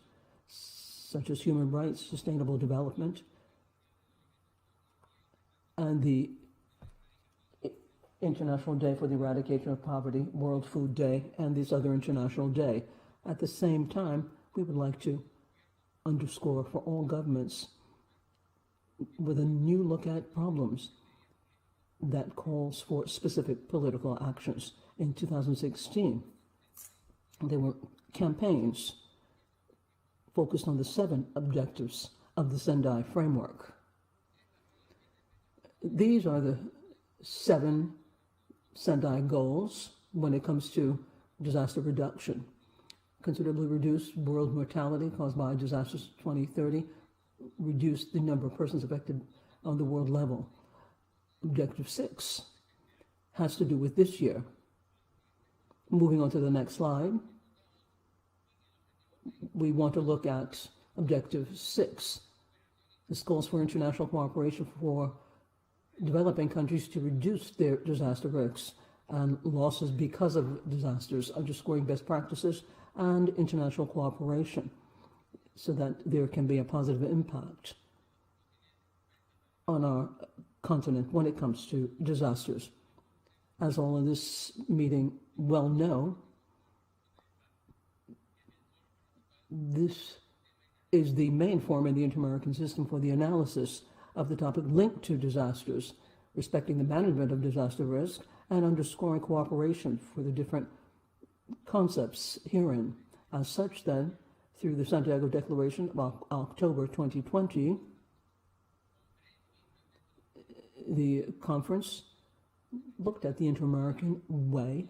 such as human rights, sustainable development, and the International Day for the Eradication of Poverty, World Food Day, and this other international day. At the same time, we would like to underscore for all governments with a new look at problems that calls for specific political actions. In 2016, there were campaigns focused on the 7 objectives of the Sendai framework. These are the 7 Sendai goals when it comes to disaster reduction. Considerably reduce world mortality caused by disasters 2030, reduce the number of persons affected on the world level. Objective 6 has to do with this year. Moving on to the next slide, we want to look at Objective 6. This calls for international cooperation for developing countries to reduce their disaster risks and losses because of disasters, underscoring best practices and international cooperation so that there can be a positive impact on our continent when it comes to disasters. As all in this meeting well know, this is the main forum in the Inter-American system for the analysis of the topic linked to disasters, respecting the management of disaster risk, and underscoring cooperation for the different concepts herein. As such, then, through the Santiago Declaration of October 2020, the conference looked at the inter-American way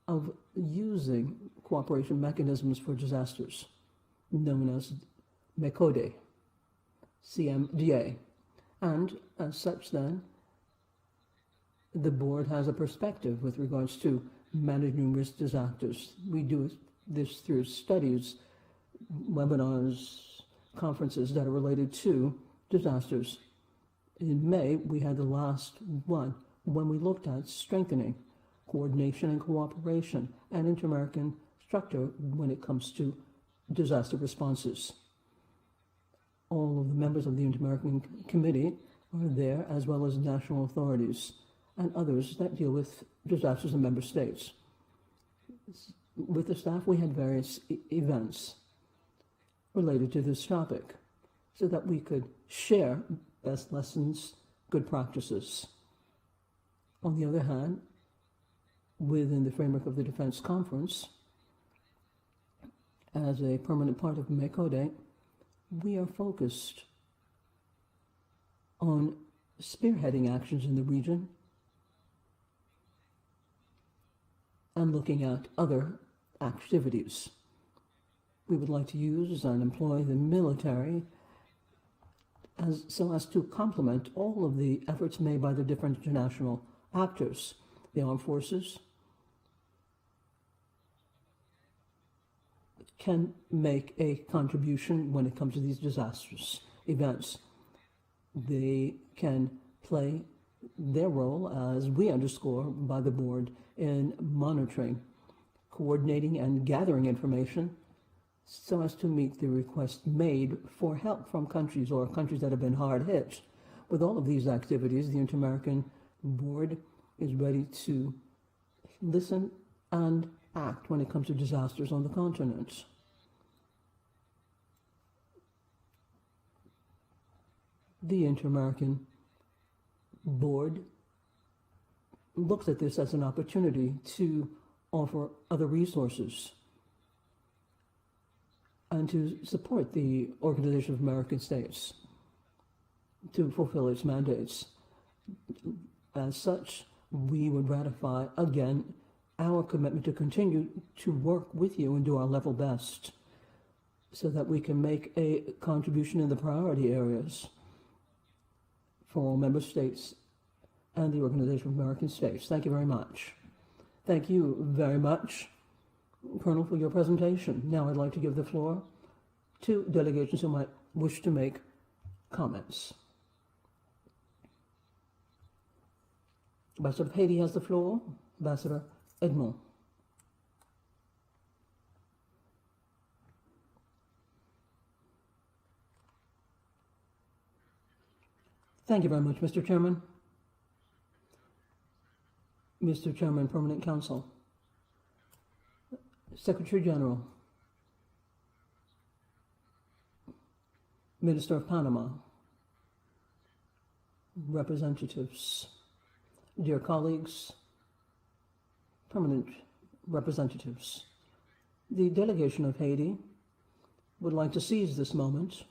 of using cooperation mechanisms for disasters, known as MECODE, CMDA. And as such, then, the board has a perspective with regards to managing risk disasters. We do this through studies, webinars, conferences that are related to disasters. In May, we had the last one when we looked at strengthening coordination and cooperation and inter-American structure when it comes to disaster responses. All of the members of the Inter-American Committee are there, as well as national authorities and others that deal with disasters in member states. With the staff, we had various events related to this topic so that we could share best lessons, good practices. On the other hand, within the framework of the Defense Conference, as a permanent part of MECODE, we are focused on spearheading actions in the region and looking at other activities. We would like to use and employ the military so as to complement all of the efforts made by the different international actors, the armed forces, can make a contribution when it comes to these disastrous events. They can play their role, as we underscore by the board, in monitoring, coordinating, and gathering information so as to meet the request made for help from countries or countries that have been hard hit. With all of these activities, the Inter-American Board is ready to listen and act when it comes to disasters on the continent. The Inter-American Board looks at this as an opportunity to offer other resources and to support the Organization of American States to fulfill its mandates. As such, we would ratify again our commitment to continue to work with you and do our level best so that we can make a contribution in the priority areas for all member states and the Organization of American States. Thank you very much. Thank you very much, Colonel, for your presentation. Now I'd like to give the floor to delegations who might wish to make comments. Ambassador of Haiti has the floor. Ambassador Edmond. Thank you very much, Mr. Chairman. Mr. Chairman, Permanent Council, Secretary General, Minister of Panama, representatives, dear colleagues, permanent representatives. The delegation of Haiti would like to seize this moment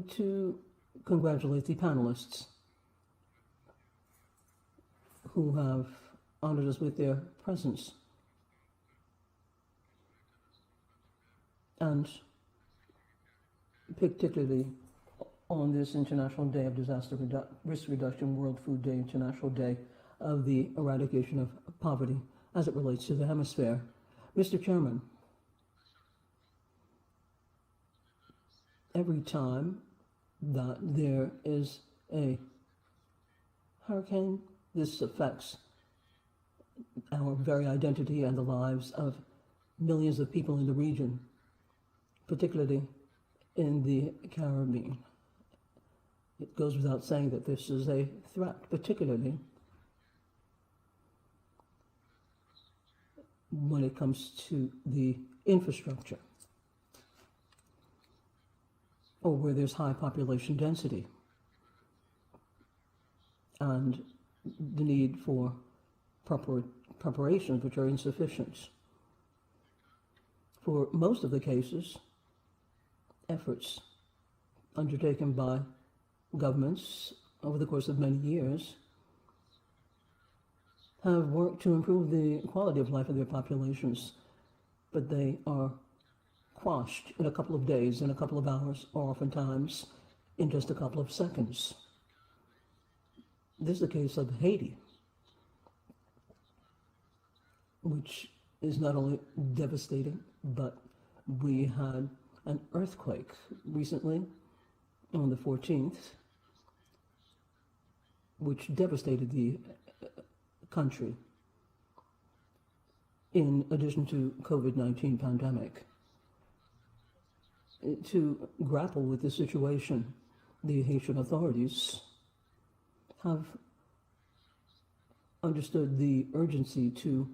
to congratulate the panelists who have honored us with their presence. And particularly on this International Day of Disaster Risk Reduction, World Food Day, International Day of the Eradication of Poverty as it relates to the hemisphere. Mr. Chairman, every time that there is a hurricane, this affects our very identity and the lives of millions of people in the region, particularly in the Caribbean. It goes without saying that this is a threat, particularly when it comes to the infrastructure or where there's high population density and the need for preparations which are insufficient. For most of the cases, efforts undertaken by governments over the course of many years have worked to improve the quality of life of their populations, but they are quashed in a couple of days, in a couple of hours, or oftentimes in just a couple of seconds. This is the case of Haiti, which is not only devastating, but we had an earthquake recently on the 14th, which devastated the country, in addition to COVID-19 pandemic. To grapple with the situation, the Haitian authorities have understood the urgency to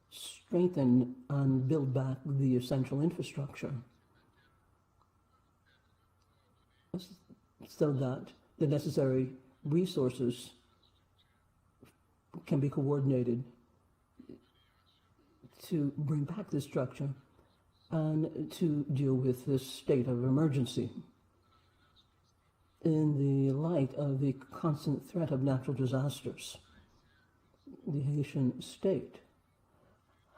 strengthen and build back the essential infrastructure so that the necessary resources can be coordinated to bring back this structure and to deal with this state of emergency. In the light of the constant threat of natural disasters, the Haitian state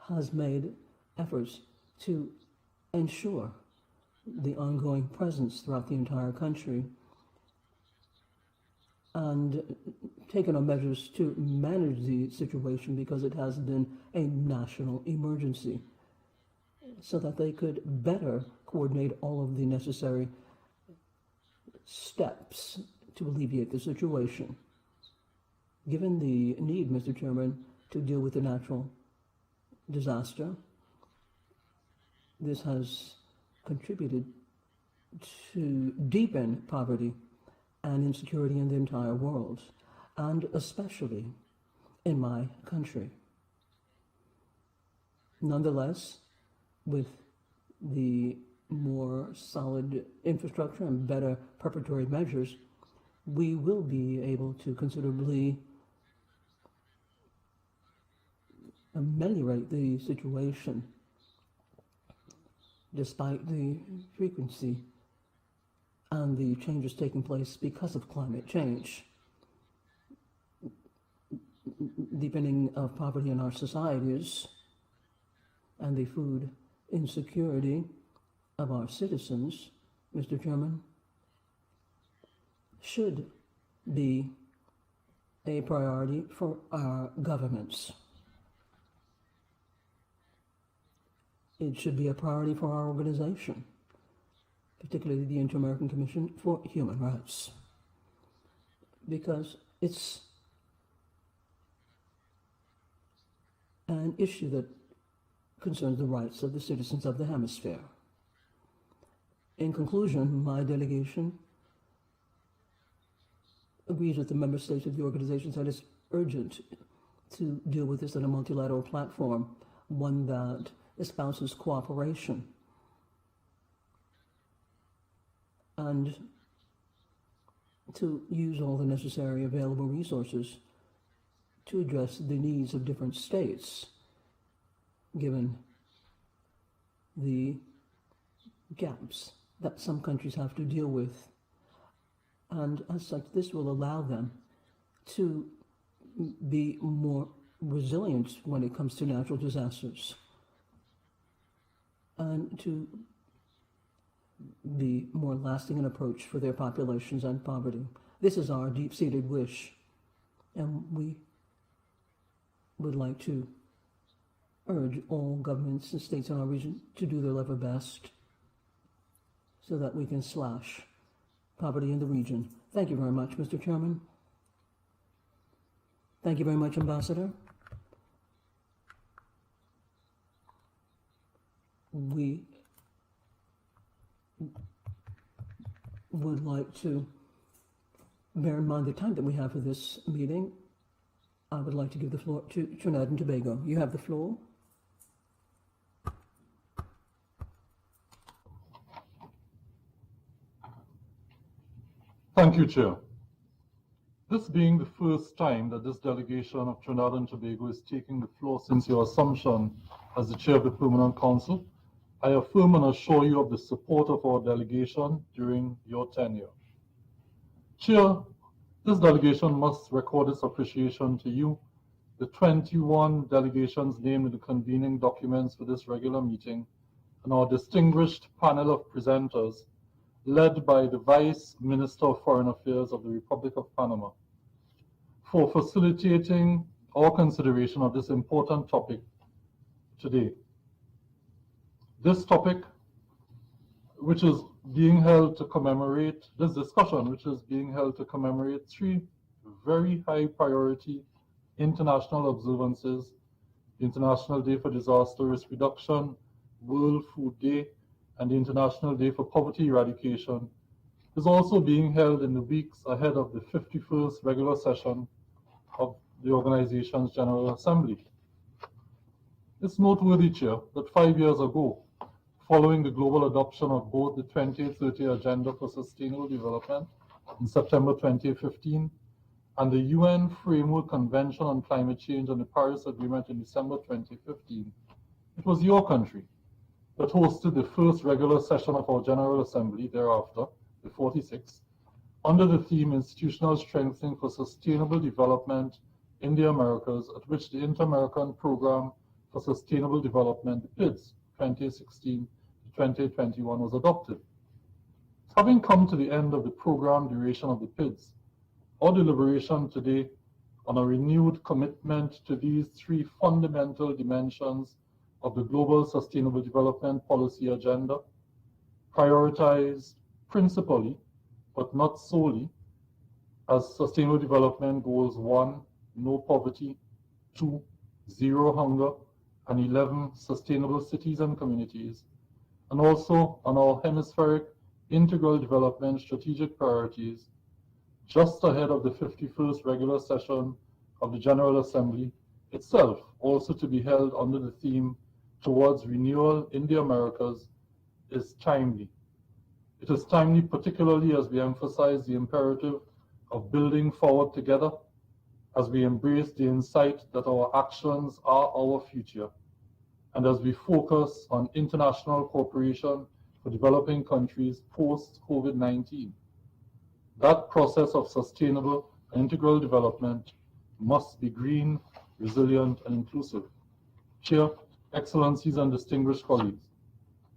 has made efforts to ensure the ongoing presence throughout the entire country and taken on measures to manage the situation because it has been a national emergency, so that they could better coordinate all of the necessary steps to alleviate the situation. Given the need, Mr. Chairman, to deal with the natural disaster, this has contributed to deepen poverty and insecurity in the entire world, and especially in my country. Nonetheless, with the more solid infrastructure and better preparatory measures, we will be able to considerably ameliorate the situation despite the frequency and the changes taking place because of climate change. Deepening of poverty in our societies and the food insecurity of our citizens, Mr. Chairman, should be a priority for our governments. It should be a priority for our organization, particularly the Inter-American Commission for Human Rights, because it's an issue that concerns the rights of the citizens of the hemisphere. In conclusion, my delegation agrees with the member states of the organizations that it's urgent to deal with this on a multilateral platform, one that espouses cooperation and to use all the necessary available resources to address the needs of different states, given the gaps that some countries have to deal with. And as such, this will allow them to be more resilient when it comes to natural disasters and to be more lasting an approach for their populations and poverty. This is our deep-seated wish, and we would like to urge all governments and states in our region to do their level best so that we can slash poverty in the region. Thank you very much, Mr. Chairman. Thank you very much, Ambassador. We would like to bear in mind the time that we have for this meeting. I would like to give the floor to Trinidad and Tobago. You have the floor. Thank you, Chair. This being the first time that this delegation of Trinidad and Tobago is taking the floor since your assumption as the Chair of the Permanent Council, I affirm and assure you of the support of our delegation during your tenure. Chair, this delegation must record its appreciation to you, the 21 delegations named in the convening documents for this regular meeting, and our distinguished panel of presenters, led by the Vice Minister of Foreign Affairs of the Republic of Panama, for facilitating our consideration of this important topic today. This topic, which is being held to commemorate, this discussion, which is being held to commemorate three very high priority international observances: the International Day for Disaster Risk Reduction, World Food Day, and the International Day for Poverty Eradication, is also being held in the weeks ahead of the 51st regular session of the organization's General Assembly. It's noteworthy, Chair, that 5 years ago, following the global adoption of both the 2030 Agenda for Sustainable Development in September 2015 and the UN Framework Convention on Climate Change and the Paris Agreement in December 2015, it was your country that hosted the first regular session of our General Assembly thereafter, the 46th, under the theme Institutional Strengthening for Sustainable Development in the Americas, at which the Inter-American Program for Sustainable Development, the PIDS, 2016 to 2021 was adopted. Having come to the end of the program duration of the PIDS, our deliberation today on a renewed commitment to these three fundamental dimensions of the Global Sustainable Development Policy Agenda, prioritized principally, but not solely, as Sustainable Development Goals 1, no poverty, 2, zero hunger, and 11, sustainable cities and communities, and also on our hemispheric integral development strategic priorities, just ahead of the 51st regular session of the General Assembly itself, also to be held under the theme Towards Renewal in the Americas, is timely. It is timely particularly as we emphasize the imperative of building forward together, as we embrace the insight that our actions are our future, and as we focus on international cooperation for developing countries post-COVID-19. That process of sustainable and integral development must be green, resilient, and inclusive. Chair, Excellencies, and distinguished colleagues,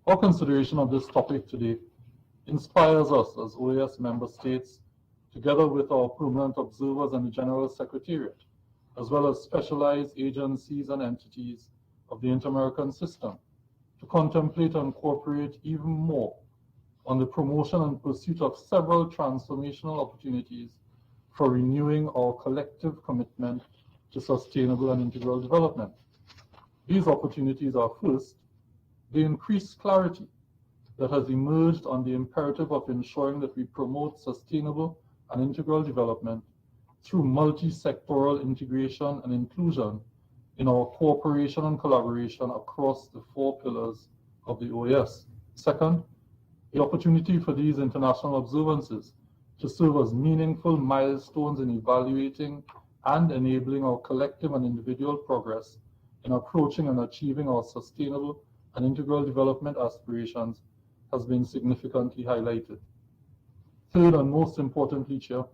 our consideration of this topic today inspires us as OAS member states, together with our permanent observers and the General Secretariat, as well as specialized agencies and entities of the Inter-American system, to contemplate and cooperate even more on the promotion and pursuit of several transformational opportunities for renewing our collective commitment to sustainable and integral development. These opportunities are first, the increased clarity that has emerged on the imperative of ensuring that we promote sustainable and integral development through multi-sectoral integration and inclusion in our cooperation and collaboration across the 4 pillars of the OAS. Second, the opportunity for these international observances to serve as meaningful milestones in evaluating and enabling our collective and individual progress in approaching and achieving our sustainable and integral development aspirations has been significantly highlighted. Third, and most importantly, Chair,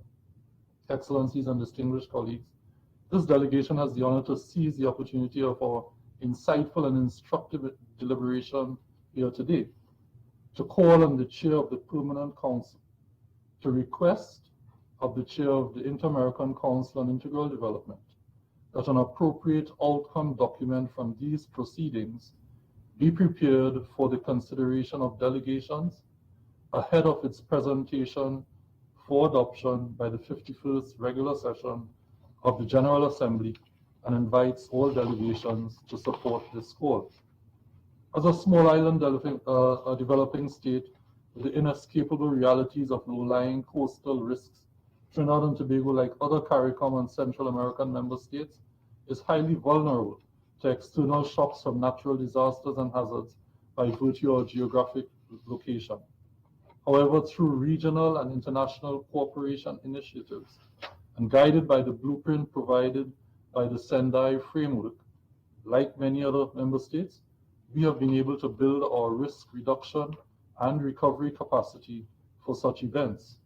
Excellencies, and distinguished colleagues, this delegation has the honor to seize the opportunity of our insightful and instructive deliberation here today to call on the Chair of the Permanent Council to request of the Chair of the Inter-American Council on Integral Development that an appropriate outcome document from these proceedings be prepared for the consideration of delegations ahead of its presentation for adoption by the 51st regular session of the General Assembly, and invites all delegations to support this call. As a small island developing state with the inescapable realities of low-lying coastal risks, Trinidad and Tobago, like other CARICOM and Central American member states, is highly vulnerable to external shocks from natural disasters and hazards by virtue of geographic location. However, through regional and international cooperation initiatives and guided by the blueprint provided by the Sendai framework, like many other member states, we have been able to build our risk reduction and recovery capacity for such events.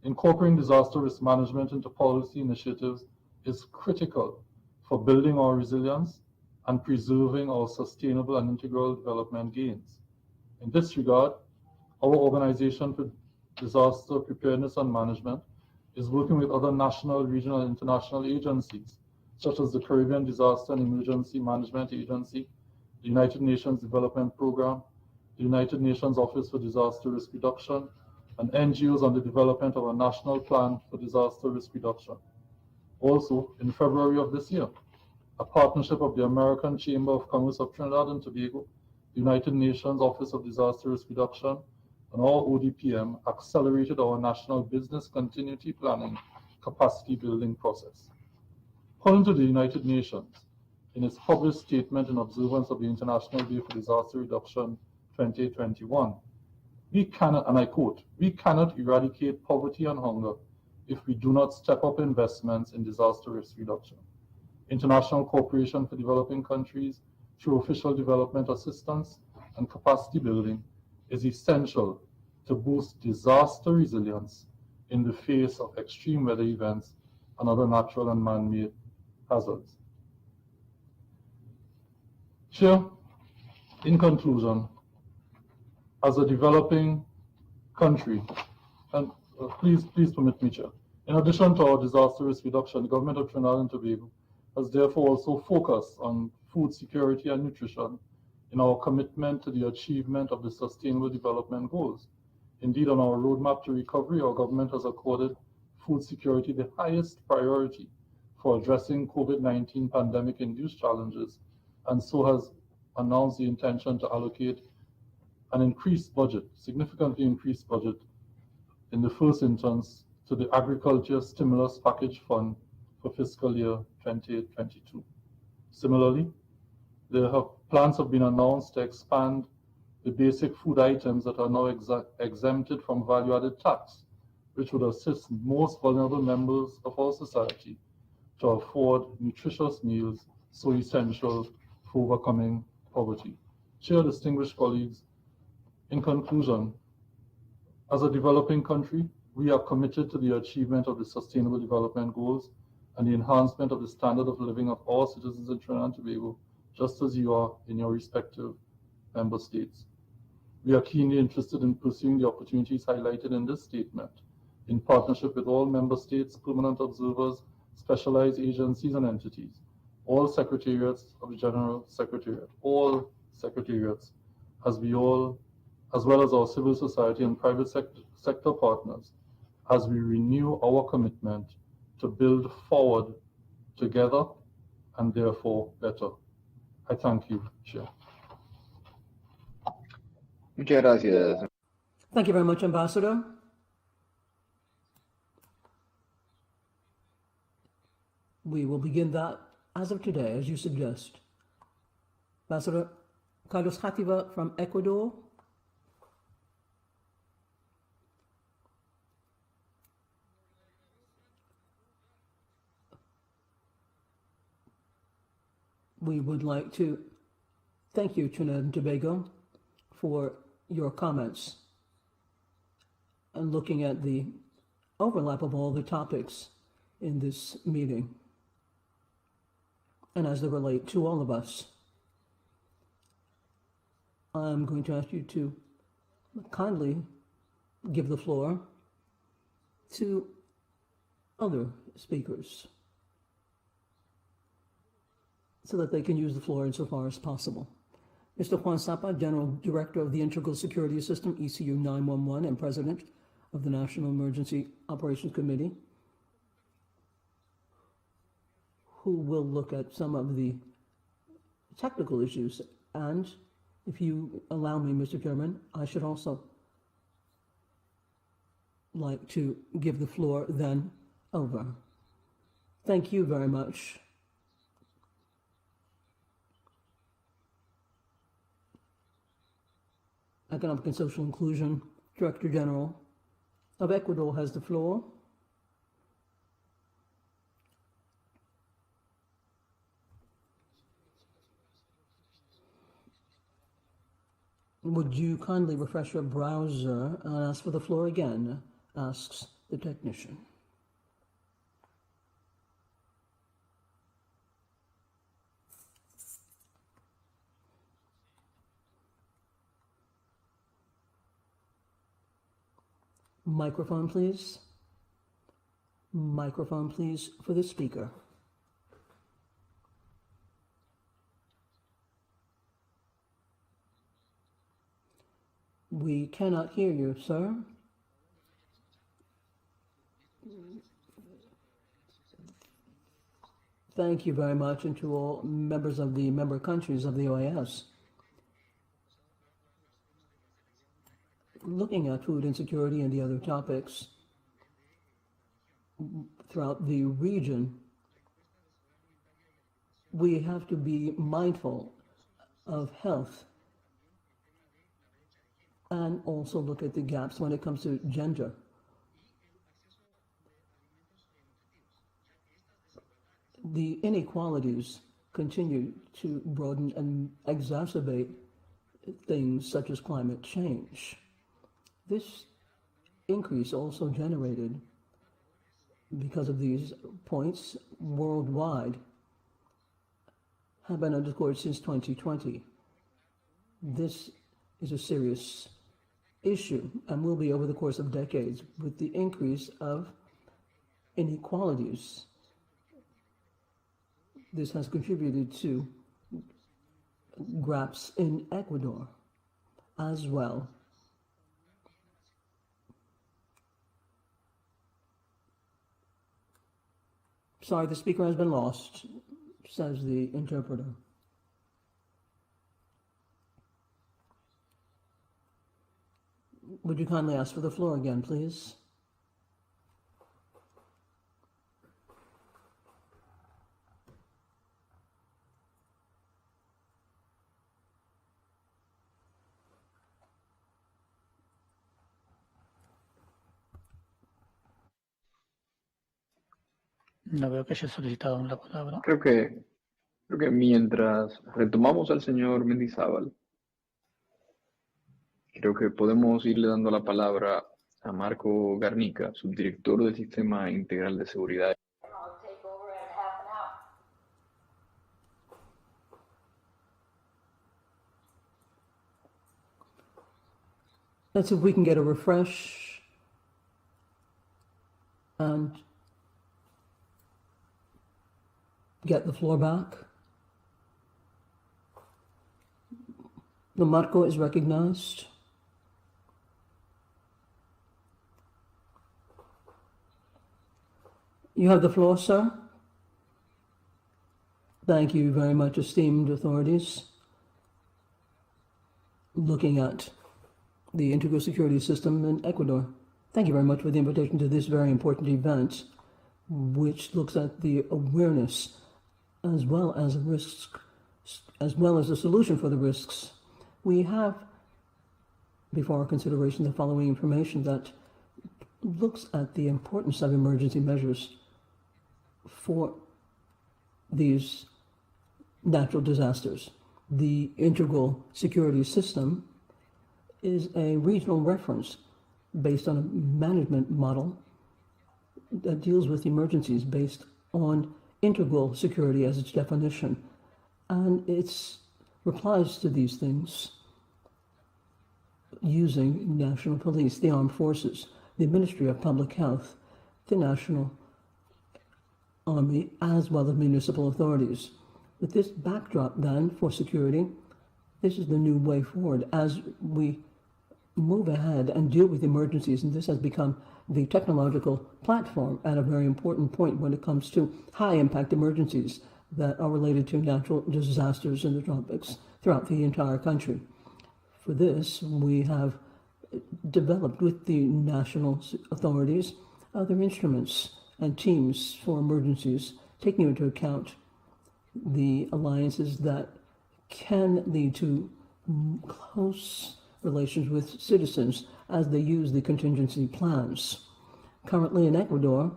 Incorporating disaster risk management into policy initiatives is critical for building our resilience and preserving our sustainable and integral development gains. In this regard, our Organization for Disaster Preparedness and Management is working with other national, regional, and international agencies, such as the Caribbean Disaster and Emergency Management Agency, the United Nations Development Programme, the United Nations Office for Disaster Risk Reduction, and NGOs on the development of a national plan for disaster risk reduction. Also, in February of this year, a partnership of the American Chamber of Commerce of Trinidad and Tobago, the United Nations Office of Disaster Risk Reduction, and our ODPM accelerated our national business continuity planning capacity building process. According to the United Nations, in its published statement in observance of the International Day for Disaster Reduction 2021, we cannot, and I quote, we cannot eradicate poverty and hunger if we do not step up investments in disaster risk reduction. International cooperation for developing countries through official development assistance and capacity building is essential to boost disaster resilience in the face of extreme weather events and other natural and man-made hazards. Chair, in conclusion, as a developing country, and please permit me, Chair, in addition to our disaster risk reduction, the government of Trinidad and Tobago has therefore also focused on food security and nutrition in our commitment to the achievement of the Sustainable Development Goals. Indeed, on our roadmap to recovery, our government has accorded food security the highest priority for addressing COVID-19 pandemic-induced challenges, and so has announced the intention to allocate an increased budget, significantly increased budget, in the first instance to the Agriculture Stimulus Package Fund for for fiscal year 2022. Similarly, plans have been announced to expand the basic food items that are now exempted from value-added tax, which would assist most vulnerable members of our society to afford nutritious meals so essential for overcoming poverty. Chair, distinguished colleagues, in conclusion, as a developing country, we are committed to the achievement of the Sustainable Development Goals and the enhancement of the standard of living of all citizens in Trinidad and Tobago, just as you are in your respective member states. We are keenly interested in pursuing the opportunities highlighted in this statement, in partnership with all member states, permanent observers, specialized agencies and entities, all secretariats of the General Secretariat, all secretariats, as well as our civil society and private sector partners, as we renew our commitment to build forward together and therefore better. I thank you, Chair. Muchas gracias. Thank you very much, Ambassador. We will begin that as of today, as you suggest. Ambassador Carlos Jativa from Ecuador. We would like to thank you, Trinidad and Tobago, for your comments and looking at the overlap of all the topics in this meeting and as they relate to all of us. I'm going to ask you to kindly give the floor to other speakers so that they can use the floor insofar as possible. Mr. Juan Sapa, General Director of the Integral Security System, ECU 911, and President of the National Emergency Operations Committee, who will look at some of the technical issues. And if you allow me, Mr. Chairman, I should also like to give the floor then over. Thank you very much. Economic and Social Inclusion Director General of Ecuador has the floor. Would you kindly refresh your browser and ask for the floor again? Asks the technician. Microphone, please. Microphone, please, for the speaker. We cannot hear you, sir. Thank you very much, and to all members of the member countries of the OAS. Looking at food insecurity and the other topics throughout the region, we have to be mindful of health and also look at the gaps when it comes to gender. The inequalities continue to broaden and exacerbate things such as climate change. This increase also generated, because of these points worldwide, have been underscored since 2020. This is a serious issue and will be over the course of decades with the increase of inequalities. This has contributed to gaps in Ecuador as well. Sorry, the speaker has been lost, says the interpreter. Would you kindly ask for the floor again, please? No veo que haya solicitado la palabra. Creo que mientras retomamos al señor Mendizábal, creo que podemos irle dando la palabra a Marco Garnica, subdirector del Sistema Integral de Seguridad. Let's see if we can get a refresh and get the floor back. The Marco is recognized. You have the floor, sir. Thank you very much, esteemed authorities. Looking at the integral security system in Ecuador. Thank you very much for the invitation to this very important event, which looks at the awareness as well as risks, as well as the solution for the risks. We have before our consideration the following information that looks at the importance of emergency measures for these natural disasters. The integral security system is a regional reference based on a management model that deals with emergencies based on integral security as its definition. And it replies to these things using national police, the armed forces, the Ministry of Public Health, the National Army, as well as municipal authorities. With this backdrop then for security, this is the new way forward as we move ahead and deal with emergencies, and this has become the technological platform at a very important point when it comes to high-impact emergencies that are related to natural disasters in the tropics throughout the entire country. For this, we have developed with the national authorities other instruments and teams for emergencies, taking into account the alliances that can lead to close relations with citizens as they use the contingency plans. Currently in Ecuador,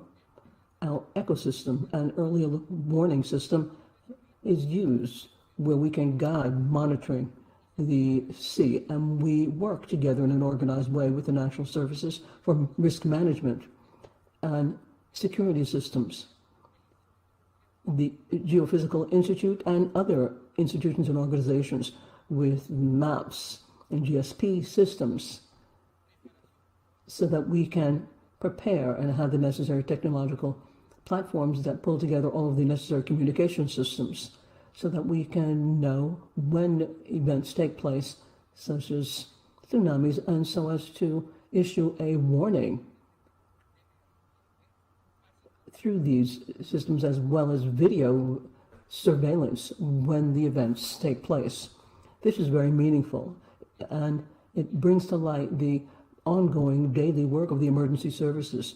our ecosystem and early warning system is used where we can guide monitoring the sea, and we work together in an organized way with the national services for risk management and security systems. The Geophysical Institute and other institutions and organizations with maps and GSP systems so that we can prepare and have the necessary technological platforms that pull together all of the necessary communication systems so that we can know when events take place, such as tsunamis, and so as to issue a warning through these systems, as well as video surveillance when the events take place. This is very meaningful, and it brings to light the ongoing daily work of the emergency services,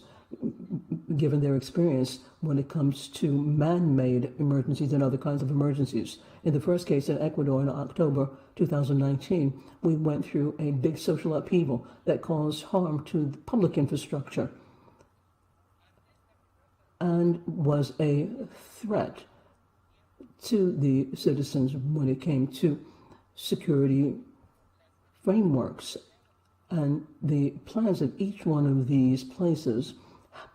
given their experience when it comes to man-made emergencies and other kinds of emergencies. In the first case in Ecuador in October 2019, we went through a big social upheaval that caused harm to the public infrastructure and was a threat to the citizens when it came to security frameworks. And the plans of each one of these places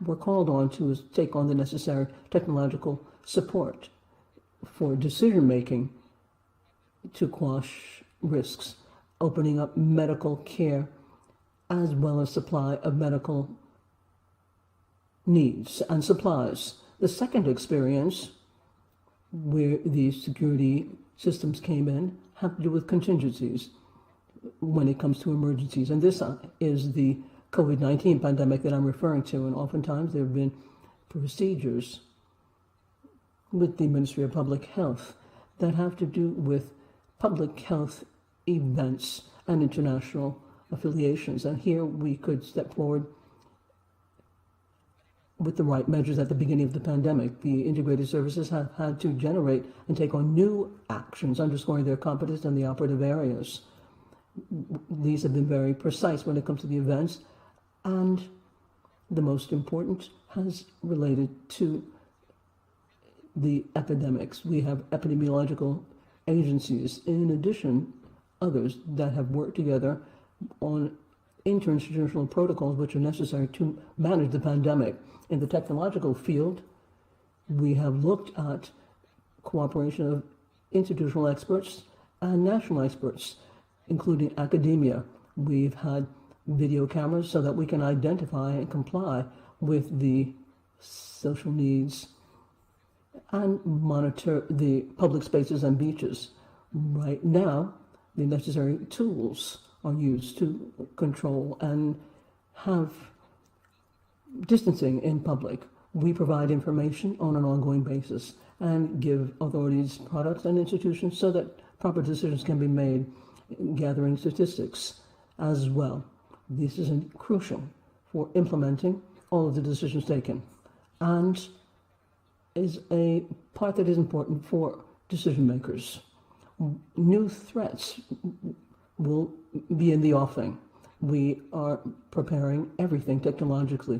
were called on to take on the necessary technological support for decision-making to quash risks, opening up medical care, as well as supply of medical needs and supplies. The second experience where the security systems came in had to do with contingencies when it comes to emergencies. And this is the COVID-19 pandemic that I'm referring to. And oftentimes there have been procedures with the Ministry of Public Health that have to do with public health events and international affiliations. And here we could step forward with the right measures at the beginning of the pandemic. The integrated services have had to generate and take on new actions, underscoring their competence in the operative areas. These have been very precise when it comes to the events, and the most important has related to the epidemics. We have epidemiological agencies, in addition, others that have worked together on interinstitutional protocols which are necessary to manage the pandemic. In the technological field, we have looked at cooperation of institutional experts and national experts, including academia. We've had video cameras so that we can identify and comply with the social needs and monitor the public spaces and beaches. Right now, the necessary tools are used to control and have distancing in public. We provide information on an ongoing basis and give authorities products and institutions so that proper decisions can be made, gathering statistics as well. This is crucial for implementing all of the decisions taken and is a part that is important for decision makers. New threats will be in the offing. We are preparing everything technologically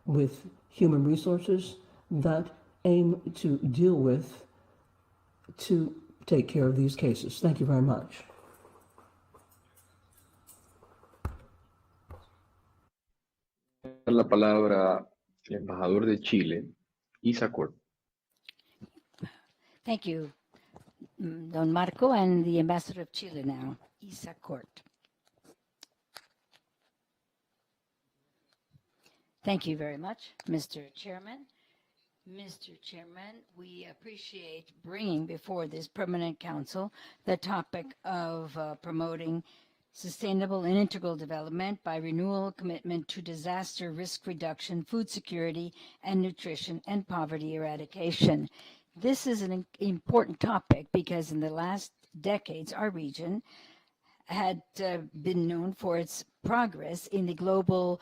with human resources that aim to deal with, to take care of these cases. Thank you very much. La palabra el embajador de Chile, Isacor. Thank you, Don Marco, and the Ambassador of Chile now, Isa Court. Thank you very much, Mr. Chairman. Mr. Chairman, we appreciate bringing before this Permanent Council the topic of promoting sustainable and integral development by renewal commitment to disaster risk reduction, food security and nutrition, and poverty eradication. This is an important topic because in the last decades, our region had been known for its progress in the global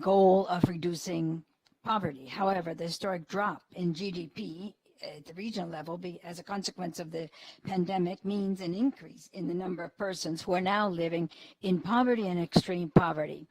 goal of reducing poverty. However, the historic drop in GDP at the regional level as a consequence of the pandemic means an increase in the number of persons who are now living in poverty and extreme poverty.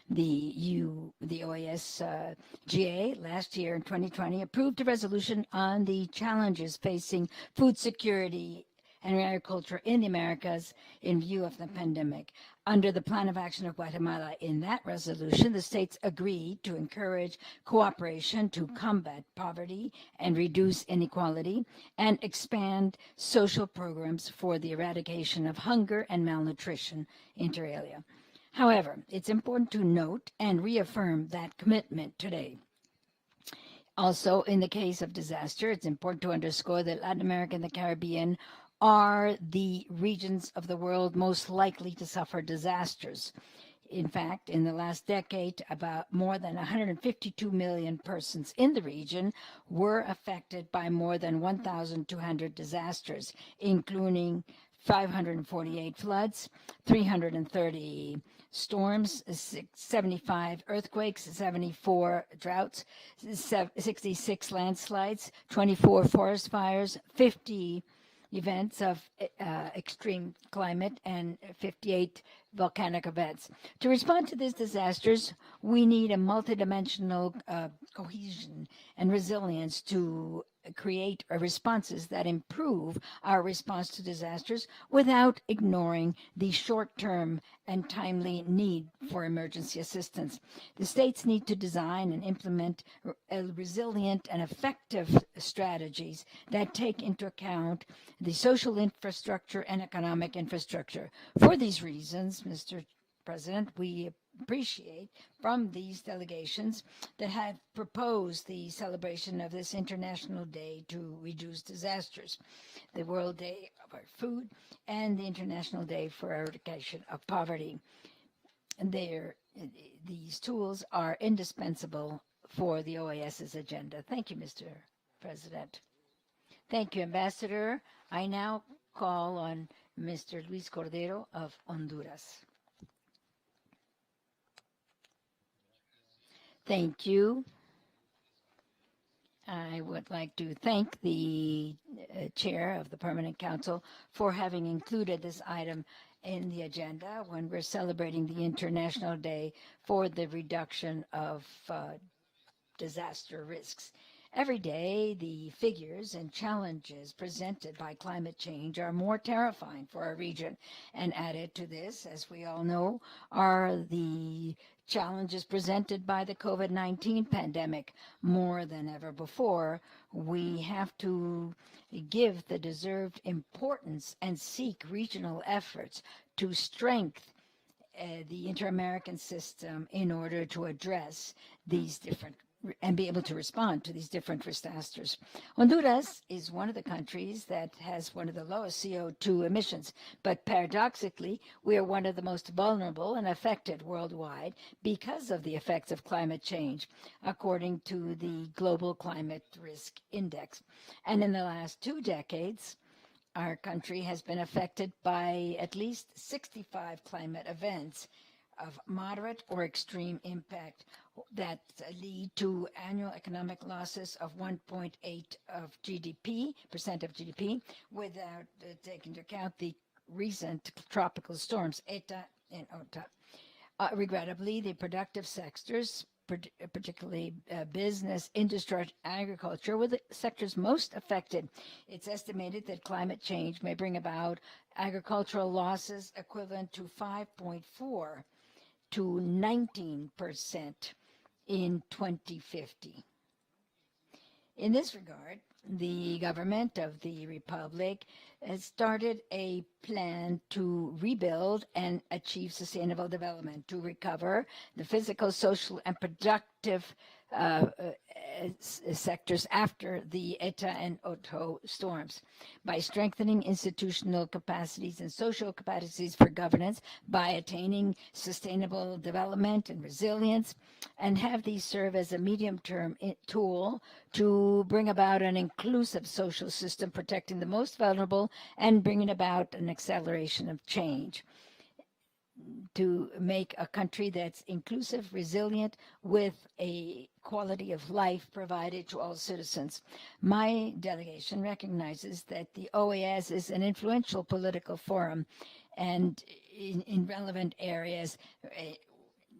The OAS GA last year in 2020 approved a resolution on the challenges facing food security and agriculture in the Americas in view of the pandemic. Under the Plan of Action of Guatemala, in that resolution, the states agreed to encourage cooperation to combat poverty and reduce inequality and expand social programs for the eradication of hunger and malnutrition inter alia. However, it's important to note and reaffirm that commitment today. Also, in the case of disaster, it's important to underscore that Latin America and the Caribbean are the regions of the world most likely to suffer disasters. In fact, in the last decade, about more than 152 million persons in the region were affected by more than 1,200 disasters, including 548 floods, 330 storms, 75 earthquakes, 74 droughts, 66 landslides, 24 forest fires, 50 events of extreme climate, and 58 volcanic events. To respond to these disasters, we need a multidimensional cohesion and resilience to create responses that improve our response to disasters without ignoring the short-term and timely need for emergency assistance. The states need to design and implement resilient and effective strategies that take into account the social infrastructure and economic infrastructure. For these reasons, Mr. President, we appreciate from these delegations that have proposed the celebration of this International Day to Reduce Disasters, the World Day of our Food, and the International Day for Eradication of Poverty. And these tools are indispensable for the OAS's agenda. Thank you, Mr. President. Thank you, Ambassador. I now call on Mr. Luis Cordero of Honduras. Thank you. I would like to thank the chair of the Permanent Council for having included this item in the agenda when we're celebrating the International Day for the Reduction of Disaster Risks. Every day, the figures and challenges presented by climate change are more terrifying for our region. And added to this, as we all know, are the challenges presented by the COVID-19 pandemic. More than ever before, we have to give the deserved importance and seek regional efforts to strengthen the inter-American system in order to address these different and be able to respond to these different disasters. Honduras is one of the countries that has one of the lowest CO2 emissions, but paradoxically, we are one of the most vulnerable and affected worldwide because of the effects of climate change, according to the Global Climate Risk Index. And in the last 2 decades, our country has been affected by at least 65 climate events of moderate or extreme impact that lead to annual economic losses of 1.8% of GDP, without taking into account the recent tropical storms ETA and OTA. Regrettably, the productive sectors, particularly business, industry, agriculture, were the sectors most affected. It's estimated that climate change may bring about agricultural losses equivalent to 5.4 to 19% in 2050. In this regard, the government of the Republic has started a plan to rebuild and achieve sustainable development, to recover the physical, social, and productive sectors after the ETA and OTO storms, by strengthening institutional capacities and social capacities for governance, by attaining sustainable development and resilience, and have these serve as a medium-term tool to bring about an inclusive social system protecting the most vulnerable and bringing about an acceleration of change, to make a country that's inclusive, resilient, with a quality of life provided to all citizens. My delegation recognizes that the OAS is an influential political forum and in relevant areas,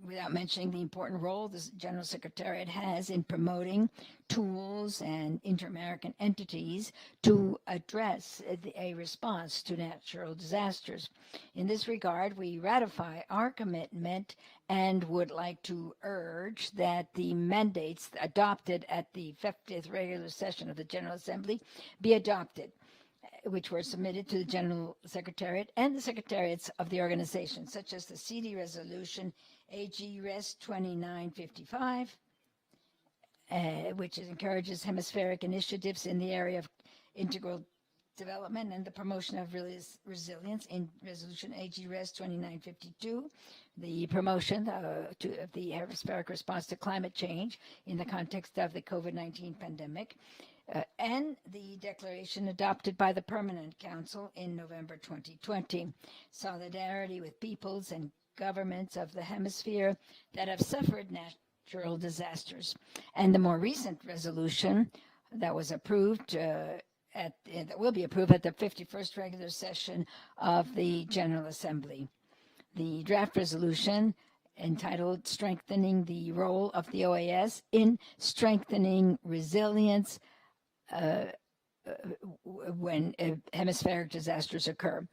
without mentioning the important role the General Secretariat has in promoting tools and inter-American entities to address a response to natural disasters. In this regard, we ratify our commitment and would like to urge that the mandates adopted at the 50th regular session of the General Assembly be adopted, which were submitted to the General Secretariat and the Secretariats of the organization, such as the CD Resolution AG Res 2955, which encourages hemispheric initiatives in the area of integral development and the promotion of resilience, in Resolution AG Res 2952, the promotion of the hemispheric response to climate change in the context of the COVID-19 pandemic, and the declaration adopted by the Permanent Council in November 2020, solidarity with peoples and governments of the hemisphere that have suffered natural disasters, and the more recent resolution that was approved that will be approved at the 51st regular session of the General Assembly. The draft resolution entitled Strengthening the Role of the OAS in Strengthening Resilience when hemispheric disasters occur.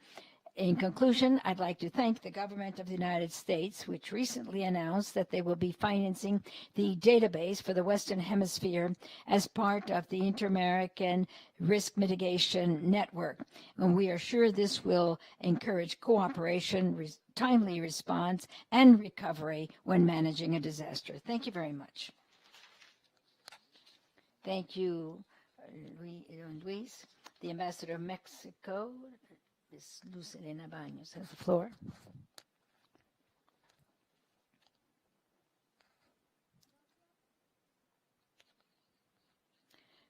In conclusion, I'd like to thank the government of the United States, which recently announced that they will be financing the database for the Western Hemisphere as part of the Inter-American Risk Mitigation Network. And we are sure this will encourage cooperation, timely response, and recovery when managing a disaster. Thank you very much. Thank you, Luis. The Ambassador of Mexico, Ms. Luz Elena Baños, has the floor.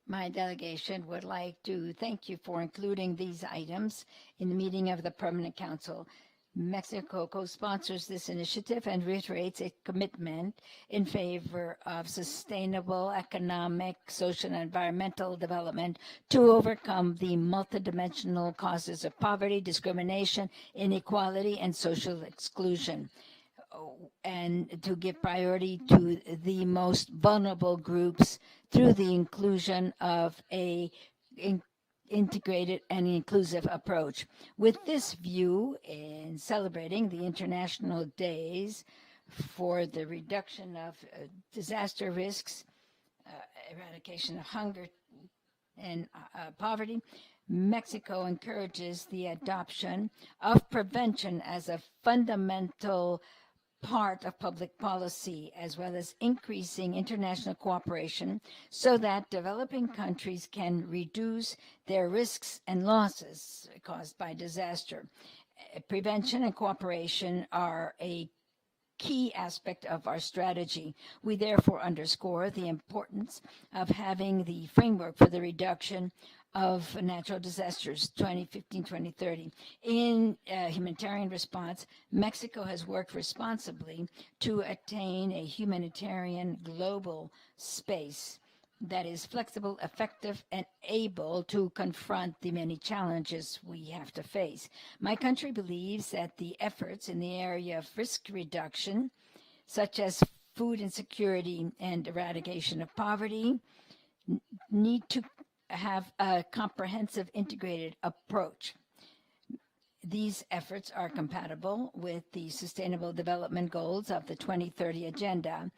My delegation would like to thank you for including these items in the meeting of the Permanent Council. Mexico co-sponsors this initiative and reiterates its commitment in favor of sustainable economic, social, and environmental development to overcome the multidimensional causes of poverty, discrimination, inequality, and social exclusion. and to give priority to the most vulnerable groups through the inclusion of a integrated and inclusive approach. With this view, in celebrating the International Days for the reduction of disaster risks, eradication of hunger and poverty, Mexico encourages the adoption of prevention as a fundamental part of public policy, as well as increasing international cooperation so that developing countries can reduce their risks and losses caused by disaster. Prevention and cooperation are a key aspect of our strategy. We therefore underscore the importance of having the framework for the reduction of natural disasters 2015-2030. In humanitarian response, Mexico has worked responsibly to attain a humanitarian global space that is flexible, effective, and able to confront the many challenges we have to face. My country believes that the efforts in the area of risk reduction, such as food insecurity and eradication of poverty, need to have a comprehensive integrated approach. These efforts are compatible with the Sustainable Development Goals of the 2030 Agenda,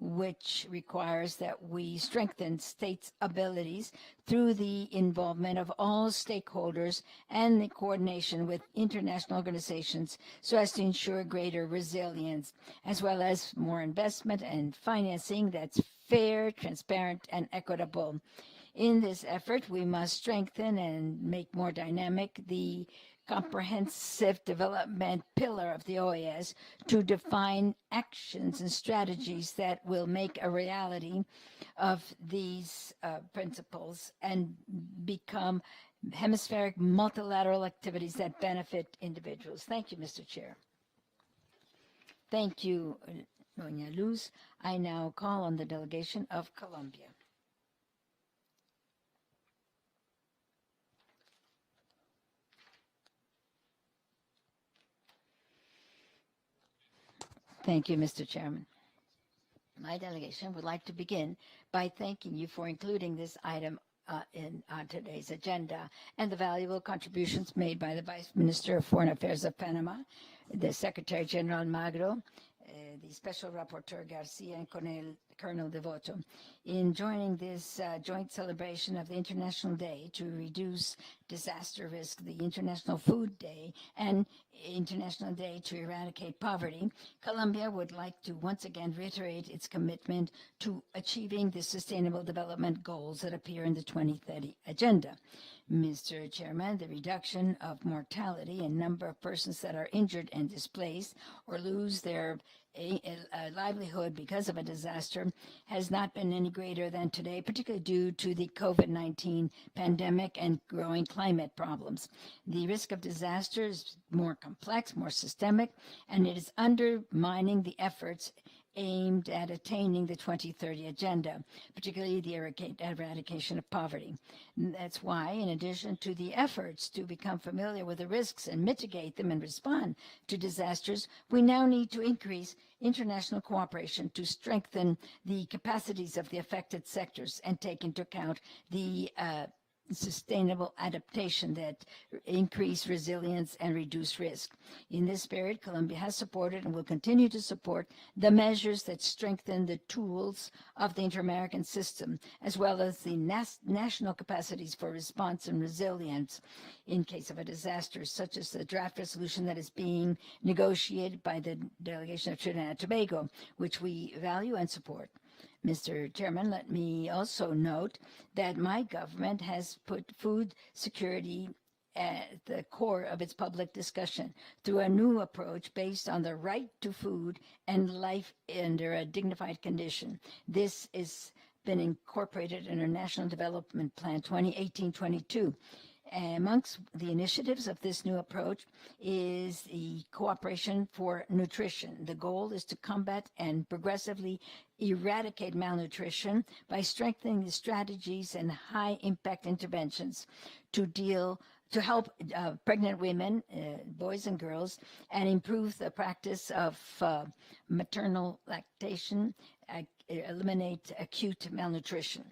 which requires that we strengthen states' abilities through the involvement of all stakeholders and the coordination with international organizations so as to ensure greater resilience, as well as more investment and financing that's fair, transparent, and equitable. In this effort, we must strengthen and make more dynamic the comprehensive development pillar of the OAS to define actions and strategies that will make a reality of these principles and become hemispheric multilateral activities that benefit individuals. Thank you, Mr. Chair. Thank you, Doña Luz. I now call on the delegation of Colombia. Thank you, Mr. Chairman. My delegation would like to begin by thanking you for including this item on today's agenda and the valuable contributions made by the Vice Minister of Foreign Affairs of Panama, the Secretary General Magro, the Special Rapporteur Garcia, and Colonel Devoto in joining this joint celebration of the International Day to Reduce Disaster Risk, the International Food Day, and International Day to Eradicate Poverty. Colombia would like to once again reiterate its commitment to achieving the Sustainable Development Goals that appear in the 2030 Agenda. Mr. Chairman, the reduction of mortality and number of persons that are injured and displaced or lose their livelihood because of a disaster has not been any greater than today, particularly due to the COVID-19 pandemic and growing climate problems. The risk of disaster is more complex, more systemic, and it is undermining the efforts aimed at attaining the 2030 Agenda, particularly the eradication of poverty. That's why, in addition to the efforts to become familiar with the risks and mitigate them and respond to disasters, we now need to increase international cooperation to strengthen the capacities of the affected sectors and take into account the sustainable adaptation that increase resilience and reduce risk. In this spirit, Colombia has supported and will continue to support the measures that strengthen the tools of the inter-American system, as well as the national capacities for response and resilience in case of a disaster, such as the draft resolution that is being negotiated by the delegation of Trinidad and Tobago, which we value and support. Mr. Chairman, let me also note that my government has put food security at the core of its public discussion through a new approach based on the right to food and life under a dignified condition. This has been incorporated in our National Development Plan 2018-22. Amongst the initiatives of this new approach is the cooperation for nutrition. The goal is to combat and progressively eradicate malnutrition by strengthening the strategies and high-impact interventions to deal to help pregnant women, boys and girls, and improve the practice of maternal lactation, eliminate acute malnutrition.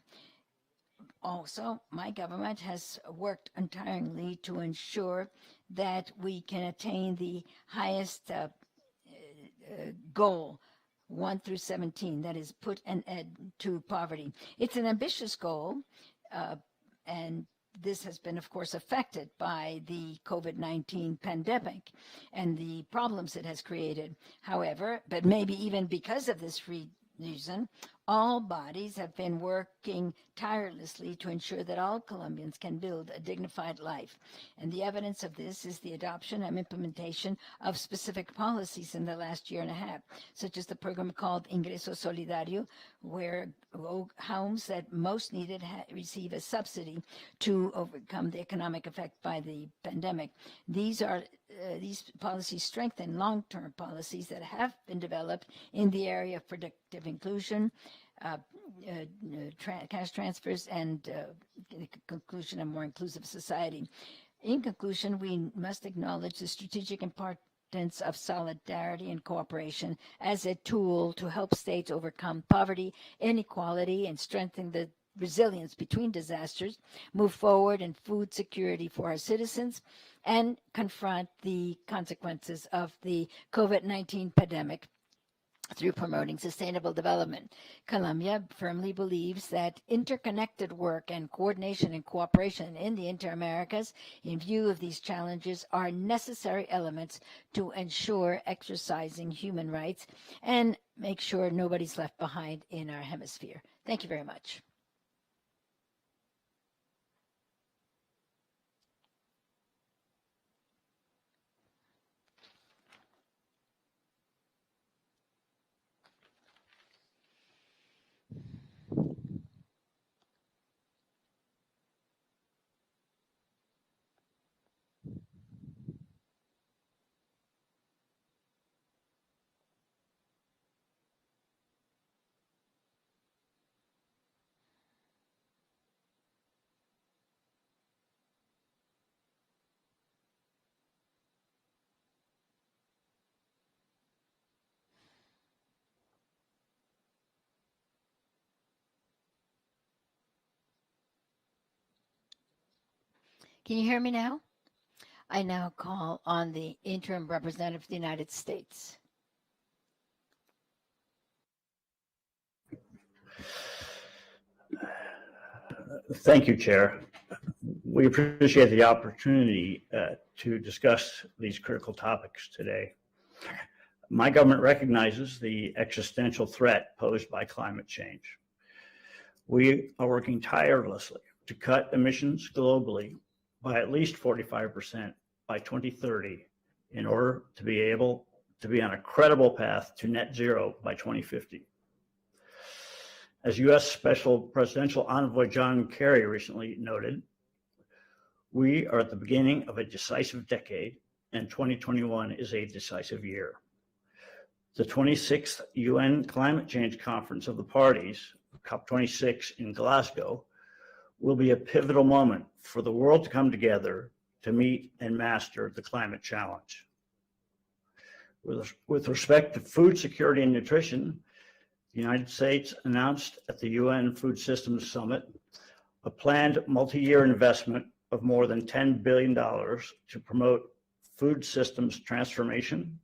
Also, my government has worked entirely to ensure that we can attain the highest goal, 1 through 17, that is put an end to poverty. It's an ambitious goal, and this has been, of course, affected by the COVID-19 pandemic and the problems it has created. However, but maybe even because of this reason, all bodies have been working tirelessly to ensure that all Colombians can build a dignified life. And the evidence of this is the adoption and implementation of specific policies in the last year and a half, such as the program called Ingreso Solidario, where homes that most needed receive a subsidy to overcome the economic effect by the pandemic. These policies strengthen long-term policies that have been developed in the area of productive inclusion, cash transfers, and the conclusion of a more inclusive society. In conclusion, we must acknowledge the strategic importance of solidarity and cooperation as a tool to help states overcome poverty, inequality, and strengthen the resilience between disasters, move forward in food security for our citizens, and confront the consequences of the COVID-19 pandemic through promoting sustainable development. Colombia firmly believes that interconnected work and coordination and cooperation in the Inter-Americas in view of these challenges are necessary elements to ensure exercising human rights and make sure nobody's left behind in our hemisphere. Thank you very much. Can you hear me now? I now call on the interim representative of the United States. Thank you, Chair. We appreciate the opportunity to discuss these critical topics today. My government recognizes the existential threat posed by climate change. We are working tirelessly to cut emissions globally by at least 45% by 2030 in order to be able to be on a credible path to net zero by 2050. As U.S. Special Presidential Envoy John Kerry recently noted, we are at the beginning of a decisive decade, and 2021 is a decisive year. The 26th UN Climate Change Conference of the Parties, COP26 in Glasgow, will be a pivotal moment for the world to come together to meet and master the climate challenge. With respect to food security and nutrition, the United States announced at the UN Food Systems Summit a planned multi-year investment of more than $10 billion to promote food systems transformation,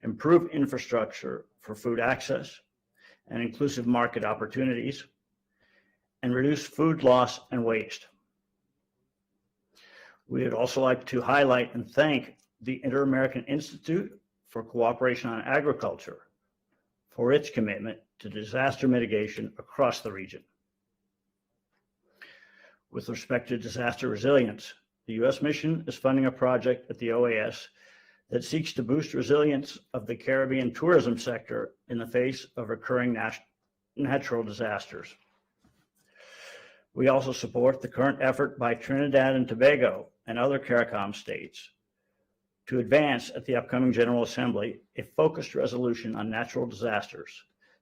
improve infrastructure for food access and inclusive market opportunities, and reduce food loss and waste. We would also like to highlight and thank the Inter-American Institute for Cooperation on Agriculture for its commitment to disaster mitigation across the region. With respect to disaster resilience, the U.S. mission is funding a project at the OAS that seeks to boost resilience of the Caribbean tourism sector in the face of recurring natural disasters. We also support the current effort by Trinidad and Tobago and other CARICOM states to advance at the upcoming General Assembly a focused resolution on natural disasters,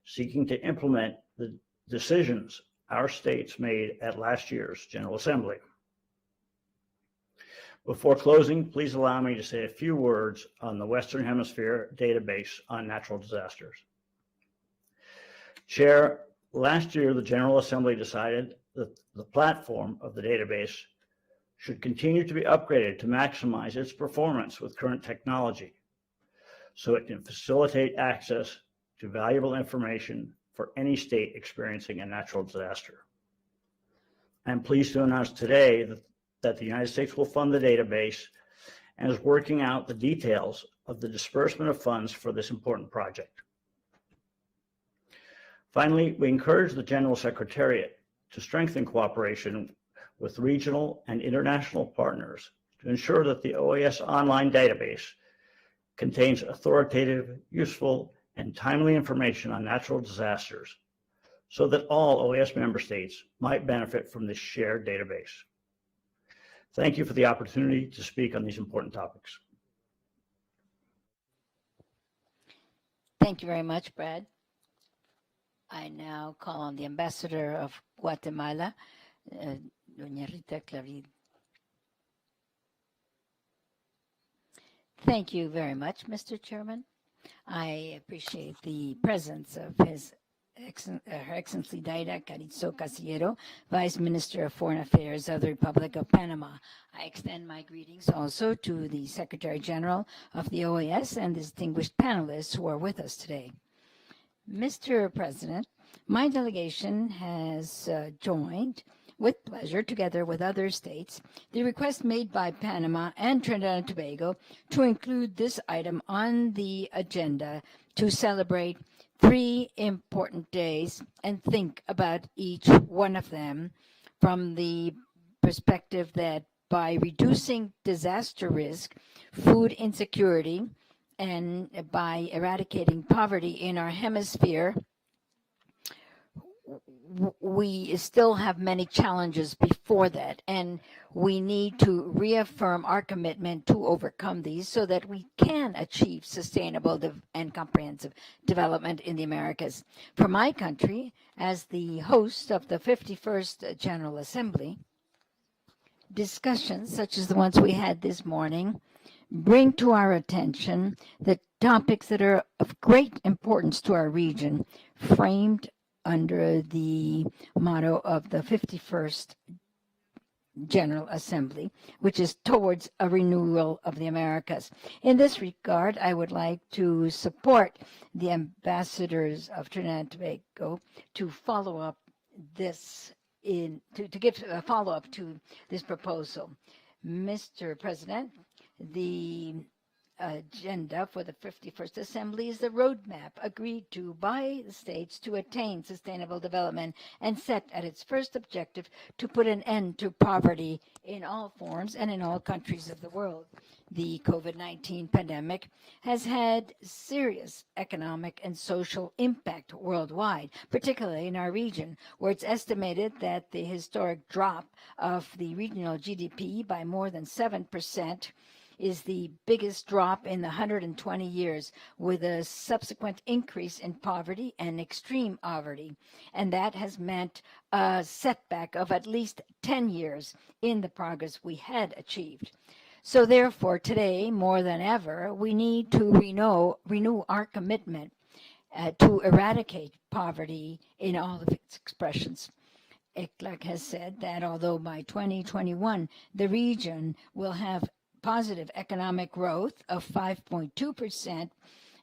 seeking to implement the decisions our states made at last year's General Assembly. Before closing, please allow me to say a few words on the Western Hemisphere database on natural disasters. Chair, last year the General Assembly decided that the platform of the database should continue to be upgraded to maximize its performance with current technology, so it can facilitate access to valuable information for any state experiencing a natural disaster. I'm pleased to announce today that the United States will fund the database and is working out the details of the disbursement of funds for this important project. Finally, we encourage the General Secretariat to strengthen cooperation with regional and international partners to ensure that the OAS online database contains authoritative, useful, and timely information on natural disasters so that all OAS member states might benefit from this shared database. Thank you for the opportunity to speak on these important topics. Thank you very much, Brad. I now call on the Ambassador of Guatemala, Doña Rita Clarid. Thank you very much, Mr. Chairman. I appreciate the presence of Her Excellency Daira Carrizo Casillero, Vice Minister of Foreign Affairs of the Republic of Panama. I extend my greetings also to the Secretary General of the OAS and the distinguished panelists who are with us today. Mr. President, my delegation has joined with pleasure, together with other states, the request made by Panama and Trinidad and Tobago to include this item on the agenda to celebrate 3 important days and think about each one of them from the perspective that by reducing disaster risk, food insecurity, and by eradicating poverty in our hemisphere, we still have many challenges before that, and we need to reaffirm our commitment to overcome these so that we can achieve sustainable and comprehensive development in the Americas. For my country, as the host of the 51st General Assembly, discussions such as the ones we had this morning bring to our attention the topics that are of great importance to our region, framed under the motto of the 51st General Assembly, which is towards a renewal of the Americas. In this regard, I would like to support the ambassadors of Trinidad and Tobago to follow up this to give a follow-up to this proposal. Mr. President, the agenda for the 51st Assembly is the roadmap agreed to by the states to attain sustainable development and set at its first objective to put an end to poverty in all forms and in all countries of the world. The COVID-19 pandemic has had serious economic and social impact worldwide, particularly in our region, where it's estimated that the historic drop of the regional GDP by more than 7% is the biggest drop in the 120 years, with a subsequent increase in poverty and extreme poverty. And that has meant a setback of at least 10 years in the progress we had achieved. So therefore, today, more than ever, we need to renew our commitment to eradicate poverty in all of its expressions. ECLAC has said that although by 2021, the region will have positive economic growth of 5.2%,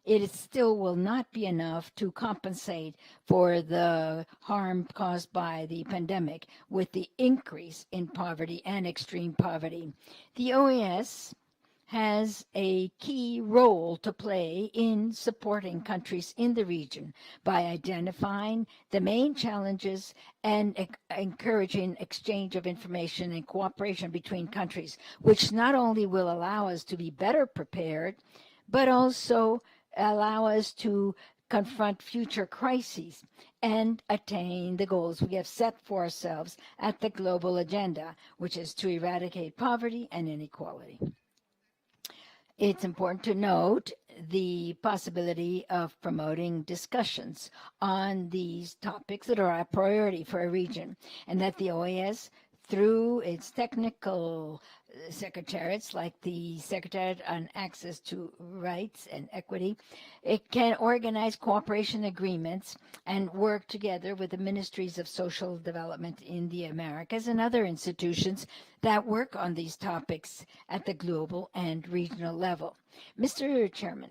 it still will not be enough to compensate for the harm caused by the pandemic with the increase in poverty and extreme poverty. The OAS has a key role to play in supporting countries in the region by identifying the main challenges and encouraging exchange of information and cooperation between countries, which not only will allow us to be better prepared, but also allow us to confront future crises and attain the goals we have set for ourselves at the global agenda, which is to eradicate poverty and inequality. It's important to note the possibility of promoting discussions on these topics that are a priority for a region, and that the OAS, through its technical secretariats, like the Secretariat on Access to Rights and Equity, it can organize cooperation agreements and work together with the ministries of social development in the Americas and other institutions that work on these topics at the global and regional level. Mr. Chairman,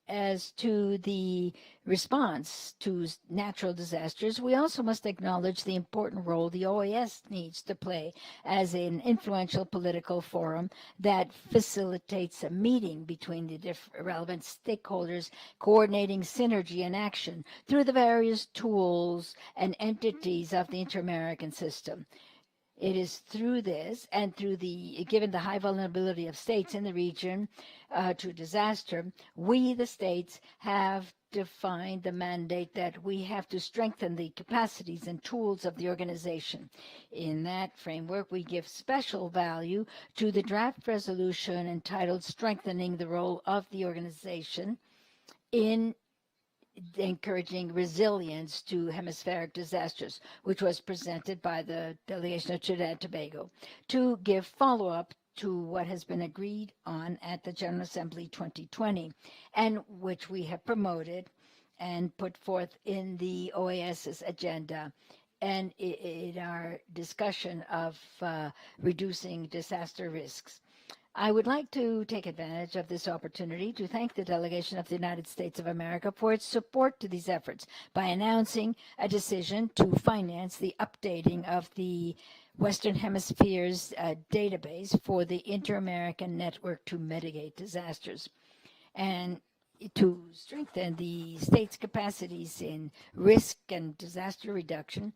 as to the response to natural disasters, we also must acknowledge the important role the OAS needs to play as an influential political forum that facilitates a meeting between the relevant stakeholders, coordinating synergy and action through the various tools and entities of the inter-American system. It is through this and through given the high vulnerability of states in the region to disaster, we, the states, have defined the mandate that we have to strengthen the capacities and tools of the organization. In that framework, we give special value to the draft resolution entitled Strengthening the Role of the Organization in Encouraging Resilience to Hemispheric Disasters, which was presented by the delegation of Trinidad and Tobago, to give follow-up to what has been agreed on at the General Assembly 2020, and which we have promoted and put forth in the OAS's agenda and in our discussion of reducing disaster risks. I would like to take advantage of this opportunity to thank the delegation of the United States of America for its support to these efforts by announcing a decision to finance the updating of the Western Hemisphere's database for the Inter-American Network to Mitigate Disasters, and to strengthen the state's capacities in risk and disaster reduction.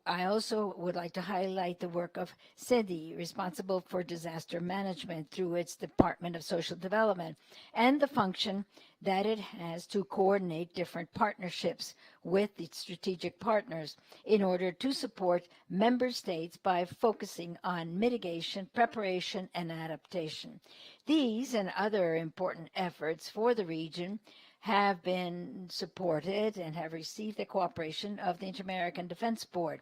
I also would like to highlight the work of SEDI, responsible for disaster management through its Department of Social Development, and the function that it has to coordinate different partnerships with its strategic partners in order to support member states by focusing on mitigation, preparation, and adaptation. These and other important efforts for the region have been supported and have received the cooperation of the Inter-American Defense Board,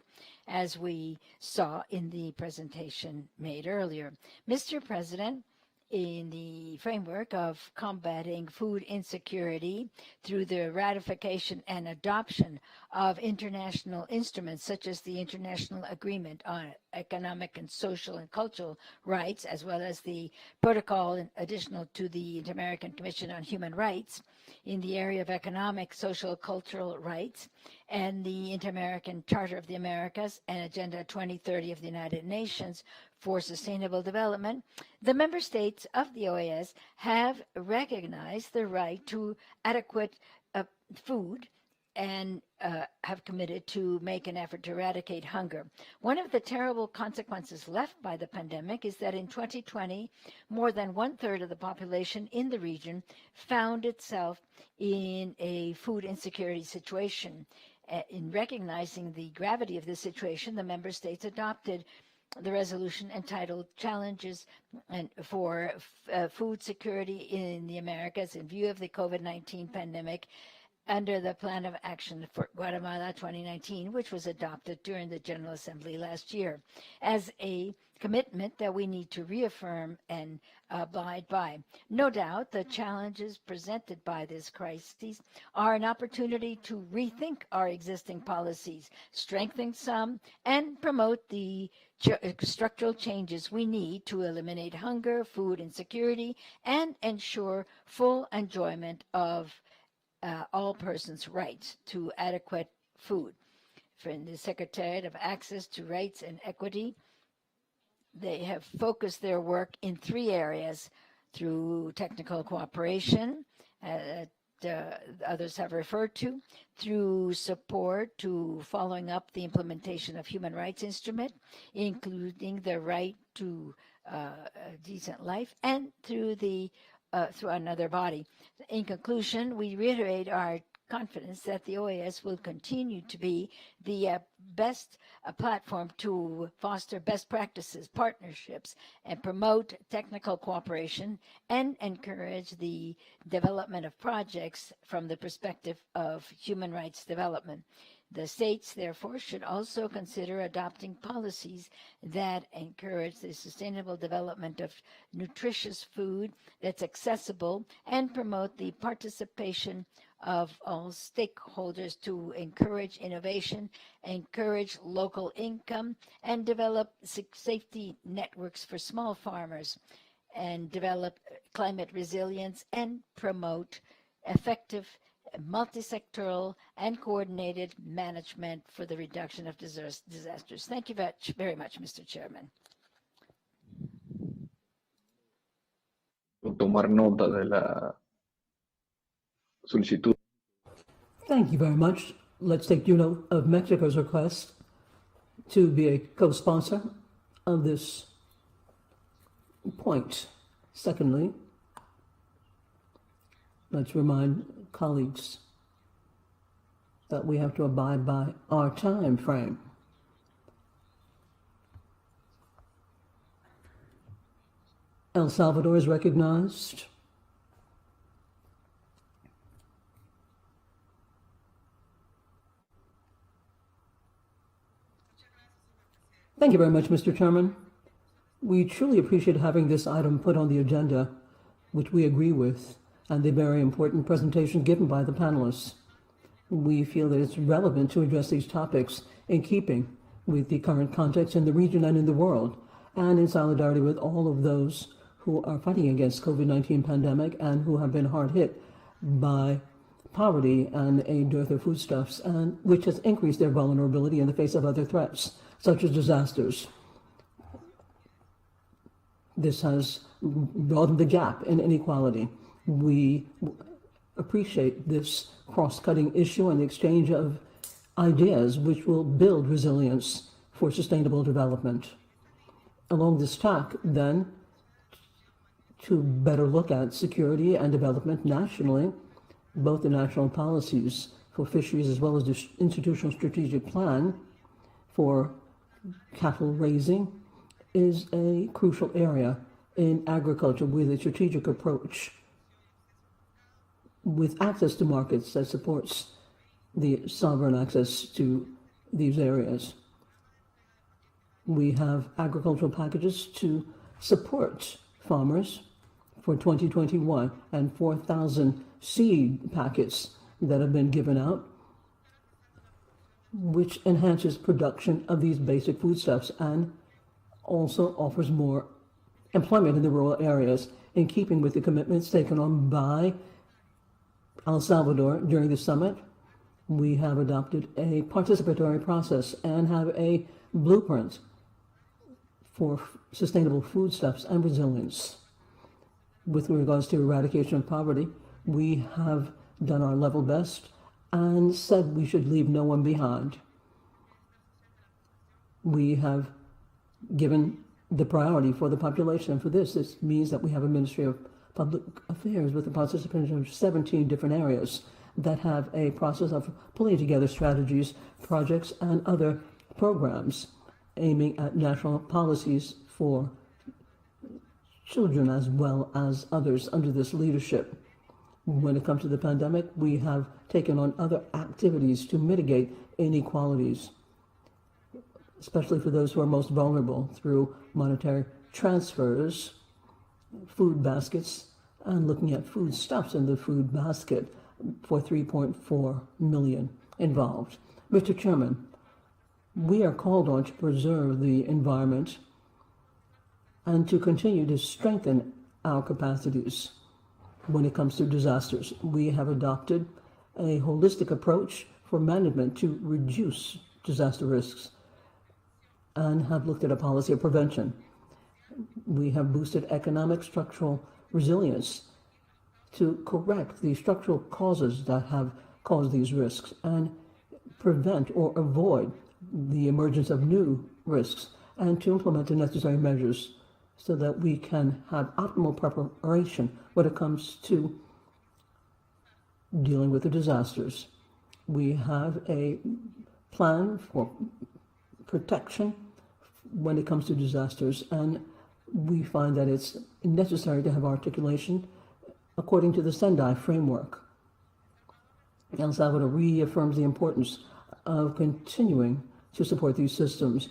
as we saw in the presentation made earlier. Mr. President, in the framework of combating food insecurity through the ratification and adoption of international instruments such as the International Agreement on Economic and Social and Cultural Rights, as well as the protocol additional to the Inter-American Commission on Human Rights in the area of economic, social, cultural rights, and the Inter-American Charter of the Americas and Agenda 2030 of the United Nations for Sustainable Development, the member states of the OAS have recognized the right to adequate food and have committed to make an effort to eradicate hunger. One of the terrible consequences left by the pandemic is that in 2020, more than 1/3 of the population in the region found itself in a food insecurity situation. In recognizing the gravity of this situation, the member states adopted the resolution entitled Challenges for Food Security in the Americas in View of the COVID-19 Pandemic, under the Plan of Action for Guatemala 2019, which was adopted during the General Assembly last year, as a commitment that we need to reaffirm and abide by. No doubt, the challenges presented by this crisis are an opportunity to rethink our existing policies, strengthen some, and promote the structural changes we need to eliminate hunger, food insecurity, and ensure full enjoyment of all persons' rights to adequate food. From the Secretariat of Access to Rights and Equity, they have focused their work in 3 areas: through technical cooperation, others have referred to, through support to following up the implementation of human rights instrument, including the right to a decent life, and through another body. In conclusion, we reiterate our confidence that the OAS will continue to be the best platform to foster best practices, partnerships, and promote technical cooperation and encourage the development of projects from the perspective of human rights development. The states, therefore, should also consider adopting policies that encourage the sustainable development of nutritious food that's accessible and promote the participation of all stakeholders to encourage innovation, encourage local income, and develop safety networks for small farmers, and develop climate resilience and promote effective multi-sectoral and coordinated management for the reduction of disasters. Thank you very much, Mr. Chairman. Tomar nota de la solicitud. Thank you very much. Let's take note of Mexico's request to be a co-sponsor of this point. Secondly, let's remind colleagues that we have to abide by our time frame. El Salvador is recognized. Thank you very much, Mr. Chairman. We truly appreciate having this item put on the agenda, which we agree with, and the very important presentation given by the panelists. We feel that it's relevant to address these topics in keeping with the current context in the region and in the world, and in solidarity with all of those who are fighting against COVID-19 pandemic and who have been hard hit by poverty and a dearth of foodstuffs, and which has increased their vulnerability in the face of other threats, such as disasters. This has broadened the gap in inequality. We appreciate this cross-cutting issue and the exchange of ideas which will build resilience for sustainable development. Along this track, then, to better look at security and development nationally, both the national policies for fisheries as well as the institutional strategic plan for cattle raising is a crucial area in agriculture with a strategic approach with access to markets that supports the sovereign access to these areas. We have agricultural packages to support farmers for 2021 and 4,000 seed packets that have been given out, which enhances production of these basic foodstuffs and also offers more employment in the rural areas, in keeping with the commitments taken on by El Salvador during the summit. We have adopted a participatory process and have a blueprint for sustainable foodstuffs and resilience. With regards to eradication of poverty, we have done our level best and said we should leave no one behind. We have given the priority for the population. For this means that we have a Ministry of Public Affairs with the participation of 17 different areas that have a process of pulling together strategies, projects, and other programs aiming at national policies for children as well as others under this leadership. When it comes to the pandemic, we have taken on other activities to mitigate inequalities, especially for those who are most vulnerable, through monetary transfers, food baskets, and looking at foodstuffs in the food basket for 3.4 million involved. Mr. Chairman, we are called on to preserve the environment and to continue to strengthen our capacities when it comes to disasters. We have adopted a holistic approach for management to reduce disaster risks and have looked at a policy of prevention. We have boosted economic structural resilience to correct the structural causes that have caused these risks and prevent or avoid the emergence of new risks, and to implement the necessary measures so that we can have optimal preparation when it comes to dealing with the disasters. We have a plan for protection when it comes to disasters, and we find that it's necessary to have articulation according to the Sendai framework. El Salvador reaffirms the importance of continuing to support these systems,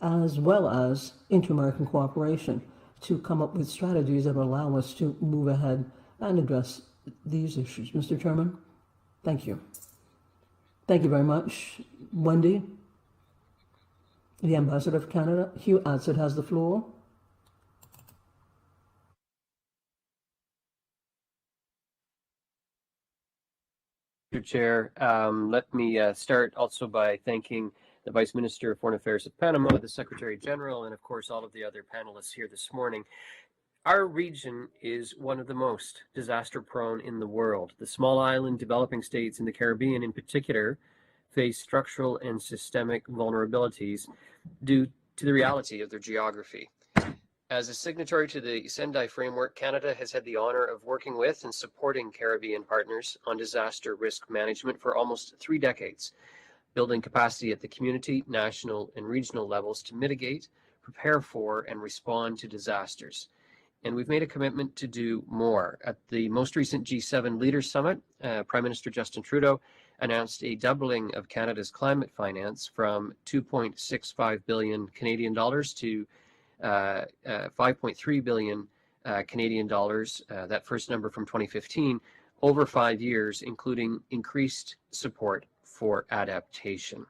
as well as inter-American cooperation to come up with strategies that will allow us to move ahead and address these issues. Mr. Chairman, thank you. Thank you very much. Wendy, the Ambassador of Canada, Hugh Adsett has the floor. Mr. Chair, let me start also by thanking the Vice Minister of Foreign Affairs of Panama, the Secretary General, and of course all of the other panelists here this morning. Our region is one of the most disaster prone in the world. The small island developing states in the Caribbean in particular face structural and systemic vulnerabilities due to the reality of their geography. As a signatory to the Sendai Framework, Canada has had the honor of working with and supporting Caribbean partners on disaster risk management for almost 3 decades, building capacity at the community, national, and regional levels to mitigate, prepare for, and respond to disasters. And we've made a commitment to do more. At the most recent G7 Leaders Summit, Prime Minister Justin Trudeau announced a doubling of Canada's climate finance from 2.65 billion Canadian dollars to 5.3 billion Canadian dollars, that first number from 2015, over 5 years, including increased support for adaptation.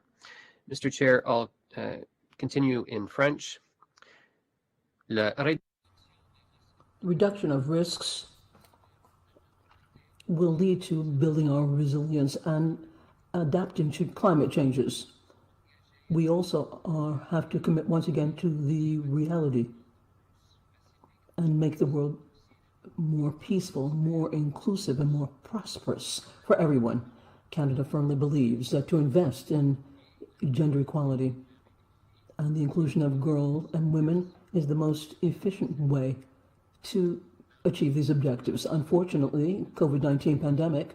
Mr. Chair, I'll continue in French. Reduction of risks will lead to building our resilience and adapting to climate changes. We also have to commit once again to the reality and make the world more peaceful, more inclusive, and more prosperous for everyone. Canada firmly believes that to invest in gender equality and the inclusion of girls and women is the most efficient way to achieve these objectives. Unfortunately, COVID-19 pandemic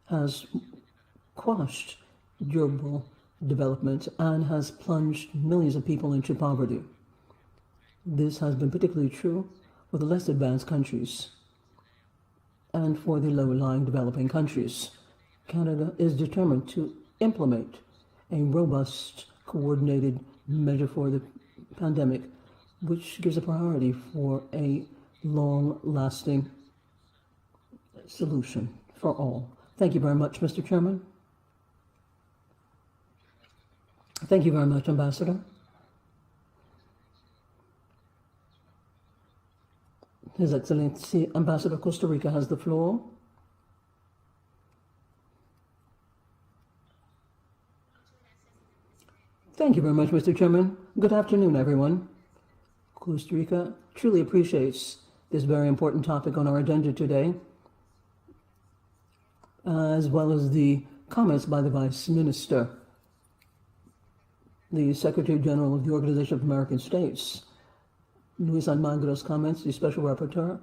has quashed durable development and has plunged millions of people into poverty. This has been particularly true for the less advanced countries and for the low-lying developing countries. Canada is determined to implement a robust, coordinated measure for the pandemic, which gives a priority for a long-lasting solution for all. Thank you very much, Mr. Chairman. Thank you very much, Ambassador. His Excellency Ambassador of Costa Rica has the floor. Thank you very much, Mr. Chairman. Good afternoon, everyone. Costa Rica truly appreciates this very important topic on our agenda today, as well as the comments by the Vice Minister, the Secretary General of the Organization of American States, Luis Almagro's comments, the Special Rapporteur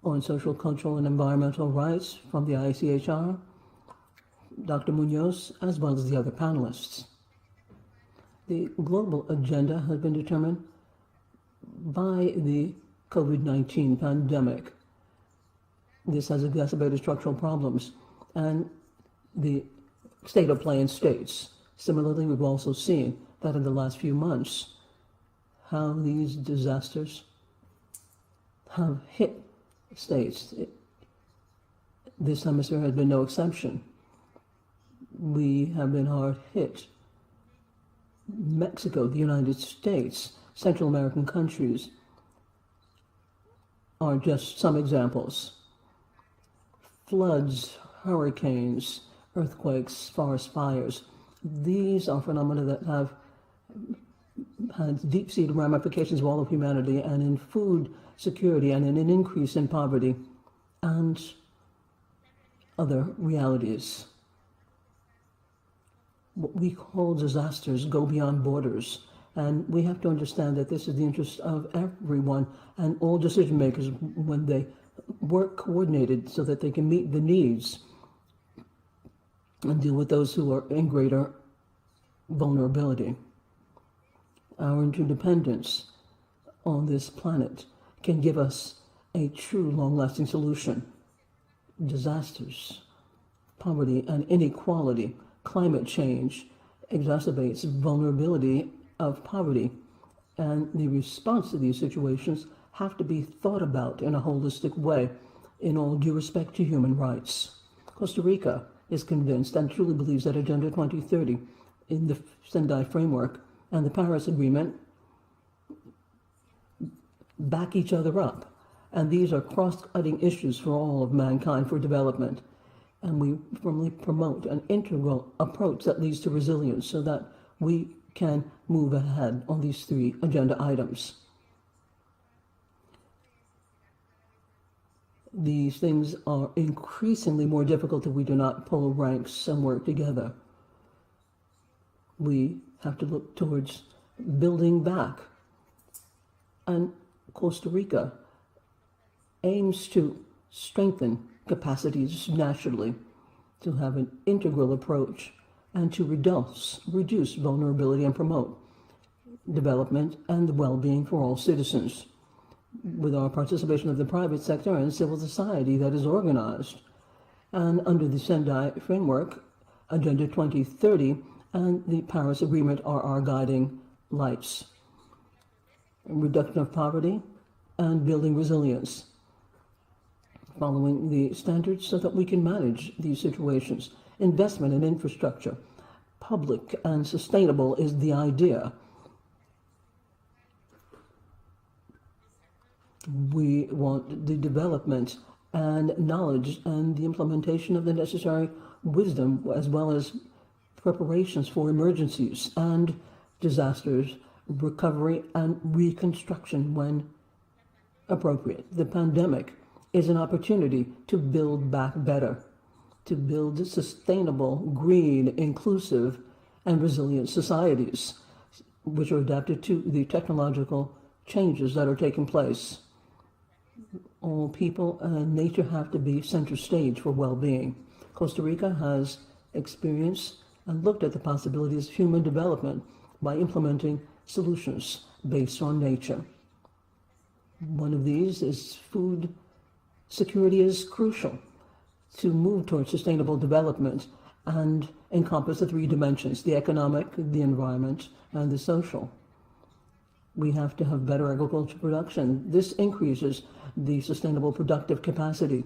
on Social, Cultural, and Environmental Rights from the ICHR, Dr. Munoz, as well as the other panelists. The global agenda has been determined by the COVID-19 pandemic. This has exacerbated structural problems and the state of play in states. Similarly, we've also seen that in the last few months, how these disasters have hit states. This hemisphere has been no exception. We have been hard hit. Mexico, the United States, Central American countries are just some examples. Floods, hurricanes, earthquakes, forest fires. These are phenomena that have had deep-seated ramifications for all of humanity and in food security and in an increase in poverty and other realities. What we call disasters go beyond borders, and we have to understand that this is the interest of everyone and all decision makers when they work coordinated so that they can meet the needs and deal with those who are in greater vulnerability. Our interdependence on this planet can give us a true long-lasting solution. Disasters, poverty, and inequality climate change exacerbates vulnerability of poverty, and the response to these situations have to be thought about in a holistic way in all due respect to human rights. Costa Rica is convinced and truly believes that Agenda 2030 in the Sendai framework and the Paris Agreement back each other up. And these are cross-cutting issues for all of mankind for development. And we firmly promote an integral approach that leads to resilience so that we can move ahead on these three agenda items. These things are increasingly more difficult if we do not pull ranks and work together. We have to look towards building back. And Costa Rica aims to strengthen capacities nationally, to have an integral approach, and to reduce vulnerability and promote development and the well-being for all citizens, with our participation of the private sector and civil society that is organized. And under the Sendai framework, Agenda 2030 and the Paris Agreement are our guiding lights. Reduction of poverty and building resilience, following the standards so that we can manage these situations. Investment in infrastructure, public and sustainable, is the idea. We want the development and knowledge and the implementation of the necessary wisdom, as well as preparations for emergencies and disasters, recovery and reconstruction when appropriate. The pandemic is an opportunity to build back better, to build sustainable, green, inclusive, and resilient societies, which are adapted to the technological changes that are taking place. All people and nature have to be center stage for well-being. Costa Rica has experienced and looked at the possibilities of human development by implementing solutions based on nature. One of these is food security is crucial to move towards sustainable development and encompass the three dimensions: the economic, the environment, and the social. We have to have better agricultural production. This increases the sustainable productive capacity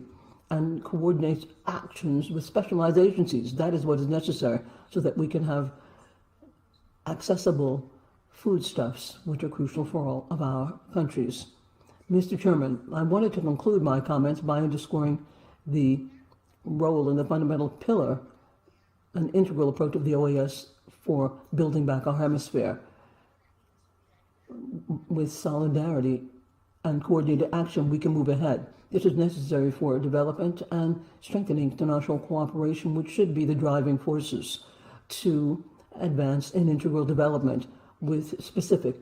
and coordinates actions with specialized agencies. That is what is necessary so that we can have accessible foodstuffs, which are crucial for all of our countries. Mr. Chairman, I wanted to conclude my comments by underscoring the role and the fundamental pillar, an integral approach of the OAS for building back our hemisphere. With solidarity and coordinated action, we can move ahead. This is necessary for development and strengthening international cooperation, which should be the driving forces to advance in integral development with specific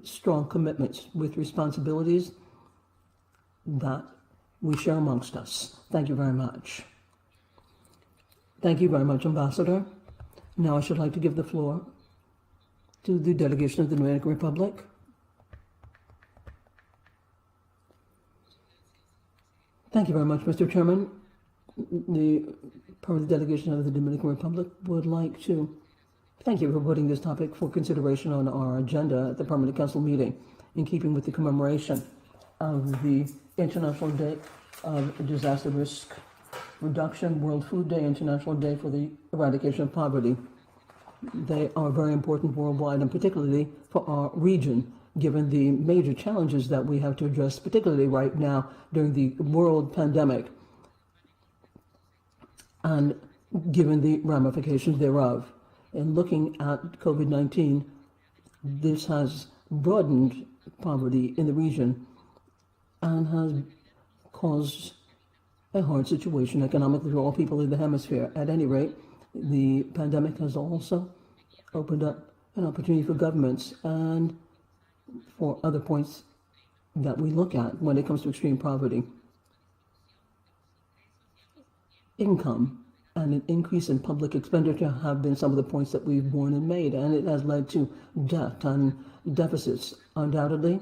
strong commitments, with responsibilities that we share amongst us. Thank you very much. Thank you very much, Ambassador. Now I should like to give the floor to the delegation of the Dominican Republic. Thank you very much, Mr. Chairman. The permanent delegation of the Dominican Republic would like to thank you for putting this topic for consideration on our agenda at the Permanent Council meeting, in keeping with the commemoration of the International Day of Disaster Risk Reduction, World Food Day, International Day for the Eradication of Poverty. They are very important worldwide, and particularly for our region, given the major challenges that we have to address, particularly right now during the world pandemic, and given the ramifications thereof. In looking at COVID-19, this has broadened poverty in the region and has caused a hard situation economically for all people in the hemisphere. At any rate, the pandemic has also opened up an opportunity for governments and for other points that we look at when it comes to extreme poverty. Income and an increase in public expenditure have been some of the points that we've borne and made, and it has led to debt and deficits. Undoubtedly,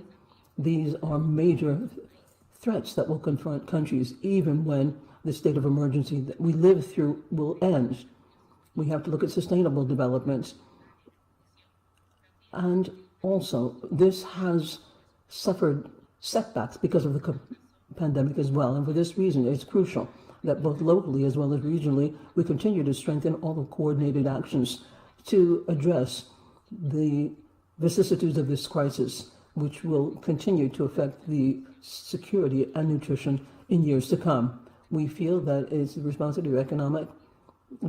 these are major threats that will confront countries even when the state of emergency that we live through will end. We have to look at sustainable development. And also, this has suffered setbacks because of the pandemic as well. And for this reason, it's crucial that both locally as well as regionally, we continue to strengthen all the coordinated actions to address the vicissitudes of this crisis, which will continue to affect the security and nutrition in years to come. We feel that it's the responsibility of Economic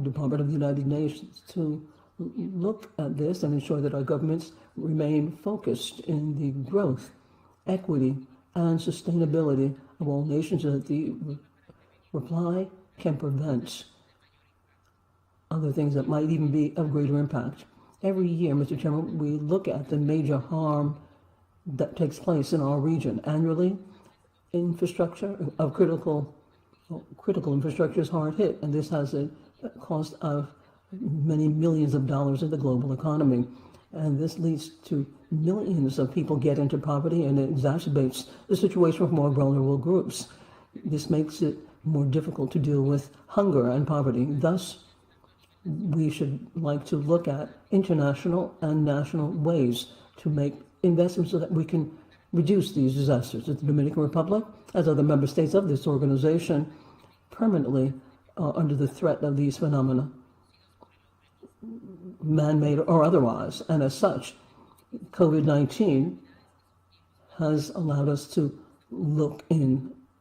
Department of the United Nations to look at this and ensure that our governments remain focused in the growth, equity, and sustainability of all nations, so that the reply can prevent other things that might even be of greater impact. Every year, Mr. Chairman, we look at the major harm that takes place in our region. Annually, infrastructure of critical infrastructure is hard hit, and this has a cost of many millions of dollars in the global economy. And this leads to millions of people get into poverty, and it exacerbates the situation for more vulnerable groups. This makes it more difficult to deal with hunger and poverty. Thus, we should like to look at international and national ways to make investments so that we can reduce these disasters. The Dominican Republic, as other member states of this organization, permanently are under the threat of these phenomena, man-made or otherwise. And as such, COVID-19 has allowed us to look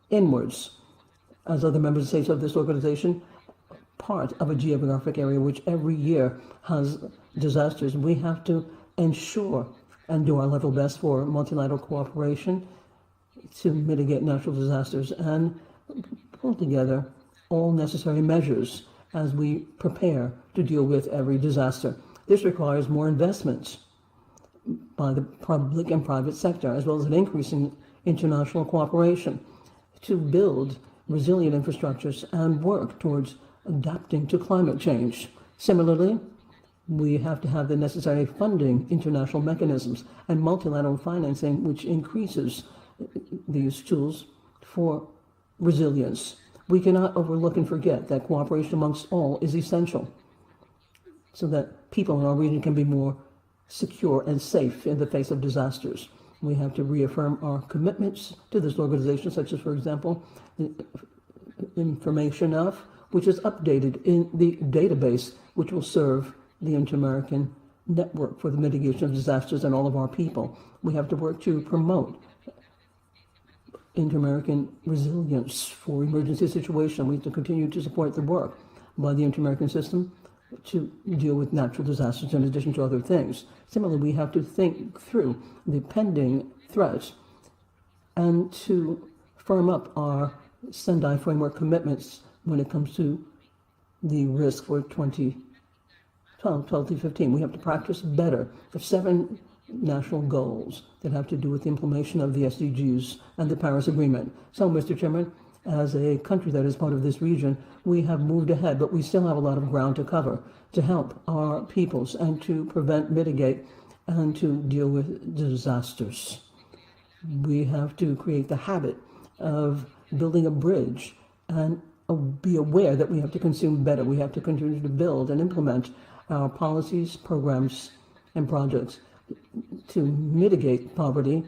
inwards. As other member states of this organization, part of a geographic area which every year has disasters, we have to ensure and do our level best for multilateral cooperation to mitigate natural disasters and pull together all necessary measures as we prepare to deal with every disaster. This requires more investments by the public and private sector, as well as an increase in international cooperation to build resilient infrastructures and work towards adapting to climate change. Similarly, we have to have the necessary funding, international mechanisms, and multilateral financing, which increases these tools for resilience. We cannot overlook and forget that cooperation amongst all is essential so that people in our region can be more secure and safe in the face of disasters. We have to reaffirm our commitments to this organization, such as, for example, the information of which is updated in the database, which will serve the Inter-American Network for the Mitigation of Disasters and all of our people. We have to work to promote Inter-American resilience for emergency situations. We have to continue to support the work by the Inter-American system to deal with natural disasters in addition to other things. Similarly, we have to think through the pending threats and to firm up our Sendai framework commitments when it comes to the risk for 2012 to 15. We have to practice better the 7 national goals that have to do with the implementation of the SDGs and the Paris Agreement. So, Mr. Chairman, as a country that is part of this region, we have moved ahead, but we still have a lot of ground to cover to help our peoples and to prevent, mitigate, and to deal with disasters. We have to create the habit of building a bridge and be aware that we have to consume better. We have to continue to build and implement our policies, programs, and projects to mitigate poverty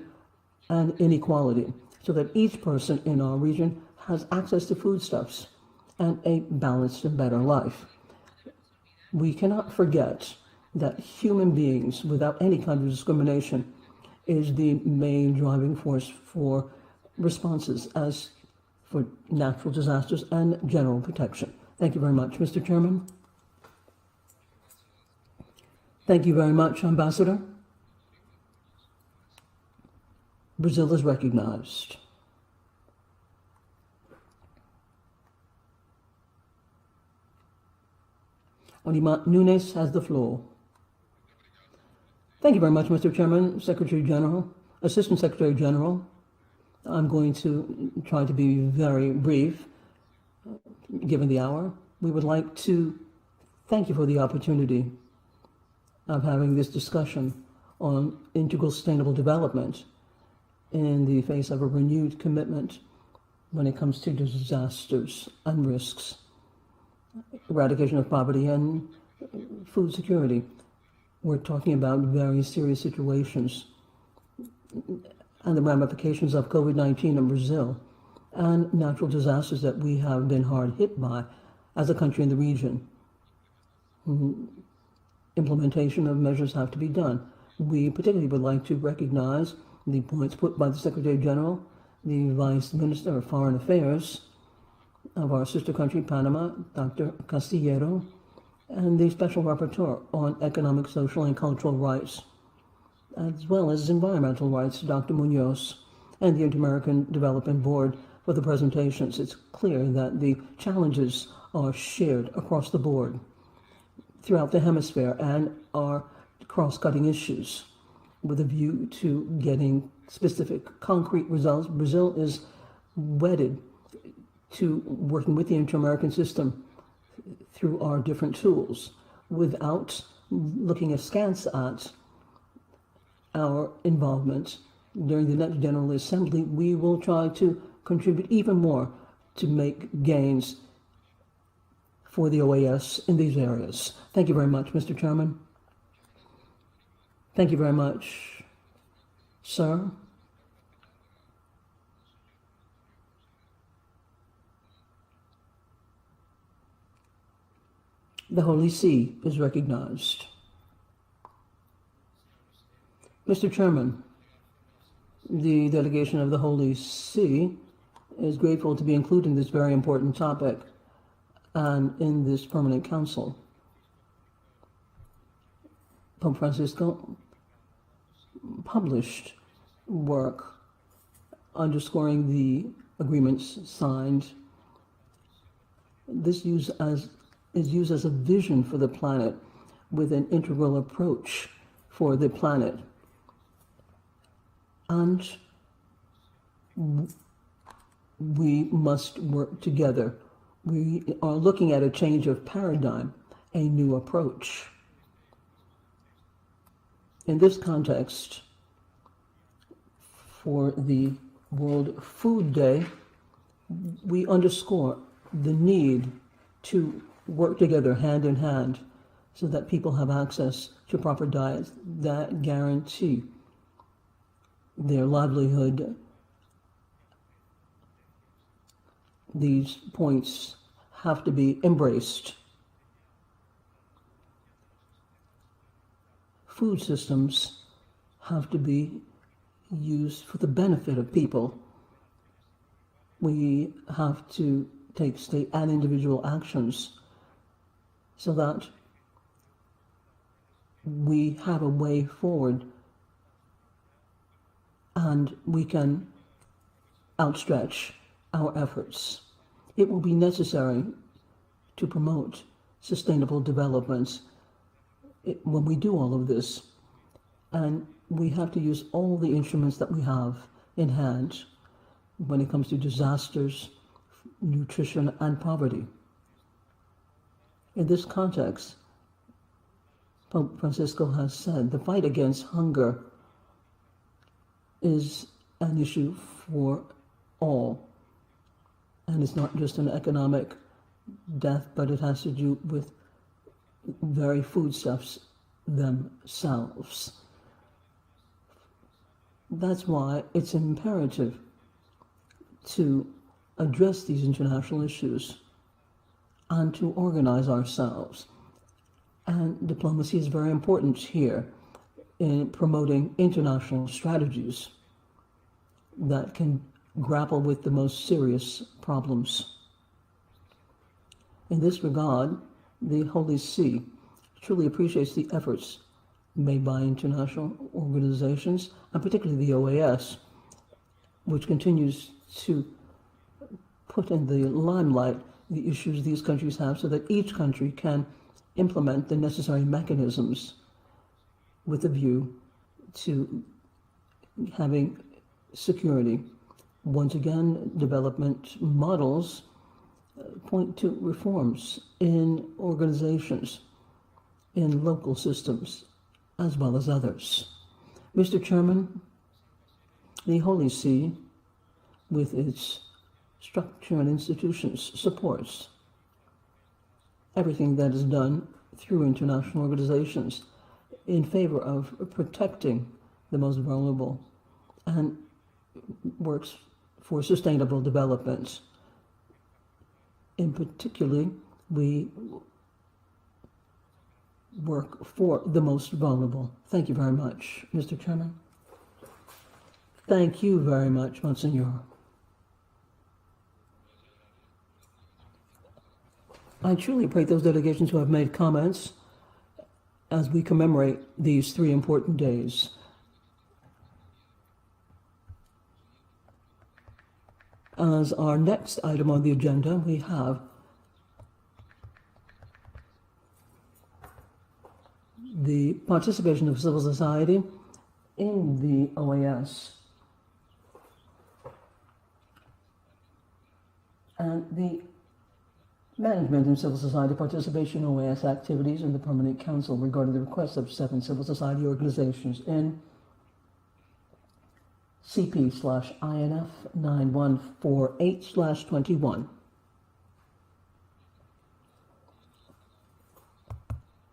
and inequality so that each person in our region has access to foodstuffs and a balanced and better life. We cannot forget that human beings, without any kind of discrimination, is the main driving force for responses as for natural disasters and general protection. Thank you very much, Mr. Chairman. Thank you very much, Ambassador. Brazil is recognized. Olima Nunes has the floor. Thank you very much, Mr. Chairman, Secretary General, Assistant Secretary General. I'm going to try to be very brief, given the hour. We would like to thank you for the opportunity of having this discussion on integral sustainable development in the face of a renewed commitment when it comes to disasters and risks, eradication of poverty, and food security. We're talking about very serious situations and the ramifications of COVID-19 in Brazil and natural disasters that we have been hard hit by as a country in the region. Implementation of measures have to be done. We particularly would like to recognize the points put by the Secretary General, the Vice Minister of Foreign Affairs of our sister country, Panama, Dr. Castillero, and the Special Rapporteur on Economic, Social, and Cultural Rights, as well as environmental rights, Dr. Munoz, and the Inter-American Development Board for the presentations. It's clear that the challenges are shared across the board throughout the hemisphere and are cross-cutting issues with a view to getting specific, concrete results. Brazil is wedded to working with the inter-American system through our different tools without looking askance at our involvement during the next General Assembly. We will try to contribute even more to make gains for the OAS in these areas. Thank you very much, Mr. Chairman. Thank you very much, sir. The Holy See is recognized. Mr. Chairman, the delegation of the Holy See is grateful to be included in this very important topic and in this permanent council. Pope Francisco published work underscoring the agreements signed. This is used as a vision for the planet with an integral approach for the planet. And we must work together. We are looking at a change of paradigm, a new approach. In this context, for the World Food Day, we underscore the need to work together hand in hand so that people have access to proper diets that guarantee their livelihood. These points have to be embraced. Food systems have to be used for the benefit of people. We have to take state and individual actions so that we have a way forward and we can outstretch our efforts. It will be necessary to promote sustainable development when we do all of this, and we have to use all the instruments that we have in hand when it comes to disasters, nutrition, and poverty. In this context, Pope Francisco has said the fight against hunger is an issue for all. And it's not just an economic death, but it has to do with very foodstuffs themselves. That's why it's imperative to address these international issues and to organize ourselves. And diplomacy is very important here in promoting international strategies that can grapple with the most serious problems. In this regard, the Holy See truly appreciates the efforts made by international organizations, and particularly the OAS, which continues to put in the limelight the issues these countries have so that each country can implement the necessary mechanisms with a view to having security. Once again, development models point to reforms in organizations, in local systems, as well as others. Mr. Chairman, the Holy See, with its structure and institutions, supports everything that is done through international organizations in favor of protecting the most vulnerable and works for sustainable development. In particular, we work for the most vulnerable. Thank you very much, Mr. Chairman. Thank you very much, Monsignor. I truly appreciate those delegations who have made comments as we commemorate these 3 important days. As our next item on the agenda, we have the participation of civil society in the OAS and the management and civil society participation in OAS activities in the Permanent Council regarding the requests of 7 civil society organizations in CP/INF 9148/21.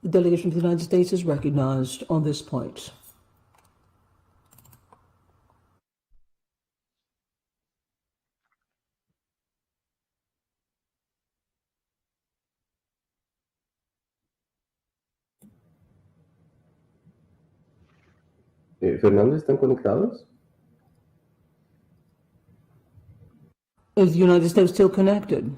The delegation of the United States is recognized on this point. Fernando, ¿están conectados? Is the United States still connected?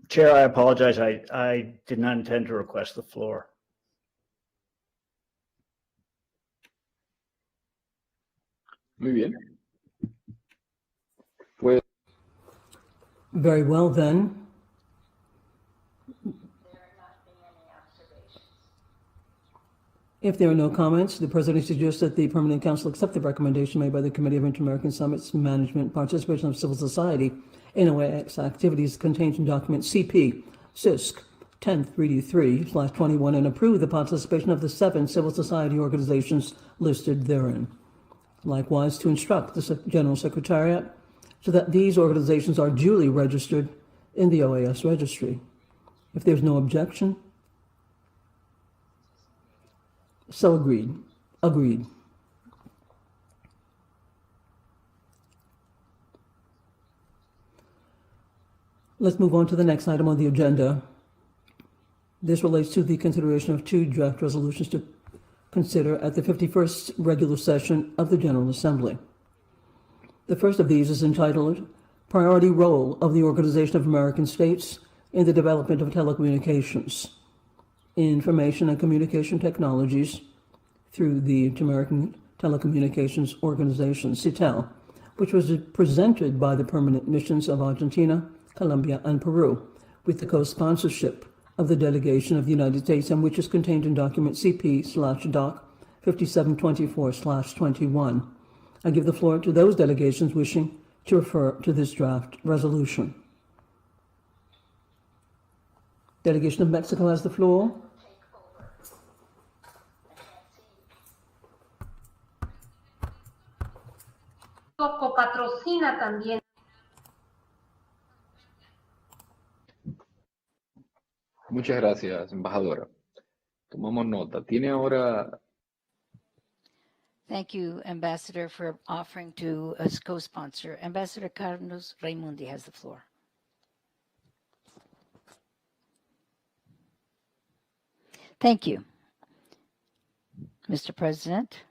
Chair, I apologize. I did not intend to request the floor. Muy bien. Very well then. If there are no comments, the President suggests that the Permanent Council accept the recommendation made by the Committee of Inter-American Summits Management Participation of Civil Society in OAS activities contained in document CP CISC 1033/21 and approve the participation of the 7 civil society organizations listed therein. Likewise, to instruct the General Secretariat so that these organizations are duly registered in the OAS registry. If there's no objection, so agreed. Agreed. Let's move on to the next item on the agenda. This relates to the consideration of 2 draft resolutions to consider at the 51st regular session of the General Assembly. The first of these is entitled Priority Role of the Organization of American States in the Development of Telecommunications, Information and Communication Technologies through the Inter-American Telecommunications Organization, CITEL, which was presented by the permanent missions of Argentina, Colombia, and Peru, with the co-sponsorship of the delegation of the United States, and which is contained in document CP/Doc 5724/21. I give the floor to those delegations wishing to refer to this draft resolution. Delegation of Mexico has the floor. Copatrocina también. Muchas gracias, embajadora. Tomamos nota. Tiene ahora. Thank you, Ambassador, for offering to co-sponsor. Ambassador Carlos Raimundi has the floor. Thank you, Mr. President.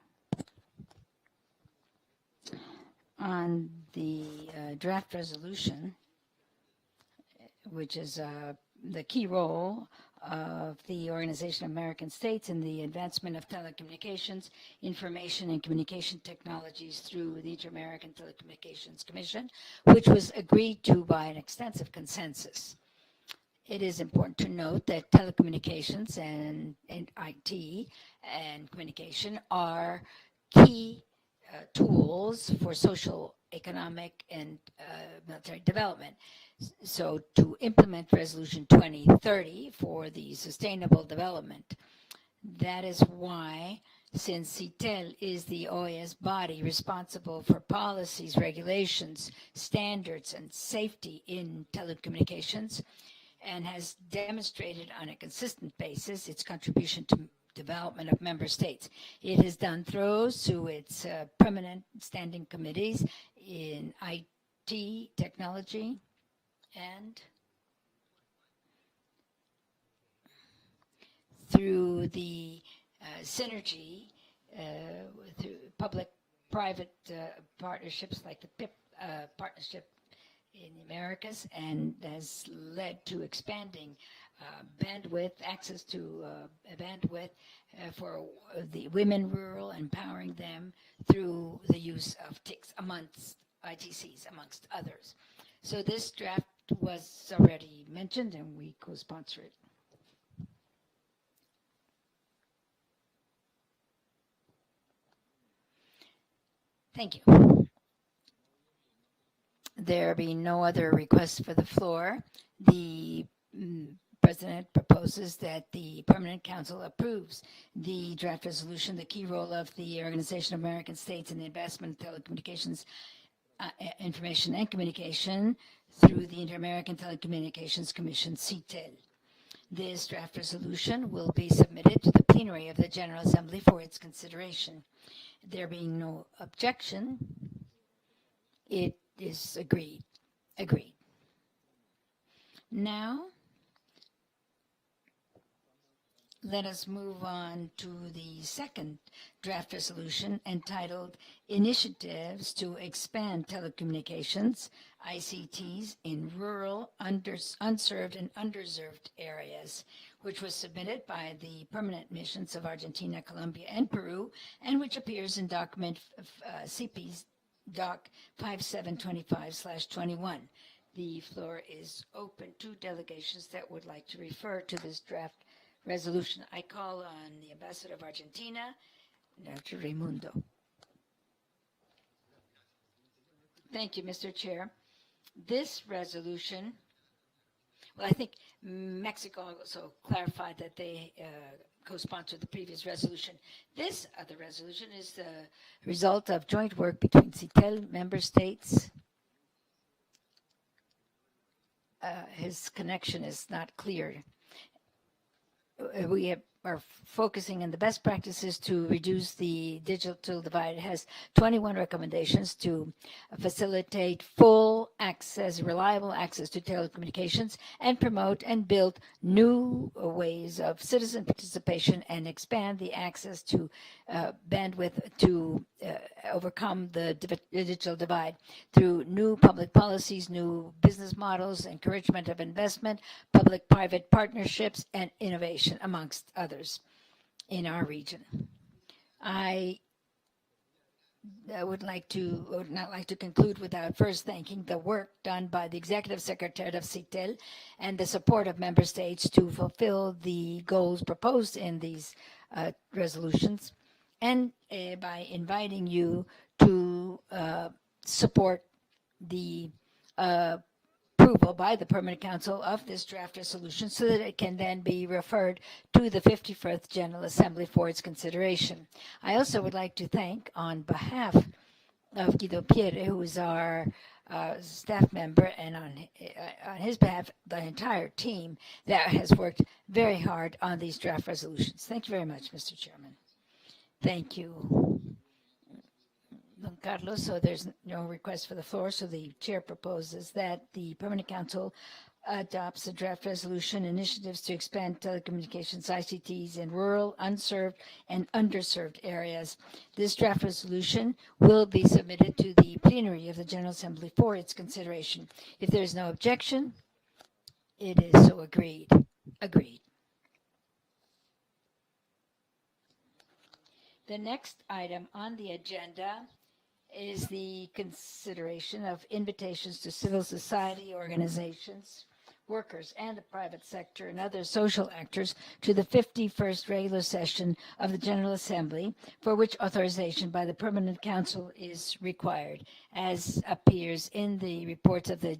On the draft resolution, which is the key role of the Organization of American States in the advancement of telecommunications, information and communication technologies through the Inter-American Telecommunications Commission, which was agreed to by an extensive consensus. It is important to note that telecommunications and IT and communication are key tools for social, economic, and military development. So to implement Resolution 2030 for the sustainable development, that is why, since CITEL is the OAS body responsible for policies, regulations, standards, and safety in telecommunications, and has demonstrated on a consistent basis its contribution to development of member states. It has done through its permanent standing committees in IT, technology, and through the synergy through public-private partnerships like the PIP partnership in the Americas, and has led to expanding bandwidth, access to bandwidth for the women rural, empowering them through the use of TICs amongst ITCs, amongst others. So this draft was already mentioned, and we co-sponsor it. Thank you. There being no other requests for the floor, the President proposes that the Permanent Council approves the draft resolution, the key role of the Organization of American States in the advancement of telecommunications, information and communication through the Inter-American Telecommunications Commission, CITEL. This draft resolution will be submitted to the plenary of the General Assembly for its consideration. There being no objection, it is agreed. Agreed. Now, let us move on to the second draft resolution entitled Initiatives to Expand Telecommunications, ICTs, in Rural, Unserved, and Underserved Areas, which was submitted by the permanent missions of Argentina, Colombia, and Peru, and which appears in document CP's Doc 5725/21. The floor is open to delegations that would like to refer to this draft resolution. I call on the Ambassador of Argentina, Dr. Raimundo. Thank you, Mr. Chair. This resolution, well, I think Mexico also clarified that they co-sponsored the previous resolution. This other resolution is the result of joint work between CITEL member states. His connection is not clear. We are focusing on the best practices to reduce the digital divide. It has 21 recommendations to facilitate full access, reliable access to telecommunications, and promote and build new ways of citizen participation and expand the access to bandwidth to overcome the digital divide through new public policies, new business models, encouragement of investment, public-private partnerships, and innovation, amongst others in our region. I would not like to conclude without first thanking the work done by the Executive Secretariat of CITEL and the support of member states to fulfill the goals proposed in these resolutions, and by inviting you to support the approval by the Permanent Council of this draft resolution so that it can then be referred to the 51st General Assembly for its consideration. I also would like to thank, on behalf of Guido Pierre, who is our staff member, and on his behalf, the entire team that has worked very hard on these draft resolutions. Thank you very much, Mr. Chairman. Thank you, Don Carlos. So there's no request for the floor, so the chair proposes that the Permanent Council adopts a draft resolution, initiatives to expand telecommunications ICTs in rural, unserved, and underserved areas. This draft resolution will be submitted to the plenary of the General Assembly for its consideration. If there is no objection, it is so agreed. Agreed. The next item on the agenda is the consideration of invitations to civil society organizations workers, and the private sector and other social actors to the 51st regular session of the General Assembly, for which authorization by the Permanent Council is required, as appears in the reports of the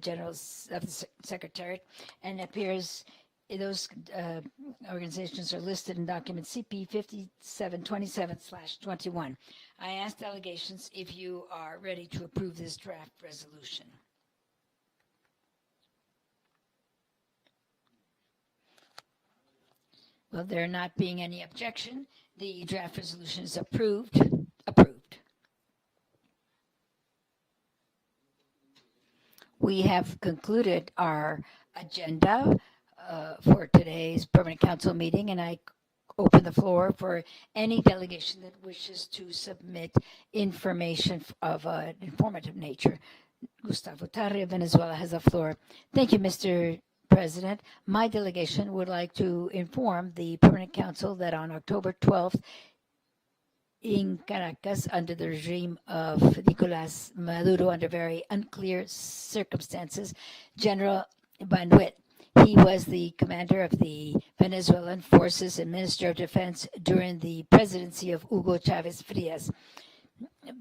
Secretariat and appears. Those organizations are listed in document CP 5727/21. I ask delegations if you are ready to approve this draft resolution. Well, there not being any objection, the draft resolution is approved. We have concluded our agenda for today's Permanent Council meeting, and I open the floor for any delegation that wishes to submit information of an informative nature. Gustavo Tarria, Venezuela, has the floor. Thank you, Mr. President. My delegation would like to inform the Permanent Council that on October 12th, in Caracas, under the regime of Nicolás Maduro, under very unclear circumstances, General Banuet, he was the commander of the Venezuelan forces and Minister of Defense during the presidency of Hugo Chavez Frias.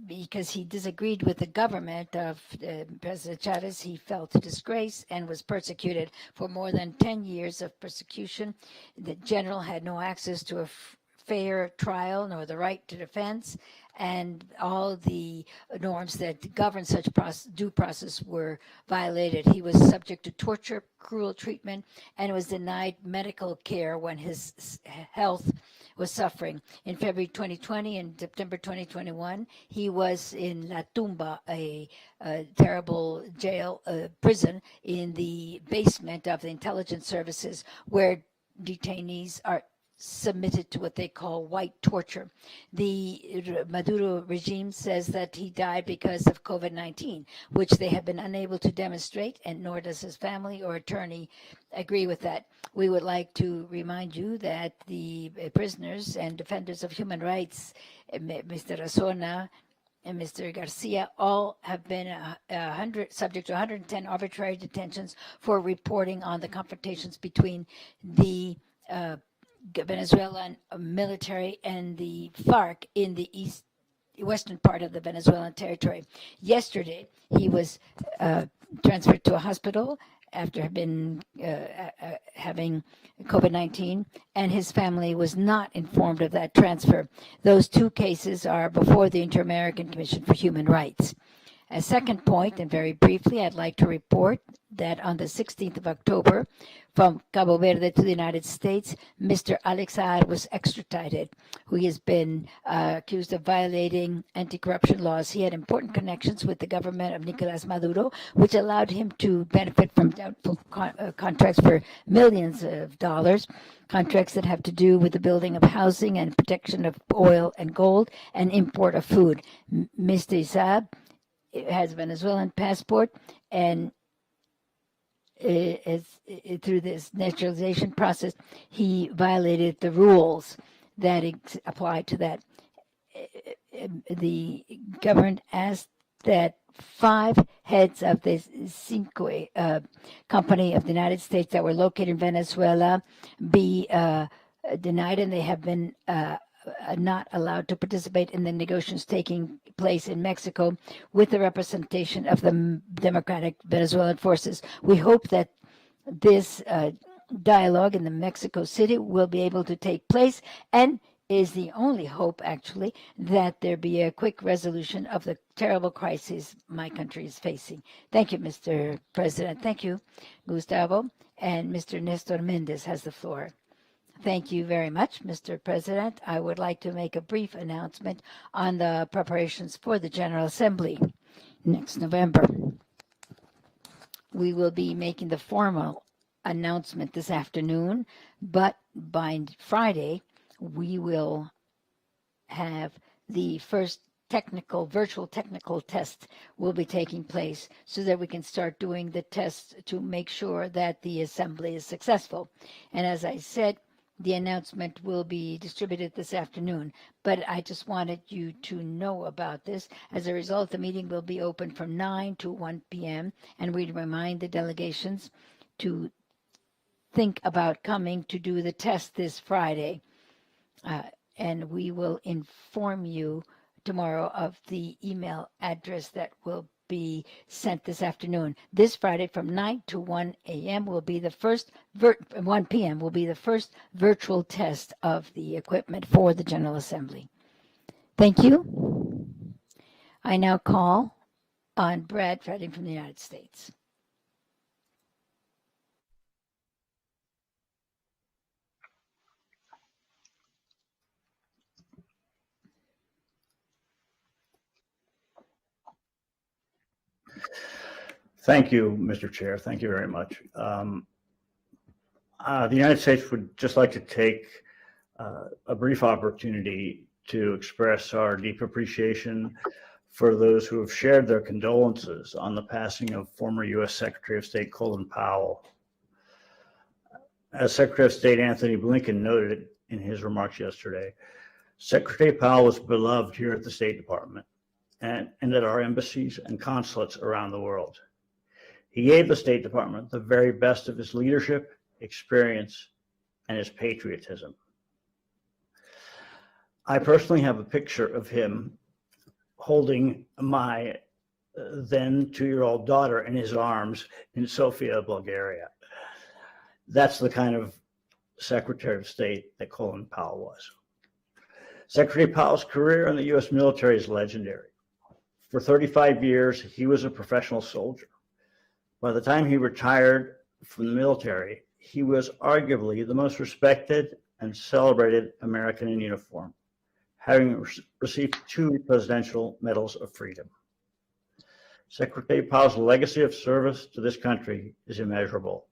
Because he disagreed with the government of President Chavez, he felt a disgrace and was persecuted for more than 10 years of persecution. The general had no access to a fair trial nor the right to defense, and all the norms that govern such due process were violated. He was subject to torture, cruel treatment, and was denied medical care when his health was suffering. In February 2020 and September 2021, he was in La Tumba, a terrible prison in the basement of the intelligence services, where detainees are submitted to what they call white torture. The Maduro regime says that he died because of COVID-19, which they have been unable to demonstrate, and nor does his family or attorney agree with that. We would like to remind you that the prisoners and defenders of human rights, Mr. Razona and Mr. Garcia, all have been subject to 110 arbitrary detentions for reporting on the confrontations between the Venezuelan military and the FARC in the western part of the Venezuelan territory. Yesterday, he was transferred to a hospital after having COVID-19, and his family was not informed of that transfer. Those two cases are before the Inter-American Commission for Human Rights. A second point, and very briefly, I'd like to report that on the 16th of October, from Cabo Verde to the United States, Mr. Alex Saad was extradited, who has been accused of violating anti-corruption laws. He had important connections with the government of Nicolás Maduro, which allowed him to benefit from doubtful contracts for millions of dollars, contracts that have to do with the building of housing and protection of oil and gold and import of food. Mr. Saad has a Venezuelan passport, and through this naturalization process, he violated the rules that apply to that. The government asked that 5 heads of the Cinque company of the United States that were located in Venezuela be denied, and they have been not allowed to participate in the negotiations taking place in Mexico with the representation of the democratic Venezuelan forces. We hope that this dialogue in the Mexico City will be able to take place, and is the only hope, actually, that there be a quick resolution of the terrible crisis my country is facing. Thank you, Mr. President. Thank you, Gustavo. And Mr. Nestor Mendez has the floor. Thank you very much, Mr. President. I would like to make a brief announcement on the preparations for the General Assembly next November. We will be making the formal announcement this afternoon, but by Friday, we will have the first virtual technical test will be taking place so that we can start doing the tests to make sure that the assembly is successful. And as I said, the announcement will be distributed this afternoon, but I just wanted you to know about this. As a result, the meeting will be open from 9 to 1 p.m., and we remind the delegations to think about coming to do the test this Friday. And we will inform you tomorrow of the email address that will be sent this afternoon. This Friday from 9 to 1 a.m. will be the first 1 p.m. will be the first virtual test of the equipment for the General Assembly. Thank you. I now call on Brad Freding from the United States. Thank you, Mr. Chair. Thank you very much. The United States would just like to take a brief opportunity to express our deep appreciation for those who have shared their condolences on the passing of former U.S. Secretary of State Colin Powell. As Secretary of State Anthony Blinken noted in his remarks yesterday, Secretary Powell was beloved here at the State Department and at our embassies and consulates around the world. He gave the State Department the very best of his leadership, experience, and his patriotism. I personally have a picture of him holding my then 2-year-old daughter in his arms in Sofia, Bulgaria. That's the kind of Secretary of State that Colin Powell was. Secretary Powell's career in the U.S. military is legendary. For 35 years, he was a professional soldier. By the time he retired from the military, he was arguably the most respected and celebrated American in uniform, having received 2 Presidential Medals of Freedom. Secretary Powell's legacy of service to this country is immeasurable.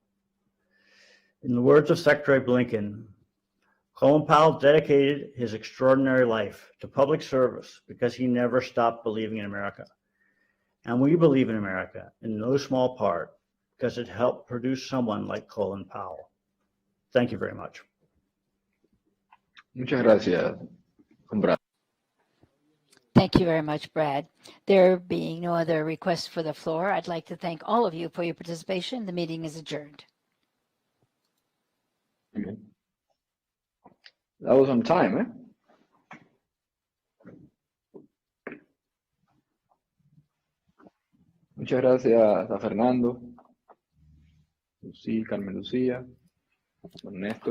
In the words of Secretary Blinken, Colin Powell dedicated his extraordinary life to public service because he never stopped believing in America. And we believe in America in no small part because it helped produce someone like Colin Powell. Thank you very much. Muchas gracias, Brad. Thank you very much, Brad. There being no other requests for the floor, I'd like to thank all of you for your participation. The meeting is adjourned. Okay. That was on time, eh? Muchas gracias a Fernando, Lucía, Carmen Lucía, don Néstor.